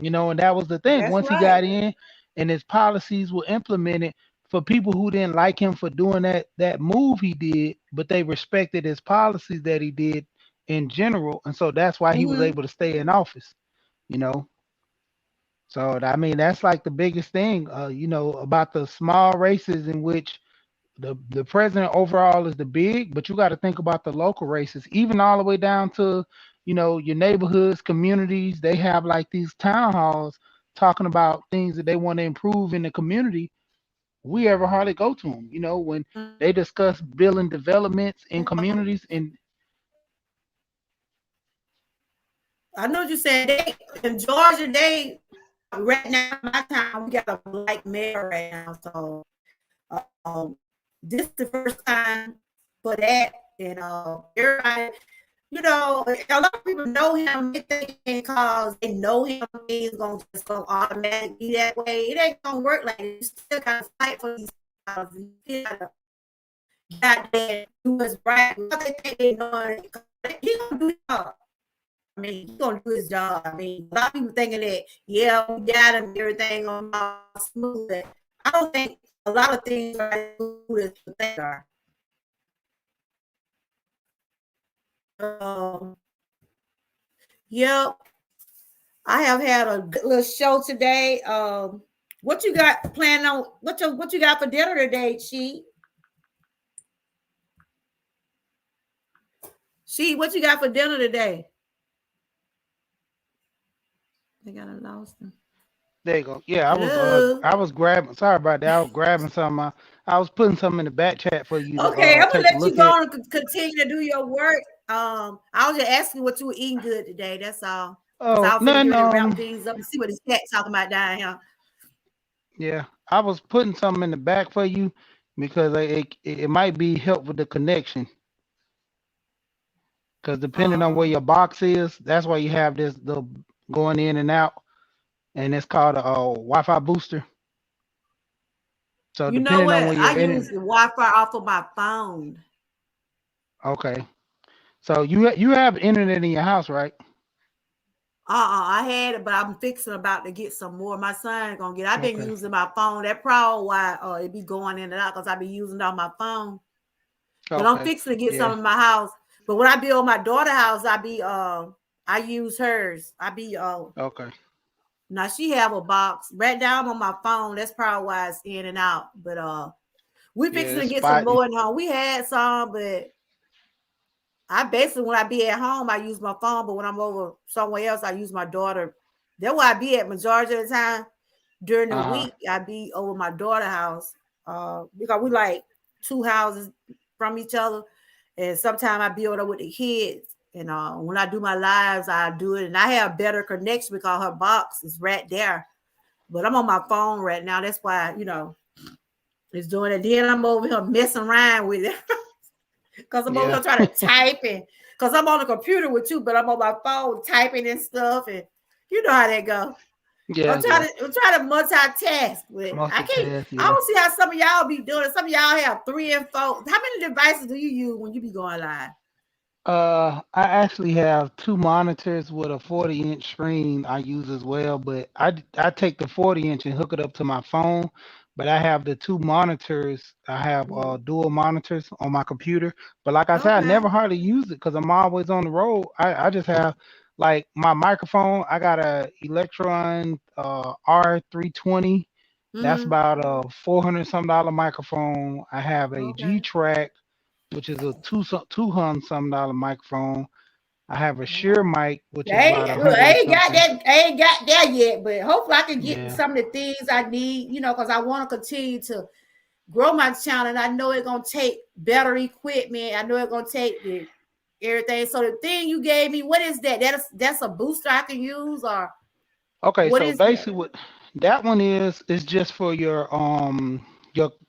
And that was the thing. That's Once he right. got in and his policies were implemented for people who didn't like him for doing that move he did, but they respected his policies that he did in general. And so that's why he was Mm-hmm. able to stay in office, you know. So I mean that's like the biggest thing, about the small races in which the president overall is the big, but you got to think about the local races, even all the way down to your neighborhoods, communities. They have like these town halls talking about things that they want to improve in the community. We ever hardly go to them. When they discuss building developments in communities, and I know what you're saying. They in Georgia, they right now in my town, we got a black mayor right now. So this is the first time for that. And everybody, a lot of people know him. They think because they know him, he's gonna just go automatically be that way. It ain't gonna work like that. You still gotta fight for these causes. You still gotta goddamn do what's right. What they think they know, he gonna do his job. I mean, he's gonna do his job. I mean, a lot of people thinking that, yeah, we got him, everything on smooth. I don't think a lot of things are as smooth as they are. Um, yep, I have had a good little show today. What you got planned on? What you got for dinner today, She, what you got for dinner today? I think I lost him. there you go. Yeah, Hello. I was grabbing. Sorry about that. I was grabbing some. I was putting something in the back chat for you to Okay, I'm gonna take a let you look go at. on and continue to do your work. I was just asking what you were eating good today. That's all. Cause Oh, I was finna get nothing. ready to wrap things up and see what this cat talking about down here. Yeah, I was putting something in the back for you because it might be help with the connection. Because depending on where Um, your box is, that's why you have this the going in and out, and it's called a Wi-Fi booster. So you know depending on what? where I you're use in, the Wi-Fi off of my phone. okay. So you have internet in your house, right? I had it, but I'm fixing about to get some more. My son gonna get. I've been Okay, using my phone. That probably why it be going in and out because I be using it on my phone. But I'm okay, fixing to get some yeah, in my house. But when I be on my daughter's house, I use hers. I be okay, now she have a box. Right now I'm on my phone. That's probably why it's in and out. But we yeah. fixing to It's get some spotting. more in home. We had some, but I basically when I be at home, I use my phone. But when I'm over somewhere else, I use my daughter. That's why I be at majority of the time. During the Uh huh. week, I be over my daughter's house. Because we like two houses from each other. And sometimes I be over there with the kids. And when I do my lives, I do it. And I have better connection because her box is right there. But I'm on my phone right now. That's why, it's doing it. Then I'm over here messing around with it. Because I'm over Yeah, here trying to type and because I'm on the computer with you, but I'm on my phone typing and stuff. And you know how that go. yeah, yeah. I'm trying to multitask, but I can't. Multitask. I Yeah. don't see how some of y'all be doing it. Some of y'all have three and four. How many devices do you use when you be going live? I actually have two monitors with a 40-inch screen I use as well, but I take the 40-inch and hook it up to my phone. But I have the two monitors. I have Mm. dual monitors on my computer. But like I said, I Okay. never hardly use it because I'm always on the road. I just have like my microphone. I got a Electron R320. That's Mm-hmm. about a $400 microphone. I have a G Okay. Track, which is a $200 microphone. I have a Shure Wow. mic, which I is about a ain't, look, hundred I and ain't got something. that. I ain't got there yet, but hopefully I can get Yeah. some of the things I need. Because I want to continue to grow my channel, and I know it's gonna take better equipment. I know it's gonna take the everything. So the thing you gave me, what is that? That's a booster I can use, or Okay, what so is that? basically what that one is just for your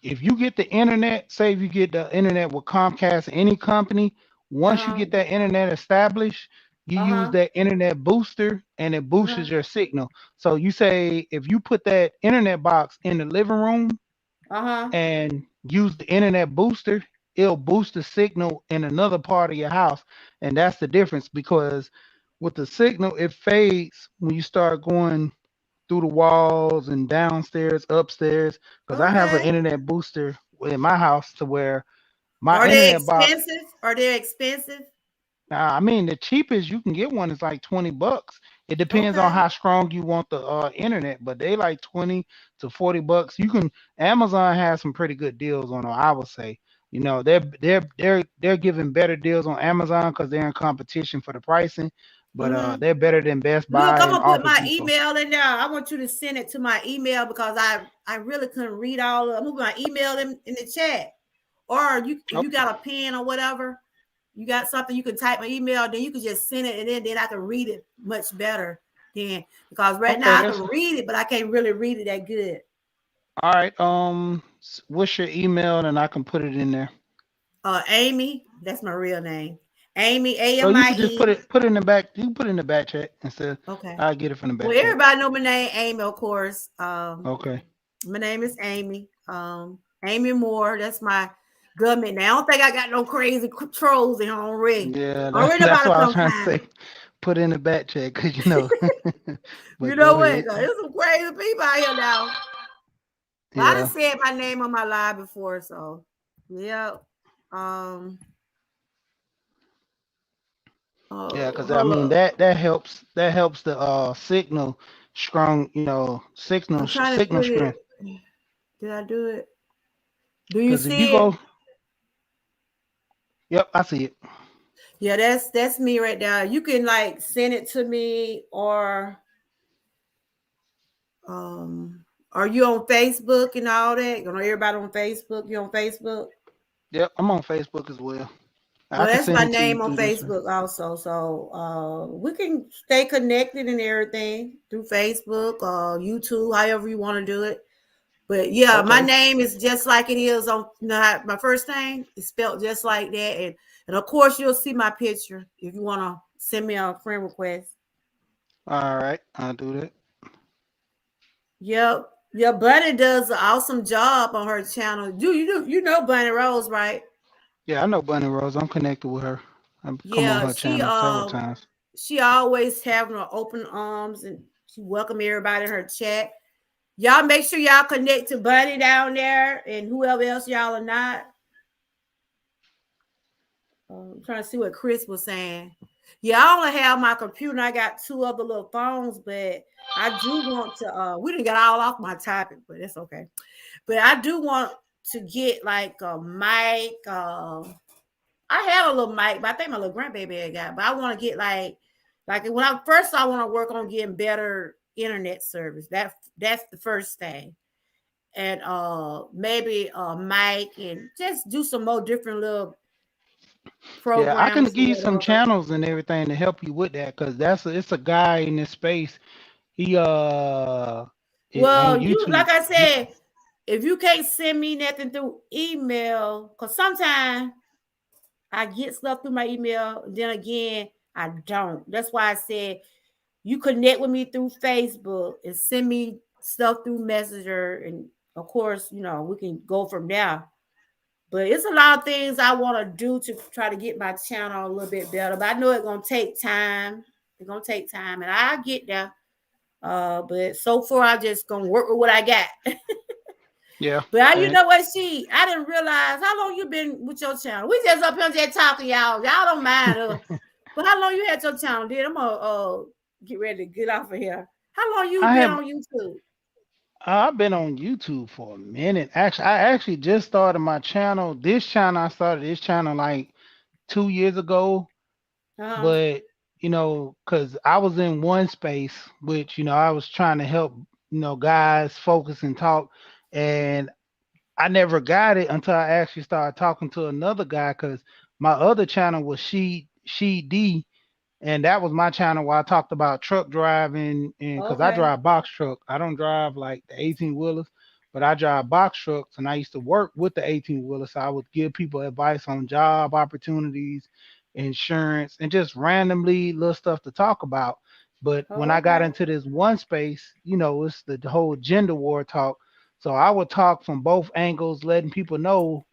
if you get the internet, say if you get the internet with Comcast, any company, Uh once you huh. get that internet established, you Uh use huh. that internet booster and it Uh boosts huh. your signal. So you say if you put that internet box in the living room Uh huh. and use the internet booster, it'll boost the signal in another part of your house. And that's the difference because with the signal, it fades when you start going through the walls and downstairs, upstairs. Because I have an Okay. internet booster in my house to where my Are they internet box. expensive? Are they expensive? Now, I mean, the cheapest you can get one is like $20. It depends on Okay. how strong you want the internet, but they like 20 to $40. You can Amazon has some pretty good deals on it. I would say, they're giving better deals on Amazon because they're in competition for the pricing, but Mm-hmm. they're better than Best Look, Buy I'm and gonna put Office my Depot. email in there. I want you to send it to my email because I really couldn't read all of. I'm gonna put my email in the chat. Or you if you Okay, got a pen or whatever, you got something you can type my email, then you can just send it and then I can read it much better then because right okay, now I that's can read it, but I can't really read it that good. all right. What's your email, and I can put it in there. Amy, that's my real name. Amy Oh, you could just AMIE. put it in the back. You can put it in the back chat instead. Okay. I'll get it from the back Well, chat. everybody know my name, Amy, of course. Okay. My name is Amy. Amy Moore. That's my government name. I don't think I got no crazy trolls in here already. Yeah, Already that's about to what I was come trying to find say. me. Put it in the back chat because You but know go what? ahead. There's some crazy people out here now. But I Yeah. done said my name on my live before, so yeah. Um. Yeah, Oh, because I hold mean up. that helps the signal strong, I'm trying to signal put it. strength. Did I do it? Do you Because if you see it? go, yep, I see it. Yeah, that's me right now. You can like send it to me or um Are you on Facebook and all that? You know, everybody on Facebook. You on Facebook? Yep, I'm on Facebook as well. I Well, can that's send my it to you name on through this one. Facebook also. So we can stay connected and everything through Facebook or YouTube, however you want to do it. But yeah, my Okay. name is just like it is on, you know, my first name is spelled just like that. And of course you'll see my picture if you want to send me a friend request. All right, I'll do that. Yep. Your Bunny does an awesome job on her channel. You know Bunny Rose, right? Yeah, I know Bunny Rose. I'm connected with her. I've come on Yeah, her channel several times. she always having her open arms and she welcome everybody in her chat. Y'all make sure y'all connect to Bunny down there and whoever else y'all are not. I'm trying to see what Chris was saying. Yeah, I only have my computer. I got two other little phones, but I do want to. We didn't get all off my topic, but that's okay. But I do want to get like a mic. I have a little mic, but I think my little grandbaby had got. But I want to get like when I first I want to work on getting better internet service. That's the first thing, and maybe a mic and just do some more different little Yeah, I can programs give or you some whatever. channels and everything to help you with that, cause it's a guy in this space. He on Well, you YouTube. like I said, if you can't send me nothing through email, because sometimes I get stuff through my email, then again I don't. That's why I said you connect with me through Facebook and send me stuff through Messenger, and of course, you know we can go from there. But it's a lot of things I want to do to try to get my channel a little bit better. But I know it's gonna take time. It's gonna take time, and I get there. But so far I just gonna work with what I got. Yeah, But you and know what? I didn't realize how long you been with your channel. We just up here just talking, y'all. Y'all don't mind us. But how long you had your channel? Did I'm gonna get ready to get off of here. How long you I been have on YouTube? I've been on YouTube for a minute. Actually, I actually just started my channel. I started this channel like 2 years ago, Uh-huh. but because I was in one space, which I was trying to help guys focus and talk, and I never got it until I actually started talking to another guy. Because my other channel was She D, and that was my channel where I talked about truck driving, and because I Okay. drive box truck, I don't drive like the 18 wheelers, but I drive box trucks, and I used to work with the 18 wheelers, so I would give people advice on job opportunities, insurance, and just randomly little stuff to talk about. But when I got Okay. into this one space, it's the whole gender war talk. So I would talk from both angles, letting people know,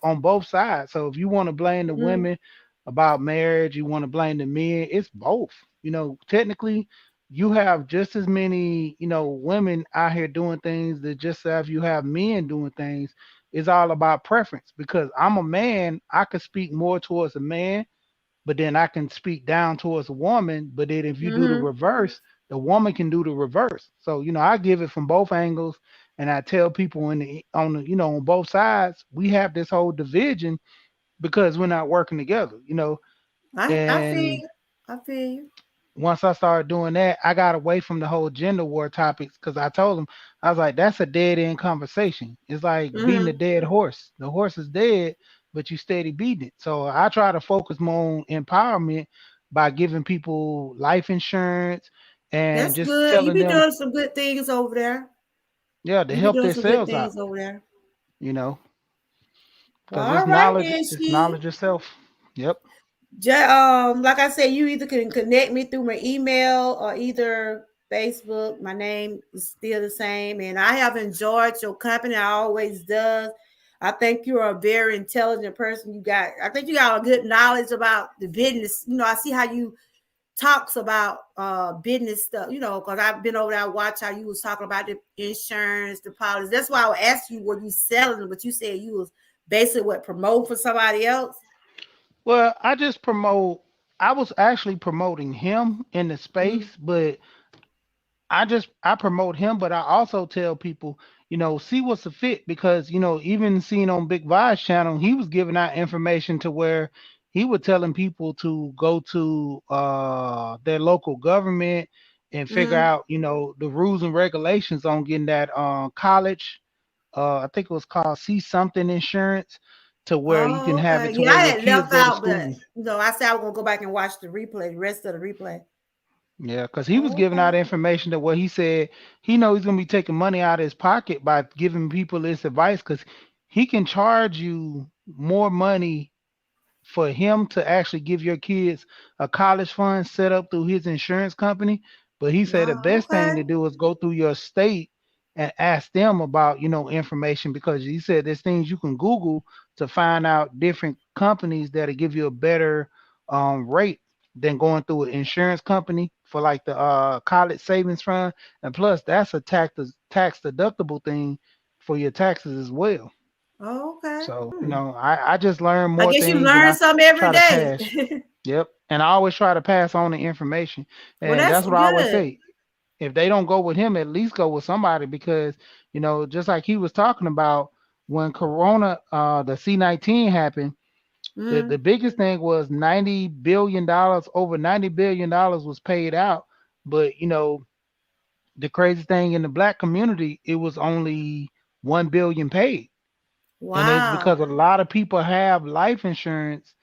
on both sides. So if you want to blame the Mm-hmm. women about marriage, you want to blame the men, it's both. Technically, you have just as many, women out here doing things that just as you have men doing things. It's all about preference because I'm a man, I can speak more towards a man, but then I can speak down towards a woman. But then if you do the Mm-hmm. reverse, the woman can do the reverse. So, I give it from both angles and I tell people on the, on both sides, we have this whole division because we're not working together, I feel and you. I feel you. once I started doing that, I got away from the whole gender war topics because I told them, I was like, that's a dead end conversation. It's like beating a Mm-hmm. dead horse. The horse is dead, but you steady beating it. So I try to focus more on empowerment by giving people life insurance and That's just good. You telling be them, doing some good things over there. yeah, to You be help doing some good themselves things out, over there. you know, Well, because all right then, it's she. knowledge yourself. Yep. Like I said, you either can connect me through my email or either Facebook. My name is still the same, and I have enjoyed your company. I always does. I think you're a very intelligent person. I think you got a good knowledge about the business. You know, I see how you talks about business stuff. You know, because I've been over there, watch how you was talking about the insurance, the policy. That's why I would ask you what you selling, but you said you was basically what promote for somebody else. Well, I was actually promoting him in the Mm-hmm. space, but I promote him, but I also tell people, see what's a fit because even seen on Big Vi's channel, he was giving out information to where he was telling people to go to their local government and figure Mm-hmm. out, the rules and regulations on getting that college. I think it was called See Something Insurance, to where you can Oh, have okay. it to Yeah, where I your had kids left go to out, but school. I said I was gonna go back and watch the replay, the rest of the replay. Yeah, because he was giving Okay. out information that what he said, he know he's gonna be taking money out of his pocket by giving people this advice, because he can charge you more money for him to actually give your kids a college fund set up through his insurance company. But he said the Wow. best thing Okay. to do is go through your state and ask them about, information, because he said there's things you can Google to find out different companies that'll give you a better rate than going through an insurance company for like the college savings fund. And plus that's a tax deductible thing for your taxes as well. Okay. So, I just learn I more guess you things, and learn I something every try to day. pass. Yep. And I always try to pass on the information. Well, And that's that's what I always good. say. If they don't go with him, at least go with somebody, because, just like he was talking about when Corona, the C-19 happened, the Mm. biggest thing was $90 billion, over $90 billion was paid out. But, the crazy thing in the black community, it was only 1 billion paid. And it's because a Wow. lot of people have life insurance,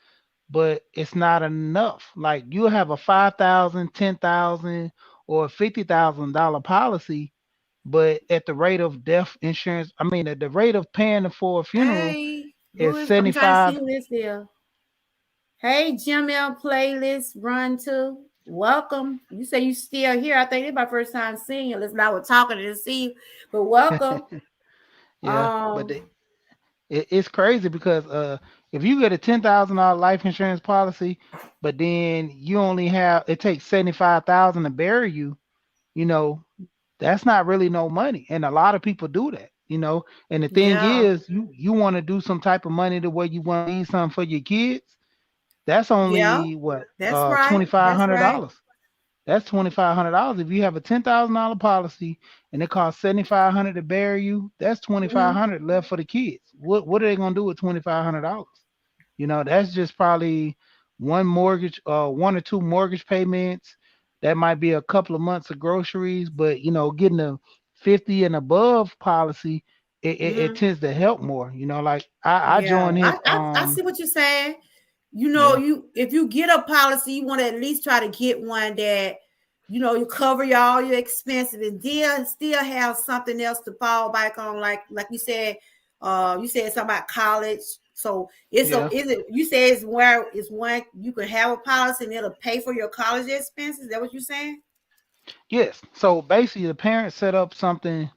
but it's not enough. Like you have a 5,000, 10,000, or $50,000 policy, but at the rate of death insurance, I mean, at the rate of paying for a funeral Hey, who is is? I'm trying to see 75. who this is. Hey, Jim L playlist run too. Welcome. You say you still here. I think it's my first time seeing you. Listen, I was talking to see you, but welcome. Yeah, but Um, it's crazy because if you get a $10,000 life insurance policy, but then you only have it takes 75,000 to bury you, you know, that's not really no money. And a lot of people do that. And the thing yeah, is, you want to do some type of money to where you want to leave something for your kids. That's yeah. only what, That's right. twenty five That's hundred right. dollars. That's $2,500. If you have a $10,000 policy and it costs 7,500 to bury you, that's Hmm. 2,500 left for the kids. What are they gonna do with $2,500? That's just probably one or two mortgage payments. That might be a couple of months of groceries, but getting a 50 and above policy, it Hmm. tends to help more. Like I Yeah, joined his I see what you're saying. yeah, You if you get a policy, you want to at least try to get one that you cover all your expenses and then still have something else to fall back on, like you said. You said something about college. So yeah. is it you say it's where it's one you can have a policy and it'll pay for your college expenses? Is that what you're saying? Yes. So basically the parents set up something.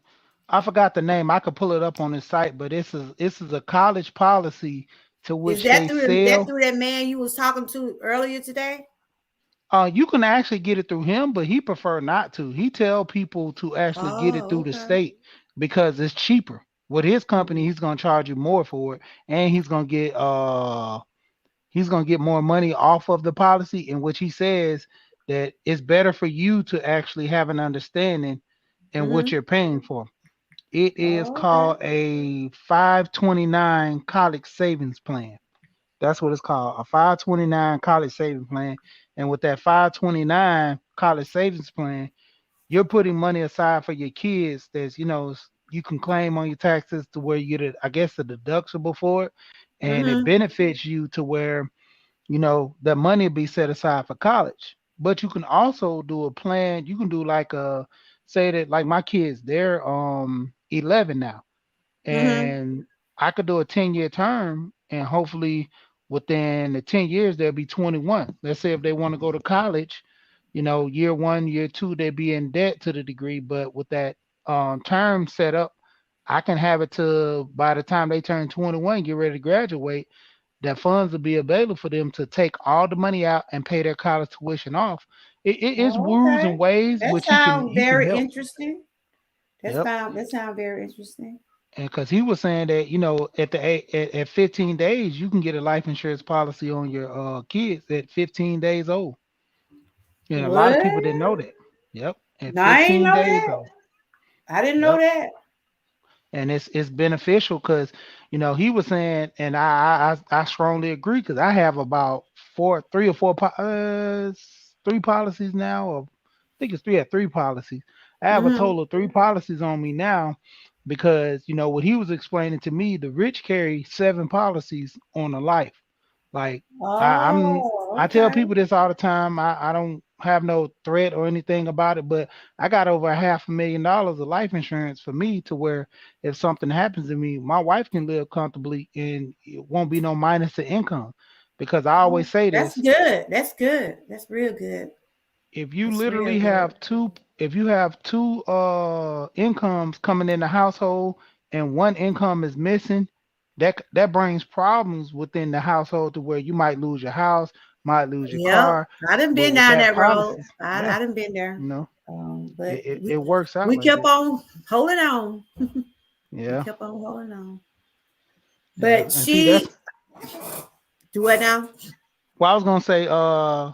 I forgot the name. I could pull it up on his site, but this is a college policy to Is which that they through that sell. through that man you was talking to earlier today? You can actually get it through him, but he prefer not to. He tell people to actually get it Oh, through the okay. state because it's cheaper. With his company, he's gonna charge you more for it, and he's gonna get more money off of the policy. In which he says that it's better for you to actually have an understanding in what Mm-hmm. you're paying for. It is Oh, okay. called a 529 college savings plan. That's what it's called, a 529 college savings plan. And with that 529 college savings plan, you're putting money aside for your kids that's, you can claim on your taxes to where you get, I guess, a deductible for it. And it Mm-hmm. benefits you to where, that money will be set aside for college. But you can also do a plan. You can do like say that like my kids, they're 11 now, Mm-hmm. and I could do a 10-year term, and hopefully within the 10 years they'll be 21. Let's say if they want to go to college, year one, year two, they'd be in debt to the degree, but with that term set up, I can have it to by the time they turn 21, get ready to graduate, that funds will be available for them to take all the money out and pay their college tuition off. It's Oh, rules okay. and ways That which sounds he can very help. interesting. Yep. That sounds very interesting. And because he was saying that, at 15 days, you can get a life insurance policy on your kids at 15 days old. And a lot of What? people didn't know that. Yep, at No, I ain't 15 know days that. old. I didn't know Yep, that. and it's beneficial because he was saying, and I strongly agree because I have about three or four three policies now, or I think it's three, I had three policies. I have a Mm-hmm. total of three policies on me now because what he was explaining to me, the rich carry seven policies on a life. Like I, I'm Oh, I tell okay. people this all the time. I don't have no threat or anything about it, but I got over $500,000 of life insurance for me to where if something happens to me, my wife can live comfortably and it won't be no minus to income. Because I always Oh, say that's this, good. That's good. That's real good. if you That's real literally good. have two incomes coming in the household and one income is missing, that brings problems within the household to where you might lose your house, might lose your Yep. car. I done But been with down that that road. policy, I yeah, done been there. you know, But it works out we like kept that. on holding on. We Yeah, kept on holding on. yeah. But And see, that's she do it now. well, I was gonna say, for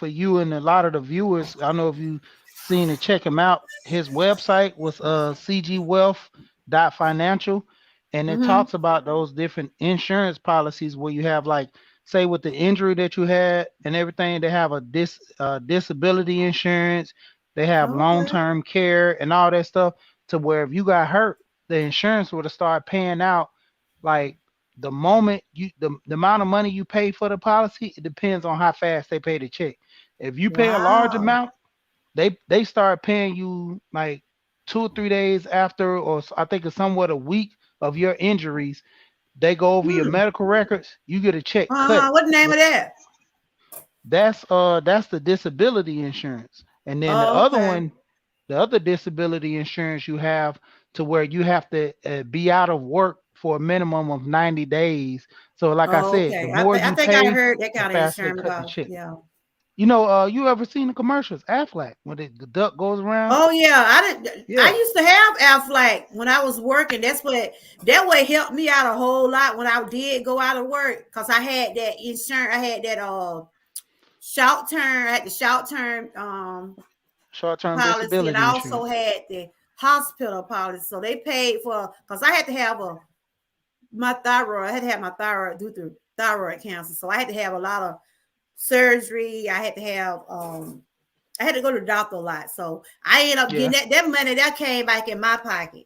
you and a lot of the viewers, I don't know if you seen it, check him out. His website was cgwealth.financial, and it Mm-hmm. talks about those different insurance policies where you have like, say, with the injury that you had and everything, they have a disability insurance, they have long Okay. term care and all that stuff. To where if you got hurt, the insurance would have started paying out like the moment the amount of money you pay for the policy, it depends on how fast they pay the check. If you pay a large Wow. amount, they start paying you like 2 or 3 days after, or I think it's somewhat a week of your injuries. They go over your Hmm. medical records, you get a check cut. What the name With of that? that's the disability insurance. And then the Oh, other okay. one, the other disability insurance you have to where you have to be out of work for a minimum of 90 days. So like I Oh, said, the okay. more I you think I pay, heard that the kind of faster they insurance cut the because check. yeah. You ever seen the commercials? Aflac, when the duck goes around? Oh yeah, I did. I Yeah, used to have Aflac when I was working. That way helped me out a whole lot when I did go out of work because I had that insurance. I had that short term. I had the short term short-term policy, and disability I also insurance. had the hospital policy. So they paid for because I had to have my thyroid. I had to have my thyroid due to thyroid cancer. So I had to have a lot of surgery. I had to go to the doctor a lot. So I ended up getting Yeah, that money that came back in my pocket.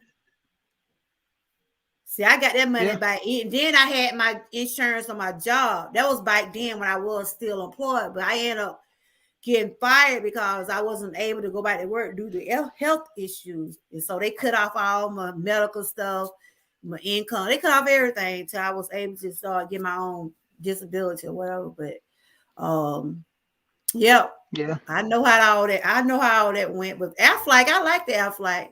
See, I got that money yeah, back. And then I had my insurance on my job. That was back then when I was still employed. But I ended up getting fired because I wasn't able to go back to work due to health issues. And so they cut off all my medical stuff, my income. They cut off everything until I was able to start getting my own disability or whatever. But yep. yeah, I know how all that went. But Aflac, I like the Aflac.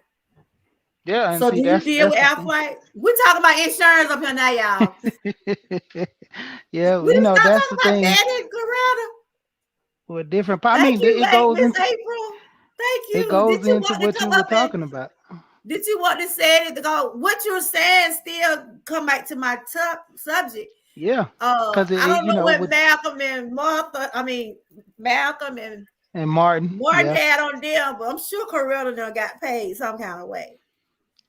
yeah. And So see, do you deal that's with the thing. Aflac? We're talking about insurance up here now, y'all. Yeah, We was not that's talking the about thing Daddy Coretta. with different. I Thank mean, you, it goes Miss into April. Thank it you. goes into what you were talking about. Did you want to say it to go? What you're saying still come back to my top subject. Yeah, because I don't know what with Malcolm and Malcolm and and Martin. Martin Yeah, had on them, but I'm sure Coretta done got paid some kind of way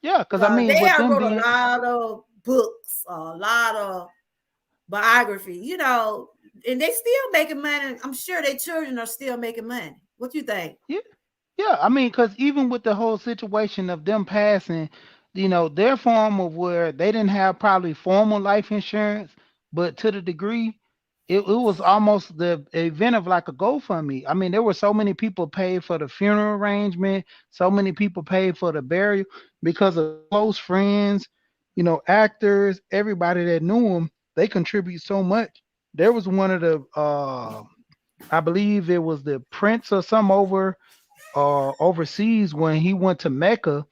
yeah. Because I because mean, they with have them wrote a being, lot of books, a lot of biography, and they still making money. I'm sure their children are still making money. What you think? yeah, yeah. I mean, because even with the whole situation of them passing, their form of where they didn't have probably formal life insurance, but to the degree, it was almost the event of like a GoFundMe. I mean, there were so many people paid for the funeral arrangement, so many people paid for the burial because of close friends, actors, everybody that knew them. They contribute so much. There was one of the, I believe it was the prince or some overseas when he went to Mecca.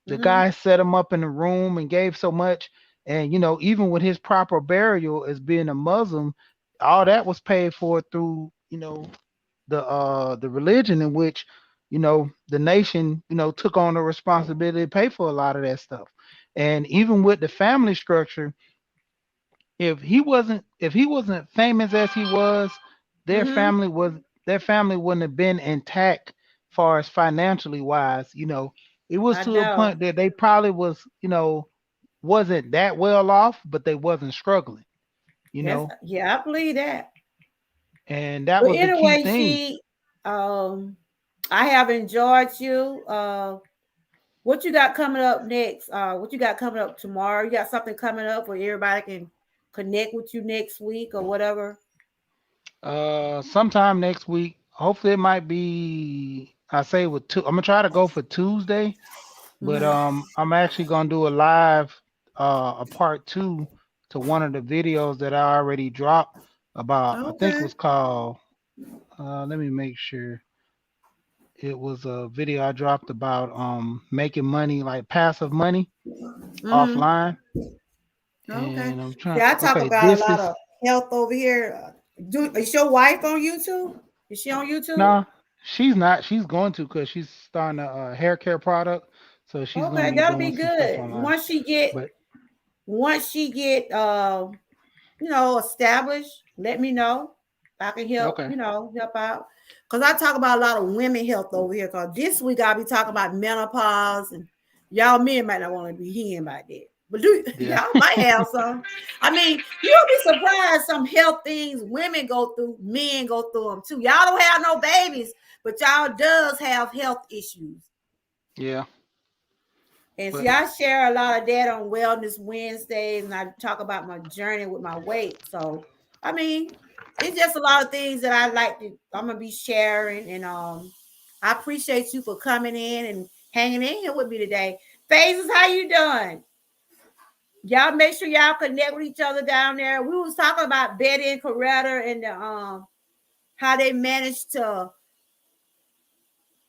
The Mm-hmm. guy set him up in a room and gave so much. And even with his proper burial as being a Muslim, all that was paid for through the religion in which the nation took on the responsibility to pay for a lot of that stuff. And even with the family structure, if he wasn't famous as he was, their Mm-hmm. family was their family wouldn't have been intact far as financially wise. It was I to a know. point that they probably wasn't that well off, but they wasn't struggling, you That's know, yeah, I believe that. and that But was the key anyway, thing. she um I have enjoyed you. What you got coming up next? What you got coming up tomorrow? You got something coming up where everybody can connect with you next week or whatever? Sometime next week. Hopefully, it might be. I say with two. I'm gonna try to go for Tuesday, but Mm-hmm. I'm actually gonna do a live, a part two to one of the videos that I already dropped about. I think it Okay. was called. Let me make sure. It was a video I dropped about making money, like passive money Mm-hmm. offline, Okay. and I'm See, trying. I talk Okay, about a this lot is of health over here. Is your wife on YouTube? Is she on YouTube? no. She's not. She's going to because she's starting a hair care product, so she's gonna Okay, be that'll doing be some stuff good. online. But Once she get established, let me know. I can help, okay, help out. Cause I talk about a lot of women health over here. Cause this week I'll be talking about menopause and y'all men might not want to be hearing about that. But yeah, y'all might have some. I mean, you'll be surprised some health things women go through, men go through them too. Y'all don't have no babies, but y'all does have health issues. yeah. And see, But I share a lot of that on Wellness Wednesdays, and I talk about my journey with my weight. So, I mean, it's just a lot of things that I like to. I'm gonna be sharing, and I appreciate you for coming in and hanging in here with me today. Phases, how you doing? Y'all make sure y'all connect with each other down there. We was talking about Betty and Coretta and the how they managed to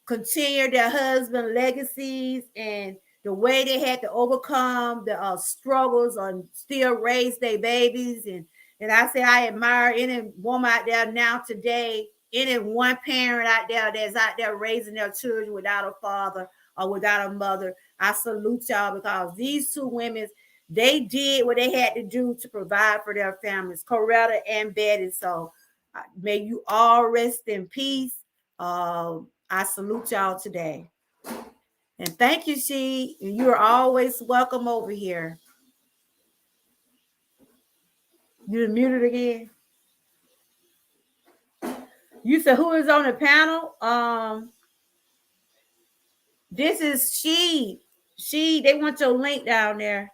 continue their husband legacies and the way they had to overcome the struggles and still raise their babies. And I say I admire any woman out there now today, any one parent out there that's out there raising their children without a father or without a mother. I salute y'all because these two women, they did what they had to do to provide for their families, Coretta and Betty. So may you all rest in peace. I salute y'all today. And thank you, She. You're always welcome over here. You're muted again. You said who is on the panel? This is She. She, they want your link down there.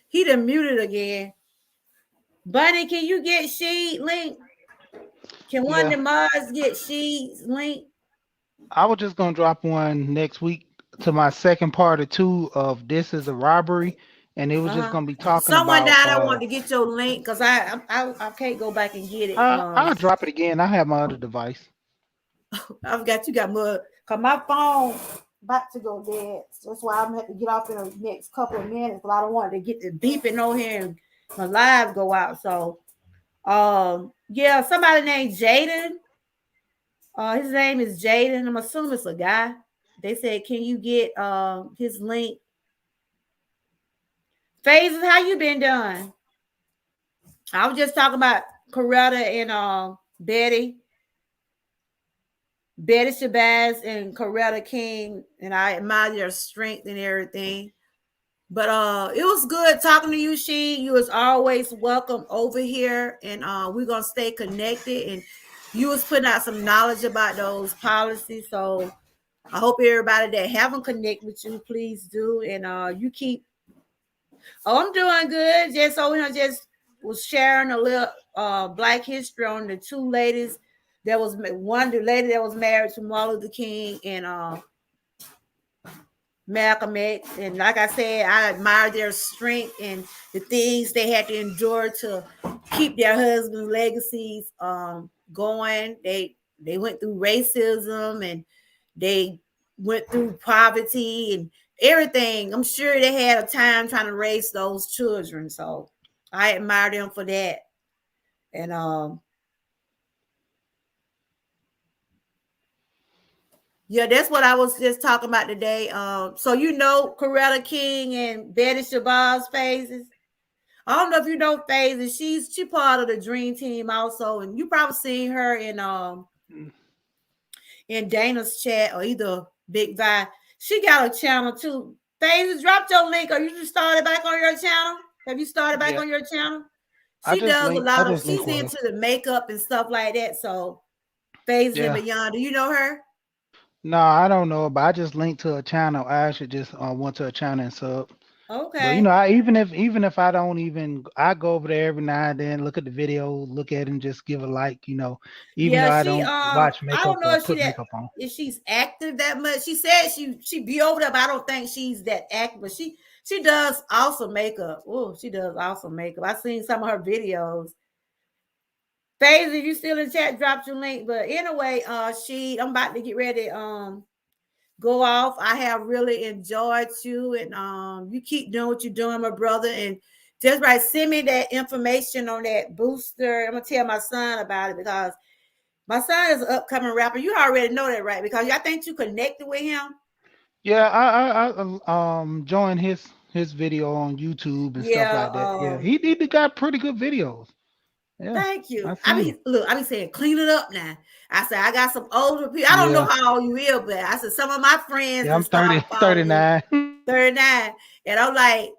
He done muted again. Bunny, can you get She link? Can one of yeah, the mods get She's link? I was just gonna drop one next week to my second part or two of this is a robbery, and it was just Uh-huh. gonna be talking Someone about. down there want to get your link because I can't go back and get it. I'll drop it again. I have my other device. I've got you got mud. Cause my phone about to go dead. So that's why I'm gonna have to get off in the next couple of minutes. But I don't want to get the beeping on here and my live go out. So yeah, somebody named Jaden. His name is Jaden. I'm assuming it's a guy. They said, can you get his link? Phases, how you been doing? I was just talking about Coretta and Betty. Betty Shabazz and Coretta King, and I admire their strength and everything. But it was good talking to you, She. You was always welcome over here, and we're gonna stay connected. And you was putting out some knowledge about those policies, so I hope everybody that haven't connected with you, please do. And you keep. Oh, I'm doing good. Just so just was sharing a little Black history on the two ladies. There was one the lady that was married to Martin Luther King and Malcolm X. And like I said, I admire their strength and the things they had to endure to keep their husbands' legacies going. They went through racism and they went through poverty and everything. I'm sure they had a time trying to raise those children. So I admire them for that. And yeah, that's what I was just talking about today. So Coretta King and Betty Shabazz phases. I don't know if you know Phases. She part of the Dream Team also, and you probably seen her in Dana's chat or either Big Vi. She got a channel too. Phases, drop your link. Or you just started back on your channel? Have you started back Yeah, on your channel? I She just does a link. I lot of. just link She's with her. into the makeup and stuff like that. So Phases and Yeah. Beyond. Do you know her? No, I don't know, but I just linked to a channel. I actually just went to a channel and sub. But Okay. I even if I don't even I go over there every now and then, look at the video, look at it and just give a like. Even though Yeah, I she don't watch I makeup don't know or if she put that makeup on. if she's active that much. She said she be over there, but I don't think she's that active. But she does awesome makeup. Oh, she does awesome makeup. I've seen some of her videos. Phase, if you still in chat, drop your link. But anyway, I'm about to get ready go off. I have really enjoyed you, and you keep doing what you're doing, my brother. And just right, send me that information on that booster. I'm gonna tell my son about it because my son is an upcoming rapper. You already know that, right? Because I think you connected with him. Yeah, I joined his video on YouTube and stuff Yeah. like that. Yeah, he got pretty good videos. Yeah, Thank you. I I seen mean, him. look, I be saying, clean it up now. I said, I got some older people. I don't know Yeah, how old you is, but I said, some of my friends yeah, that I'm 30, start following you, 39. 39. And I'm like,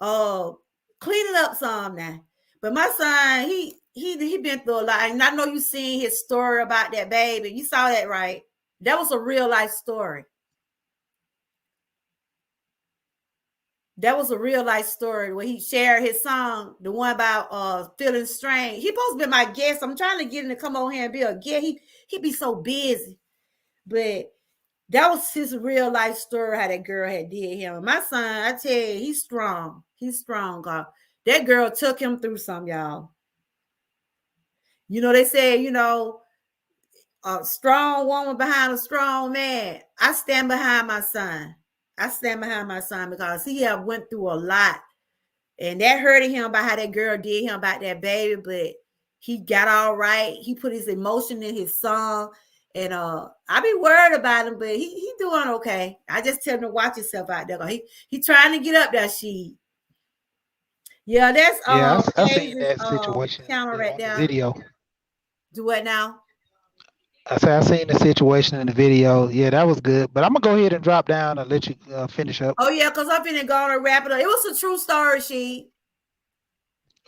oh, clean it up some now. But my son, he been through a lot. And I know you seen his story about that baby. You saw that, right? That was a real life story. That was a real life story where he shared his song, the one about feeling strange. He supposed to be my guest. I'm trying to get him to come on here and be a guest. He be so busy. But that was his real life story, how that girl had did him. My son, I tell you, he's strong. He's strong, God. That girl took him through some, y'all. They say, a strong woman behind a strong man. I stand behind my son. I stand behind my son because he have went through a lot. And that hurted him about how that girl did him about that baby, but he got all right. He put his emotion in his song. And I be worried about him, but he doing okay. I just tell him to watch himself out there. He trying to get up there. Yeah, that's Yeah, I seen Paige's that situation channel right on the there. video. Do what now? I said I seen the situation in the video. Yeah, that was good. But I'm gonna go ahead and drop down and let you finish up. Oh yeah, because I'm finna go on and wrap it up. It was a true story,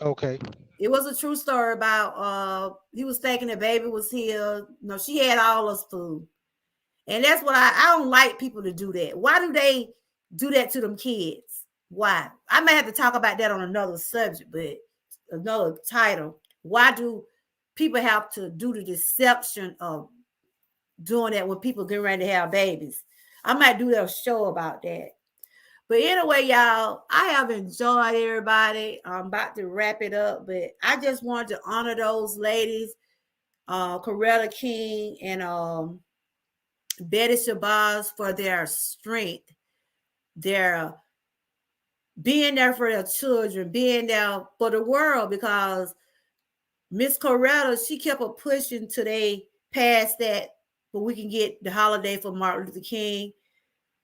Okay. It was a true story about he was thinking the baby was here. She had all us food. And that's what I don't like people to do that. Why do they do that to them kids? Why? I may have to talk about that on another subject, but another title. Why do people have to do the deception of doing that when people get ready to have babies? I might do a show about that. But anyway, y'all, I have enjoyed everybody. I'm about to wrap it up, but I just wanted to honor those ladies, Coretta King and Betty Shabazz, for their strength, their being there for their children, being there for the world. Because Miss Coretta, she kept a pushing till they passed that, but we can get the holiday for Martin Luther King.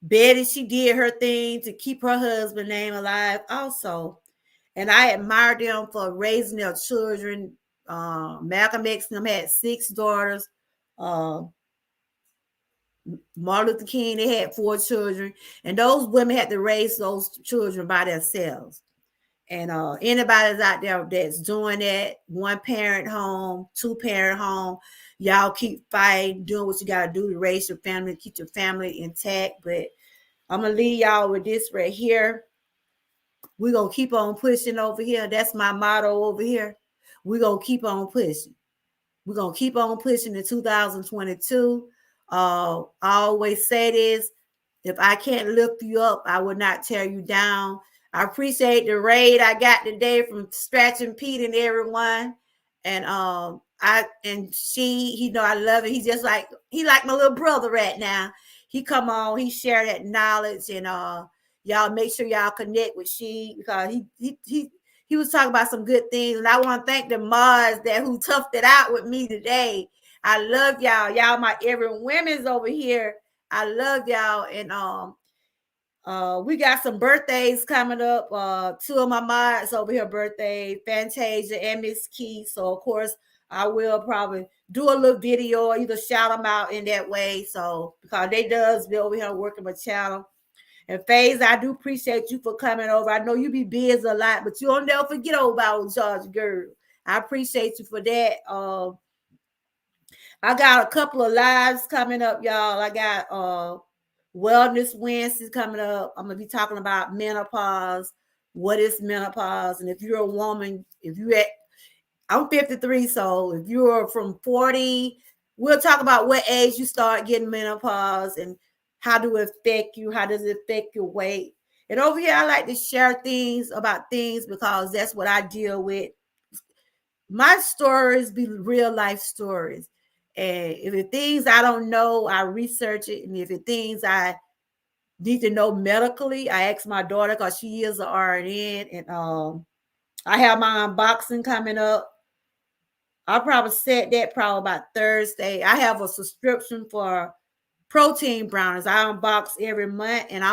Betty, she did her thing to keep her husband name alive also. And I admire them for raising their children. Malcolm X and them had 6 daughters. Uh, Martin Luther King, they had 4 children, and those women had to raise those children by themselves. And anybody's out there that's doing that, 1 parent home, 2 parent home, y'all keep fighting, doing what you got to do to raise your family, keep your family intact. But I'm gonna leave y'all with this right here. We're gonna keep on pushing over here. That's my motto over here. We're gonna keep on pushing. We're gonna keep on pushing in 2022. I always say this: if I can't lift you up, I will not tear you down. I appreciate the raid I got today from Stretch and Pete and everyone. And I love it. He's just like he like my little brother right now. He come on, he share that knowledge, and y'all make sure y'all connect with she, because he was talking about some good things. And I want to thank the mods that who toughed it out with me today. I love y'all. Y'all my every women's over here. I love y'all. And we got some birthdays coming up. 2 of my mods over here birthday, Fantasia and Miss Key. So of course I will probably do a little video or either shout them out in that way. So because they does be over here working my channel. And Faze, I do appreciate you for coming over. I know you be busy a lot, but you don't never forget about George girl. I appreciate you for that. I got a couple of lives coming up, y'all. I got Wellness Wednesdays coming up. I'm gonna be talking about menopause. What is menopause? And if you're a woman, if you at I'm 53, so if you're from 40, we'll talk about what age you start getting menopause and how do it affect you, how does it affect your weight. And over here, I like to share things about things because that's what I deal with. My stories be real life stories. And if it's things I don't know, I research it. And if it's things I need to know medically, I ask my daughter because she is an RN. And I have my unboxing coming up. I'll probably set that probably about Thursday. I have a subscription for protein brownies. I unbox every month. And I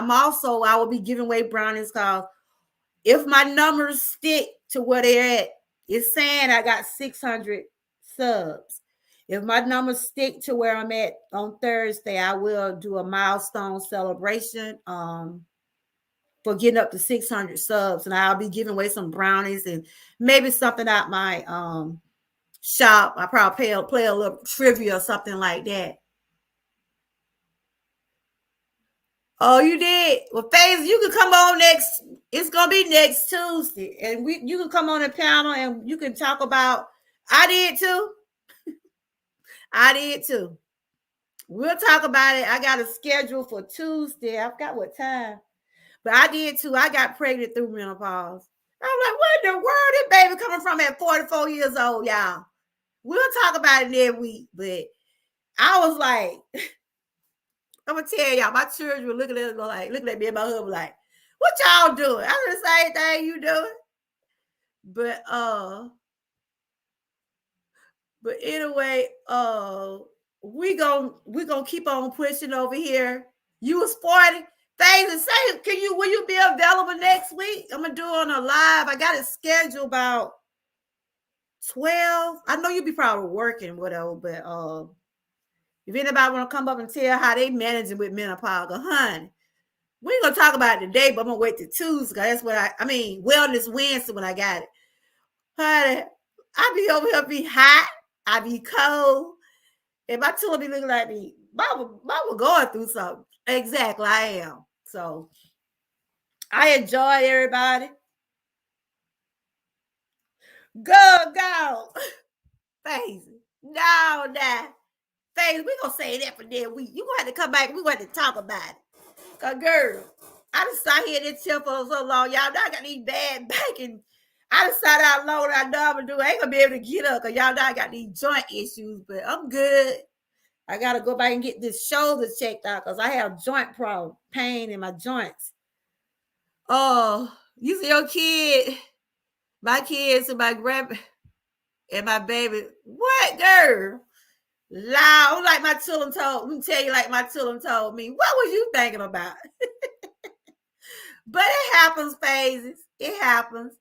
will be giving away brownies because if my numbers stick to where they're at, it's saying I got 600 subs. If my numbers stick to where I'm at on Thursday, I will do a milestone celebration for getting up to 600 subs. And I'll be giving away some brownies and maybe something out my shop. I probably play a little trivia or something like that. Oh, you did? Well, Faze, you can come on next. It's gonna be next Tuesday, and you can come on the panel and you can talk about. I did too. I did too. We'll talk about it. I got a schedule for Tuesday. I forgot what time, but I did too. I got pregnant through menopause. I'm like, what in the world this baby coming from at 44 years old, y'all? We'll talk about it every week, but I was like, I'm gonna tell y'all, my children were looking at me and my husband like, what y'all doing? I do the same thing you doing. But anyway, we gonna keep on pushing over here. You was 40. Things to say, will you be available next week? I'm gonna do it on a live. I got it scheduled about 12. I know you'll be probably working, whatever, but if anybody want to come up and tell how they managing with menopause, honey, we ain't gonna talk about it today, but I'm gonna wait till Tuesday. That's what I mean, Wellness Wednesday when I got it. Honey, I be over here be hot, I be cold, and my children be looking like me. Mama going through something. Exactly, I am. So I enjoy everybody. Go. Face. No. Face, we gonna say that for that week. You gonna have to come back. We gonna have to talk about it. Cause girl, I just sat here in this chair for so long. Y'all know I got these bad back and I just sat out long and I know I'm gonna do. I ain't gonna be able to get up because y'all know I got these joint issues, but I'm good. I gotta go back and get this shoulder checked out because I have joint problem, pain in my joints. Oh, you see your kid, my kids and my grandpa and my baby. What girl? Loud like my children told me. Tell you like my children told me. What was you thinking about? But it happens, phases. It happens.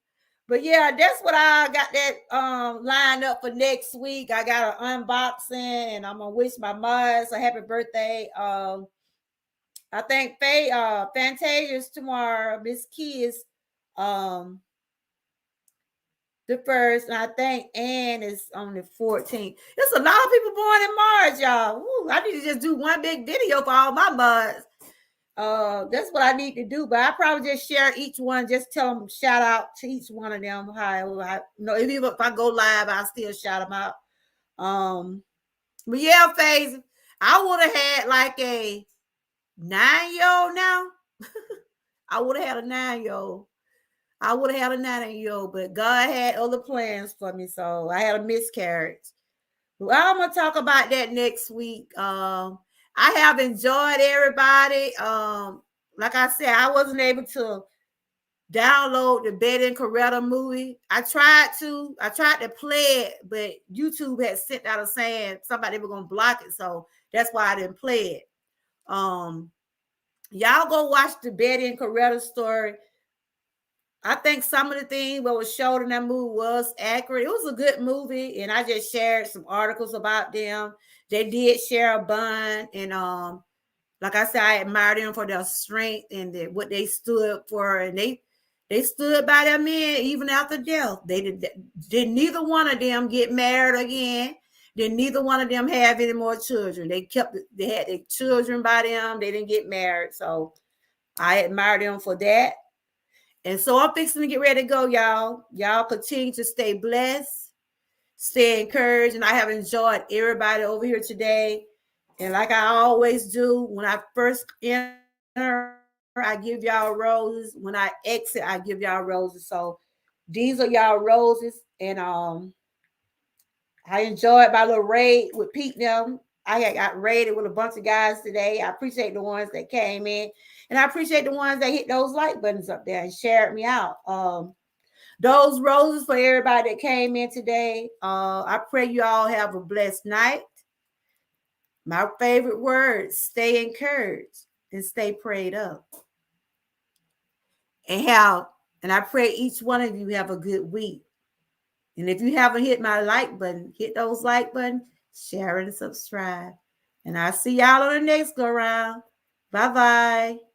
But yeah, that's what I got that lined up for next week. I got an unboxing and I'm gonna wish my moms a happy birthday. I think Fantasia's tomorrow. Miss Key is the first, and I think Ann is on the 14th. There's a lot of people born in March, y'all. Ooh, I need to just do one big video for all my buds. That's what I need to do. But I probably just share each one, just tell them, shout out to each one of them. Even if I go live, I'll still shout them out. But yeah, Faze, I would have had like a 9-year-old now. I would have had a 9-year-old. I would have had a 9-year-old, but God had other plans for me, so I had a miscarriage. Well, I'm gonna talk about that next week. I have enjoyed everybody. Like I said, I wasn't able to download the Betty and Coretta movie. I tried to play it, but YouTube had sent out a saying somebody was gonna block it, so that's why I didn't play it. Y'all go watch the Betty and Coretta story. I think some of the things that was showed in that movie was accurate. It was a good movie, and I just shared some articles about them. They did share a bond, and like I said, I admire them for their strength and what they stood for, and they stood by their men even after death. They did neither one of them get married again. Then neither one of them have any more children. They had their children by them. They didn't get married. So I admire them for that. And so I'm fixing to get ready to go, y'all. Y'all continue to stay blessed, stay encouraged. And I have enjoyed everybody over here today. And like I always do, when I first enter, I give y'all roses. When I exit, I give y'all roses. So these are y'all roses. And I enjoyed my little raid with Pete them. I got raided with a bunch of guys today. I appreciate the ones that came in. And I appreciate the ones that hit those like buttons up there and shared me out. Those roses for everybody that came in today. I pray you all have a blessed night. My favorite words, stay encouraged and stay prayed up. And have, and I pray each one of you have a good week. And if you haven't hit my like button, hit those like button, share and subscribe. And I'll see y'all on the next go round. Bye bye.